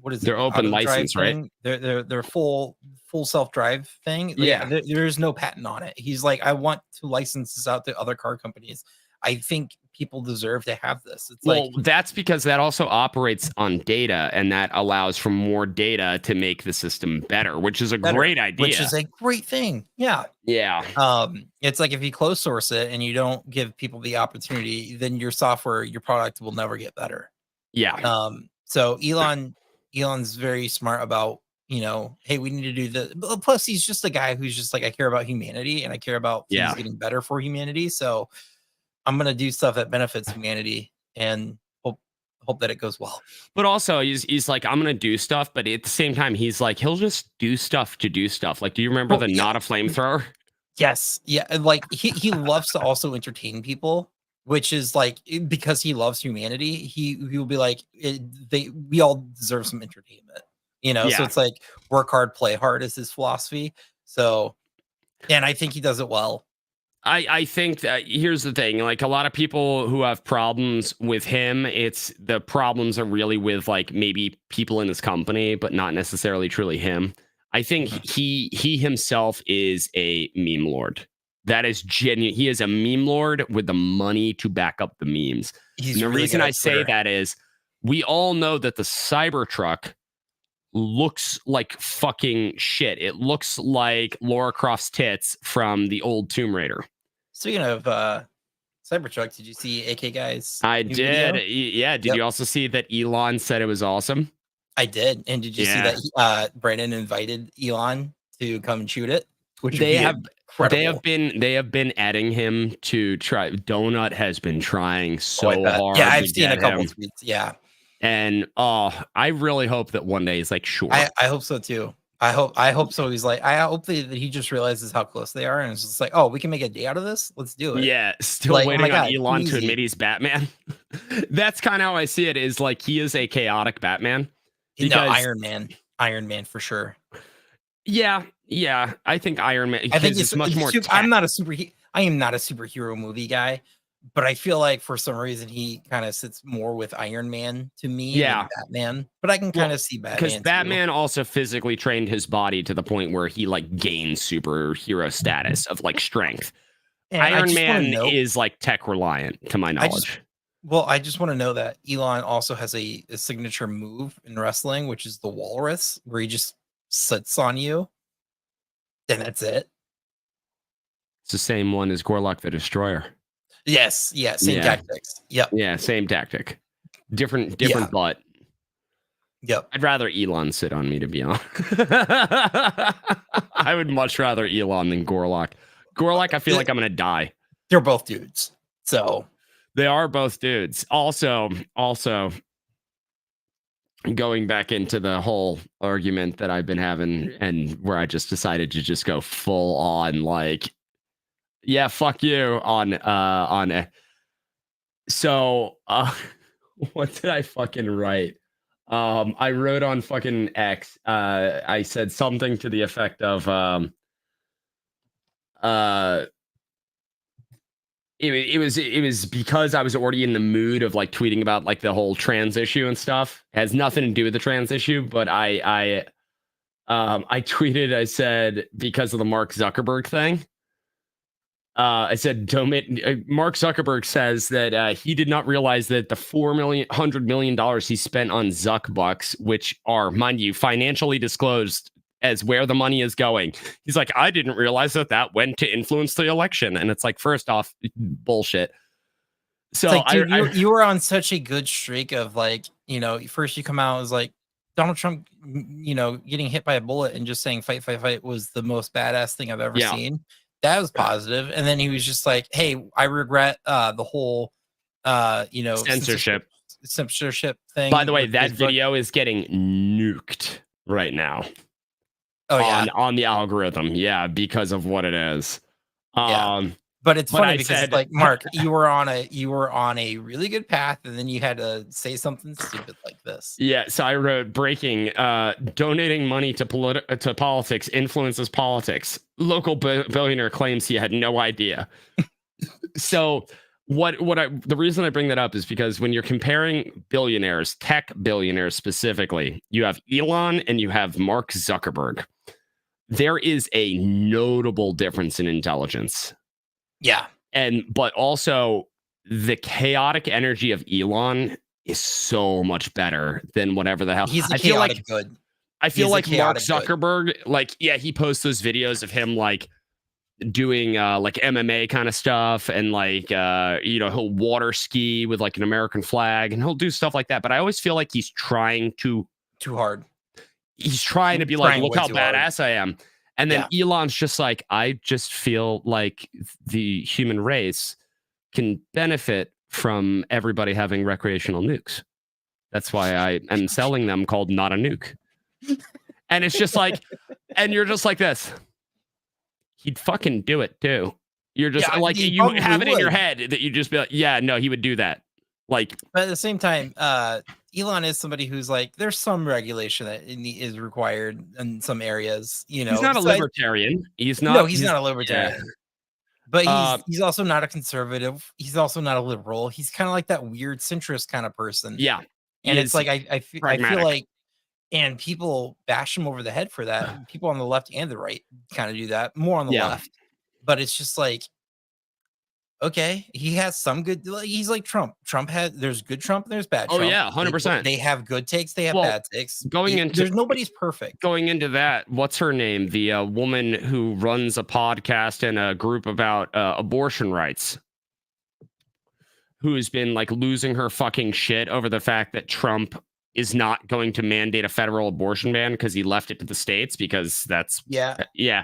what is it? They're open license, right? They're full self-drive thing. There's no patent on it. He's like, I want to license this out to other car companies. I think people deserve to have this. It's that's because that also operates on data, and that allows for more data to make the system better, which is a great idea. Which is a great thing. Yeah. It's like if you close source it and you don't give people the opportunity, then your software, your product will never get better. So Elon's very smart about, hey, we need to do this. Plus, he's just a guy who's just like, I care about humanity and I care about things getting better for humanity. So I'm going to do stuff that benefits humanity and hope that it goes well. But also, he's like, I'm going to do stuff. But at the same time, he's like, he'll just do stuff to do stuff. Like, do you remember not a flamethrower? Yes. Yeah. And like he loves to also entertain people, which is like, because he loves humanity, he will be like, we all deserve some entertainment. So it's like work hard, play hard is his philosophy. So, and I think he does it well. I think that here's the thing, like a lot of people who have problems with him, it's the problems are really with like maybe people in his company, but not necessarily truly him. I think he himself is a meme lord. That is genuine. He is a meme lord with the money to back up the memes. And the reason I say that is we all know that the Cybertruck looks like fucking shit. It looks like Lara Croft's tits from the old Tomb Raider. Speaking of Cybertruck, did you see AK Guy's? I did. Yeah. Did you also see that Elon said it was awesome? I did. And did you see that Brandon invited Elon to come and shoot it? Which they have been adding him to try. Donut has been trying so hard. Yeah, I've seen a couple tweets. Yeah. And I really hope that one day he's like, sure. I hope so too. I hope so. He's like, I hope that he just realizes how close they are, and it's just like, oh, we can make a day out of this. Let's do it. Yeah, still waiting on Elon to admit he's Batman. That's kind of how I see it. Is like he is a chaotic Batman. Iron Man for sure. Yeah. I think Iron Man. I think it's much more. I am not a superhero movie guy. But I feel like for some reason he kind of sits more with Iron Man to me than Batman. But I can kind of see Batman. Because Batman also physically trained his body to the point where he like gained superhero status of like strength. And Iron Man is like tech reliant, to my knowledge. I just want to know that Elon also has a signature move in wrestling, which is the walrus, where he just sits on you. And that's it. It's the same one as Gorlock the Destroyer. Yes, same tactics. Yep. Yeah, same tactic. Different butt. Yep. I'd rather Elon sit on me, to be honest. I would much rather Elon than Gorlock. Gorlock, I feel like I'm gonna die. They're both dudes. So they are both dudes. Also, going back into the whole argument that I've been having and where I just decided to just go full on like, yeah, fuck you on so what did I fucking write? I wrote on fucking X. I said something to the effect of it was because I was already in the mood of like tweeting about like the whole trans issue and stuff. It has nothing to do with the trans issue, but I tweeted, I said, because of the Mark Zuckerberg thing. I said, Mark Zuckerberg says that he did not realize that the $100 million he spent on Zuckbucks, which are, mind you, financially disclosed as where the money is going. He's like, I didn't realize that went to influence the election. And it's like, first off, bullshit. So like, dude, you were on such a good streak of like, you know, first you come out as like Donald Trump, you know, getting hit by a bullet and just saying fight, fight, fight was the most badass thing I've ever seen. That was positive. And then he was just like, hey, I regret the whole, you know, censorship thing. By the way, that video is getting nuked right now. Oh yeah, on the algorithm, yeah, because of what it is. But it's funny because like, Mark, you were on a really good path, and then you had to say something stupid like this. Yeah, so I wrote breaking: donating money to politics influences politics. Local billionaire claims he had no idea. So the reason I bring that up is because when you're comparing billionaires, tech billionaires specifically, you have Elon and you have Mark Zuckerberg. There is a notable difference in intelligence. Yeah. But also the chaotic energy of Elon is so much better than whatever the hell. He's chaotic good. I feel like Mark Zuckerberg, like, yeah, he posts those videos of him like doing like MMA kind of stuff, and like you know, he'll water ski with like an American flag, and he'll do stuff like that. But I always feel like he's trying too hard. He's trying to be like, look how badass I am. And then Elon's just like, I just feel like the human race can benefit from everybody having recreational nukes. That's why I am selling them called Not a Nuke. And it's just like, and you're just like this. He'd fucking do it too. You're just like, you have it in your head that you just be like, yeah, no, he would do that. Like, but at the same time, Elon is somebody who's like, there's some regulation that is required in some areas. You know, he's not a libertarian. He's not. No, he's not a libertarian. Yeah. But he's also not a conservative. He's also not a liberal. He's kind of like that weird centrist kind of person. Yeah, and it's like I feel like, and people bash him over the head for that. People on the left and the right kind of do that. More on the left, but it's just like, okay, he has some good. He's like Trump. There's good Trump and there's bad Trump. Oh yeah, 100%. They have good takes. They have bad takes. There's nobody's perfect. Going into that, what's her name? The woman who runs a podcast and a group about abortion rights, who's been like losing her fucking shit over the fact that Trump is not going to mandate a federal abortion ban because he left it to the states, because that's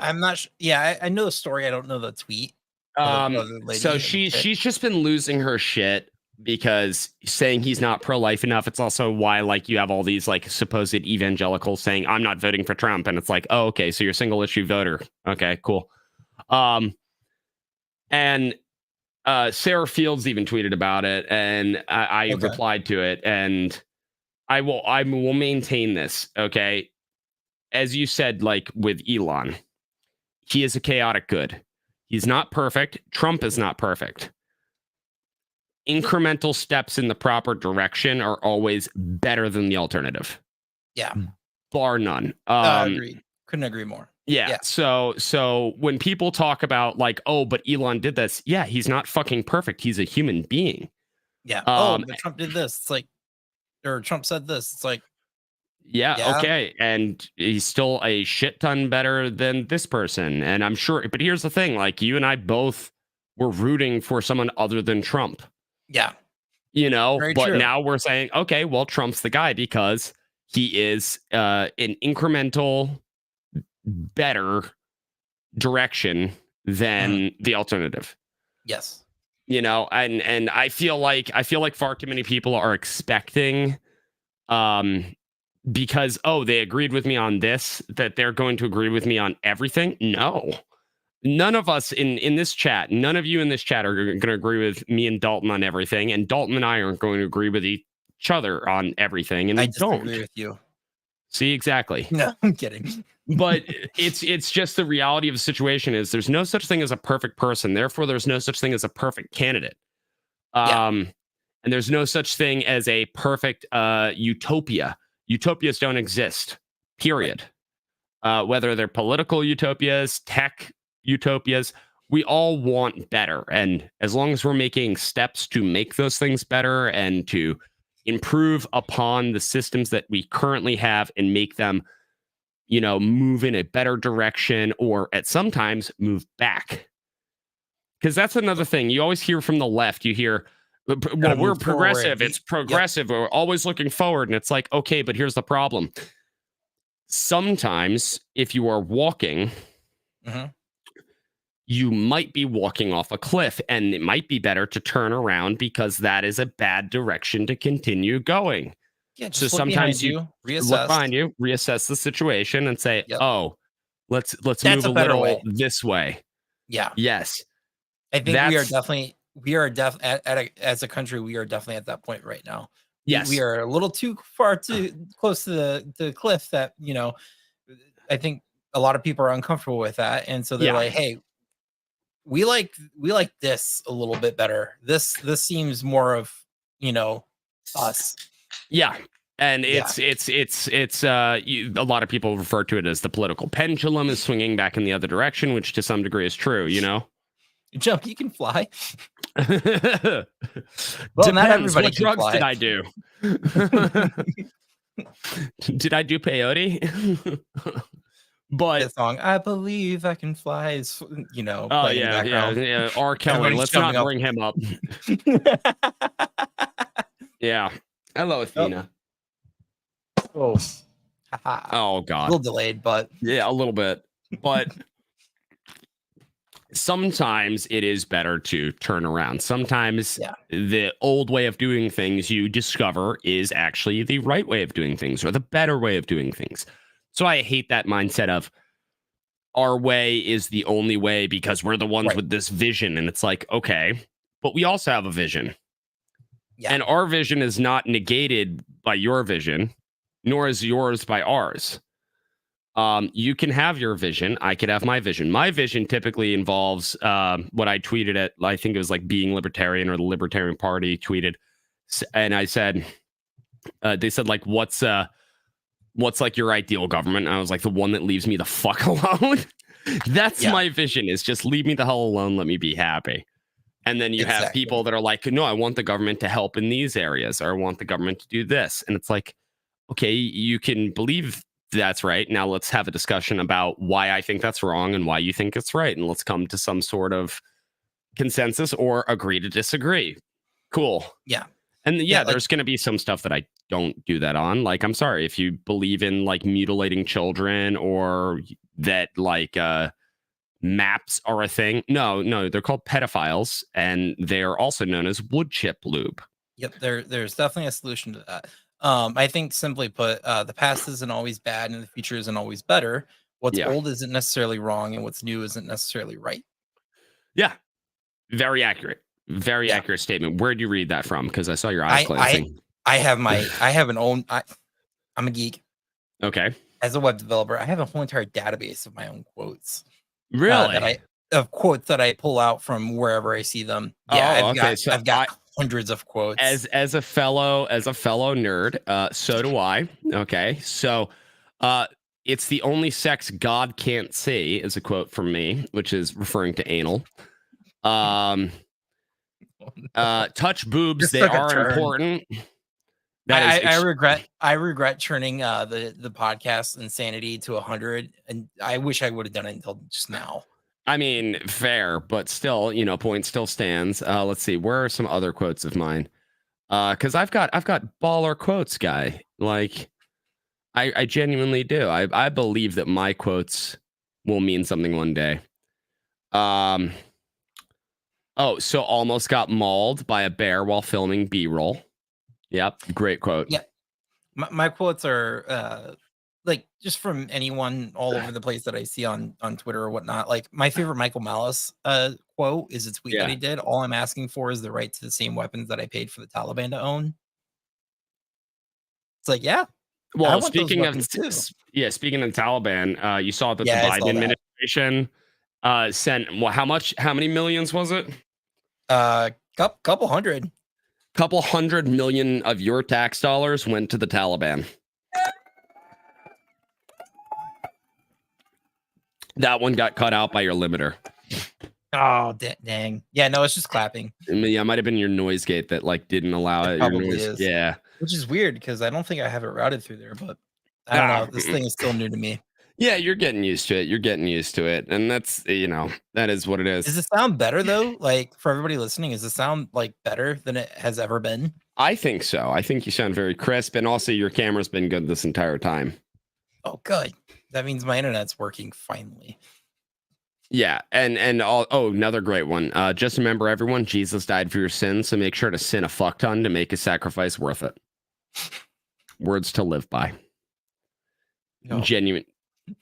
I'm not I know the story. I don't know the tweet. So she's just been losing her shit because saying he's not pro-life enough. It's also why like you have all these like supposed evangelicals saying I'm not voting for Trump, and it's like, oh, okay, so you're a single issue voter. Okay, cool. And Sarah Fields even tweeted about it, and I replied to it, and I will maintain this. Okay, as you said, like with Elon, he is a chaotic good. He's not perfect. Trump is not perfect. Incremental steps in the proper direction are always better than the alternative. Yeah. Bar none. Agreed. Couldn't agree more. Yeah. So when people talk about like, oh, but Elon did this. Yeah, he's not fucking perfect. He's a human being. Yeah. But Trump did this. It's like, or Trump said this. It's like, yeah, okay. And he's still a shit ton better than this person. And I'm sure, but here's the thing, like you and I both were rooting for someone other than Trump. Yeah. You know, but now we're saying, okay, well, Trump's the guy because he is an incremental better direction than the alternative. Yes. You know, and I feel like far too many people are expecting because, oh, they agreed with me on this, that they're going to agree with me on everything. No, none of us in this chat, none of you in this chat are going to agree with me and Dalton on everything. And Dalton and I aren't going to agree with each other on everything. And I don't agree with you. See, exactly. No, I'm kidding. but it's just the reality of the situation is there's no such thing as a perfect person. Therefore, there's no such thing as a perfect candidate. And there's no such thing as a perfect utopia. Utopias don't exist, period. Whether they're political utopias, tech utopias, we all want better. And as long as we're making steps to make those things better and to improve upon the systems that we currently have and make them, move in a better direction or at sometimes move back. Because that's another thing. You always hear from the left, you hear, well, we're progressive. Forward. It's progressive. We're always looking forward. And it's like, okay, but here's the problem. Sometimes if you are walking, you might be walking off a cliff and it might be better to turn around because that is a bad direction to continue going. Yeah, So just look sometimes behind you reassess. look behind you, reassess the situation and say, oh, let's That's move a a better little way. this way. Yeah. Yes. I think as a country, we are definitely at that point right now. Yes. We are a little too close to the cliff that, I think a lot of people are uncomfortable with that. And so they're like, hey, we like this a little bit better. This seems more of, us. Yeah. And a lot of people refer to it as the political pendulum is swinging back in the other direction, which to some degree is true, Jump, you can fly. Well, not depends. everybody What can drugs fly. did I do? Did I do peyote? But That song, I believe I can fly, is, oh playing in the yeah. background. R. Kelly. Everybody's Let's not jumping up. bring him up. Yeah. Hello, Athena. Oh, Oh a God. little delayed, but Yeah, a little bit. But sometimes it is better to turn around. Sometimes the old way of doing things you discover is actually the right way of doing things or the better way of doing things. So I hate that mindset of our way is the only way because we're the ones with this vision. And it's like, okay, but we also have a vision. Yeah. And our vision is not negated by your vision, nor is yours by ours. You can have your vision. I could have my vision. My vision typically involves what I tweeted at, I think it was like Being Libertarian or the Libertarian Party tweeted. And I said, they said like, what's like your ideal government? And I was like, the one that leaves me the fuck alone. That's my vision, is just leave me the hell alone. Let me be happy. And then you have people that are like, no, I want the government to help in these areas, or I want the government to do this. And it's like, okay, you can believe that's right. Now let's have a discussion about why I think that's wrong and why you think it's right. And let's come to some sort of consensus or agree to disagree. Cool. Yeah. And there's going to be some stuff that I don't do that on. Like, I'm sorry, if you believe in like mutilating children or that like maps are a thing. No, they're called pedophiles, and they're also known as wood chip lube. Yep, there's definitely a solution to that. I think simply put, the past isn't always bad and the future isn't always better. What's old isn't necessarily wrong, and what's new isn't necessarily right. Yeah, very accurate. Very accurate statement. Where'd you read that from? Because I saw your eyes glancing. I'm a geek. Okay. As a web developer, I have a whole entire database of my own quotes. Really? Of quotes that I pull out from wherever I see them. Yeah, I've got hundreds of quotes. As a fellow nerd, so do I. Okay. So it's the only sex God can't see is a quote from me, which is referring to anal. Touch boobs, they are important. I regret turning the podcast insanity to 100, and I wish I would have done it until just now. I mean, fair, but still, point still stands. Let's see, where are some other quotes of mine? Because I've got baller quotes, guy. Like, I genuinely do. I believe that my quotes will mean something one day. Oh, so almost got mauled by a bear while filming B-roll. Yep, great quote. Yeah, my quotes are like just from anyone all over the place that I see on Twitter or whatnot. Like my favorite Michael Malice quote is a tweet that he did. All I'm asking for is the right to the same weapons that I paid for the Taliban to own. It's like, yeah, Well, want those speaking of weapons too. speaking of Taliban, you saw that Yeah, the I saw Biden that. administration sent how many millions was it? Couple hundred. Couple $100 million of your tax dollars went to the Taliban. That one got cut out by your limiter. Oh, dang. Yeah, no, it's just clapping. I mean, yeah, it might have been your noise gate that like didn't allow It it. Your probably noise, is. yeah. Which is weird because I don't think I have it routed through there, but I don't know. This thing is still new to me. Yeah, you're getting used to it. You're getting used to it, and that's that is what it is. Does it sound better though? Like for everybody listening, does it sound like better than it has ever been? I think so. I think you sound very crisp, and also your camera's been good this entire time. Oh, good. That means my internet's working finally. Yeah, and another great one. Just remember, everyone, Jesus died for your sins, so make sure to sin a fuck ton to make his sacrifice worth it. Words to live by. No. Genuine.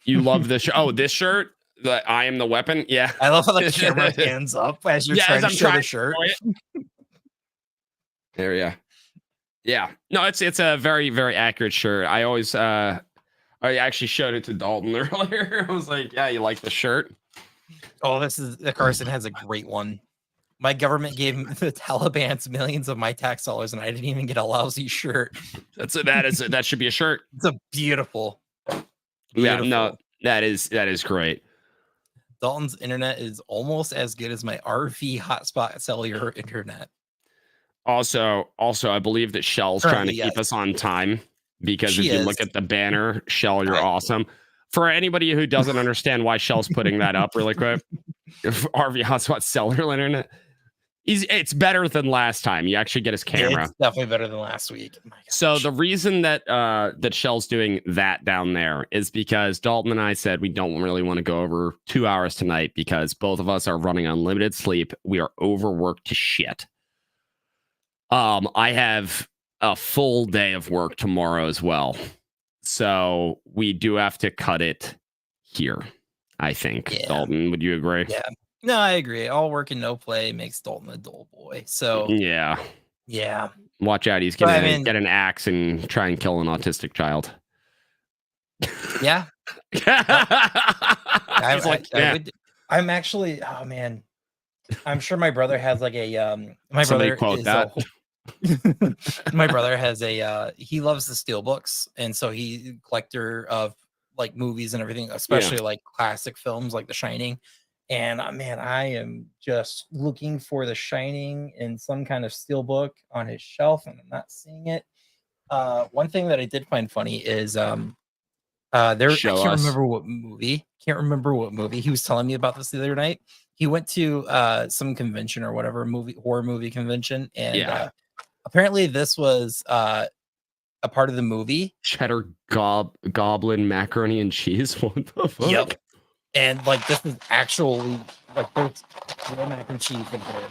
You love this shirt. Oh, this shirt? The I am the weapon? Yeah. I love how the camera hands up as you're trying to show the shirt. There, yeah. Yeah. No, it's a very, very accurate shirt. I always I actually showed it to Dalton earlier. I was like, yeah, you like the shirt? Oh, Carson has a great one. My government gave the Taliban's millions of my tax dollars, and I didn't even get a lousy shirt. That should be a shirt. It's a beautiful. Yeah, no, that is great. Dalton's internet is almost as good as my RV hotspot cellular internet. Also, I believe that Shell's trying to keep us on time because if you look at the banner, Shell, you're awesome. For anybody who doesn't understand why Shell's putting that up really quick, RV hotspot cellular internet. It's better than last time. You actually get his camera. It's definitely better than last week. Oh, so the reason that that Shell's doing that down there is because Dalton and I said we don't really want to go over 2 hours tonight because both of us are running on limited sleep. We are overworked to shit. I have a full day of work tomorrow as well. So we do have to cut it here, I think. Yeah. Dalton, would you agree? Yeah. No, I agree. All work and no play makes Dalton a dull boy. So yeah. Watch out, he's gonna get an axe and try and kill an autistic child. Yeah. I'm actually. Oh man, I'm sure my brother has like a. My Somebody brother quote is that. My brother has a. He loves the steel books, and so he's a collector of like movies and everything, especially like classic films like The Shining. And man, I am just looking for The Shining in some kind of steel book on his shelf, and I'm not seeing it. One thing that I did find funny is I can't remember what movie. He was telling me about this the other night. He went to some convention or whatever horror movie convention, and apparently this was a part of the movie. Cheddar goblin macaroni and cheese. What the fuck? Yep. And like this is actually like there's real mac and cheese in here.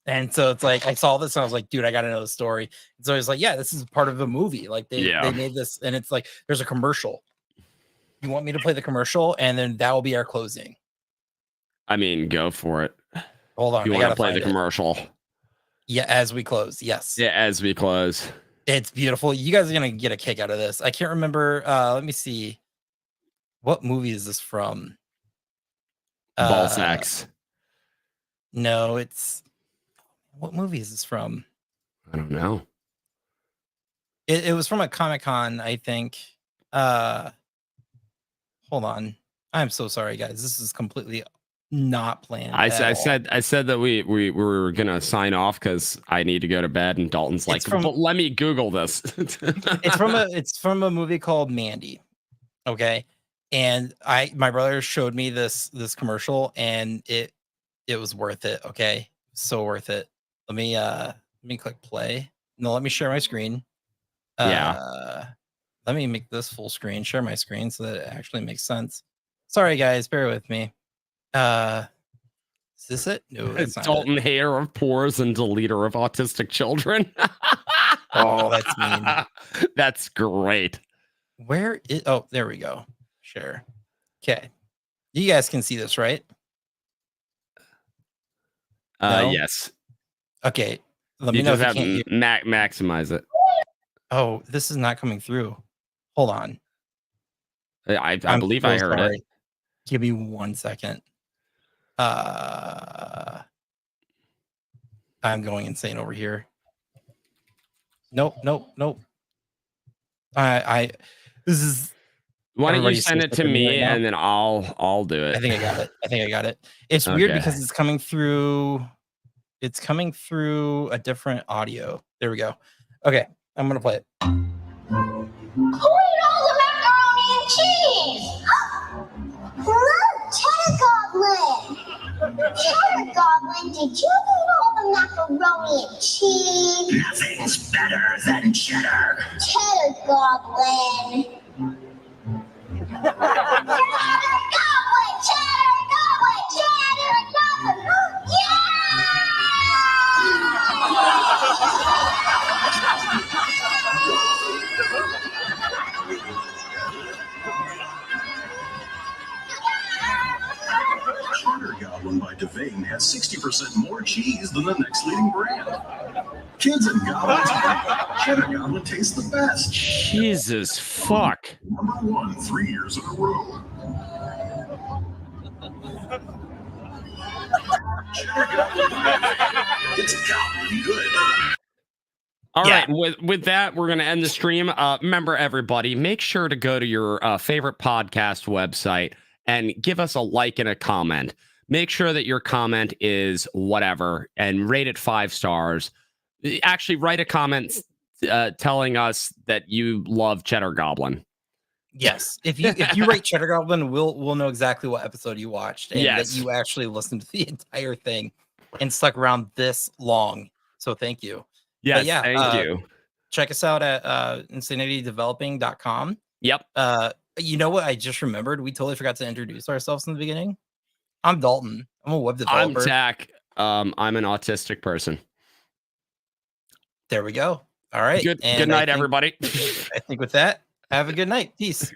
And so it's like I saw this and I was like, dude, I gotta know the story. And so he's like, yeah, this is part of the movie. Like they made this, and it's like there's a commercial. You want me to play the commercial, and then that will be our closing. I mean, go for it. Hold on. You want to play the commercial? Yeah, as we close. Yes. Yeah, as we close. It's beautiful. You guys are gonna get a kick out of this. I can't remember. Let me see. What movie is this from? Ball sacks. No, it's. What movie is this from? I don't know. It was from a Comic-Con, I think. Hold on. I'm so sorry, guys. This is completely not planned. I said that we were gonna sign off because I need to go to bed, and Dalton's like, but let me Google this. It's from a movie called Mandy. Okay. And my brother showed me this commercial, and it was worth it. Okay. So worth it. Let me click play. No, let me share my screen. Let me make this full screen, share my screen so that it actually makes sense. Sorry guys, bear with me. Is this it? No, it's not Dalton Hayer of Pores and deleter of autistic children. Oh, that's mean. That's great. Where is there we go. Share. Okay. You guys can see this, right? No? Yes. Okay. Let me know if you can't maximize it. Oh, this is not coming through. Hold on. I I'm believe so I heard sorry. it. Give me 1 second. I'm going insane over here. Nope. This is. Why don't you Everybody's send so it sick to of me right me now. and then I'll do it. I think I got it. It's weird Okay. because it's coming through a different audio. There we go. Okay, I'm gonna play it. Who ate all the macaroni and cheese? Cheddar Goblin! Cheddar Goblin, did you eat all the macaroni and cheese? Nothing's better than cheddar. Cheddar Goblin! Cheddar Goblin! Cheddar Goblin! Cheddar Goblin! Cheddar Goblin by Devane has 60% more cheese than the next leading brand. Kids and goblins, Cheddar Goblin tastes the best. Jesus fuck. Number 1 3 years in a row. Cheddar Goblin by Devane. It's goblin good. All right. With that, we're going to end the stream. Remember, everybody, make sure to go to your favorite podcast website and give us a like and a comment. Make sure that your comment is whatever and rate it 5 stars. Actually, write a comment telling us that you love Cheddar Goblin. Yes, if you rate Cheddar Goblin, we'll know exactly what episode you watched and that you actually listened to the entire thing and stuck around this long. So thank you. Yes, thank you. Check us out at insanitydeveloping.com. Yep. You know what I just remembered? We totally forgot to introduce ourselves in the beginning. I'm Dalton. I'm a web developer. I'm Zach. I'm an autistic person. There we go. All right. Good night, everybody. I think with that, have a good night. Peace.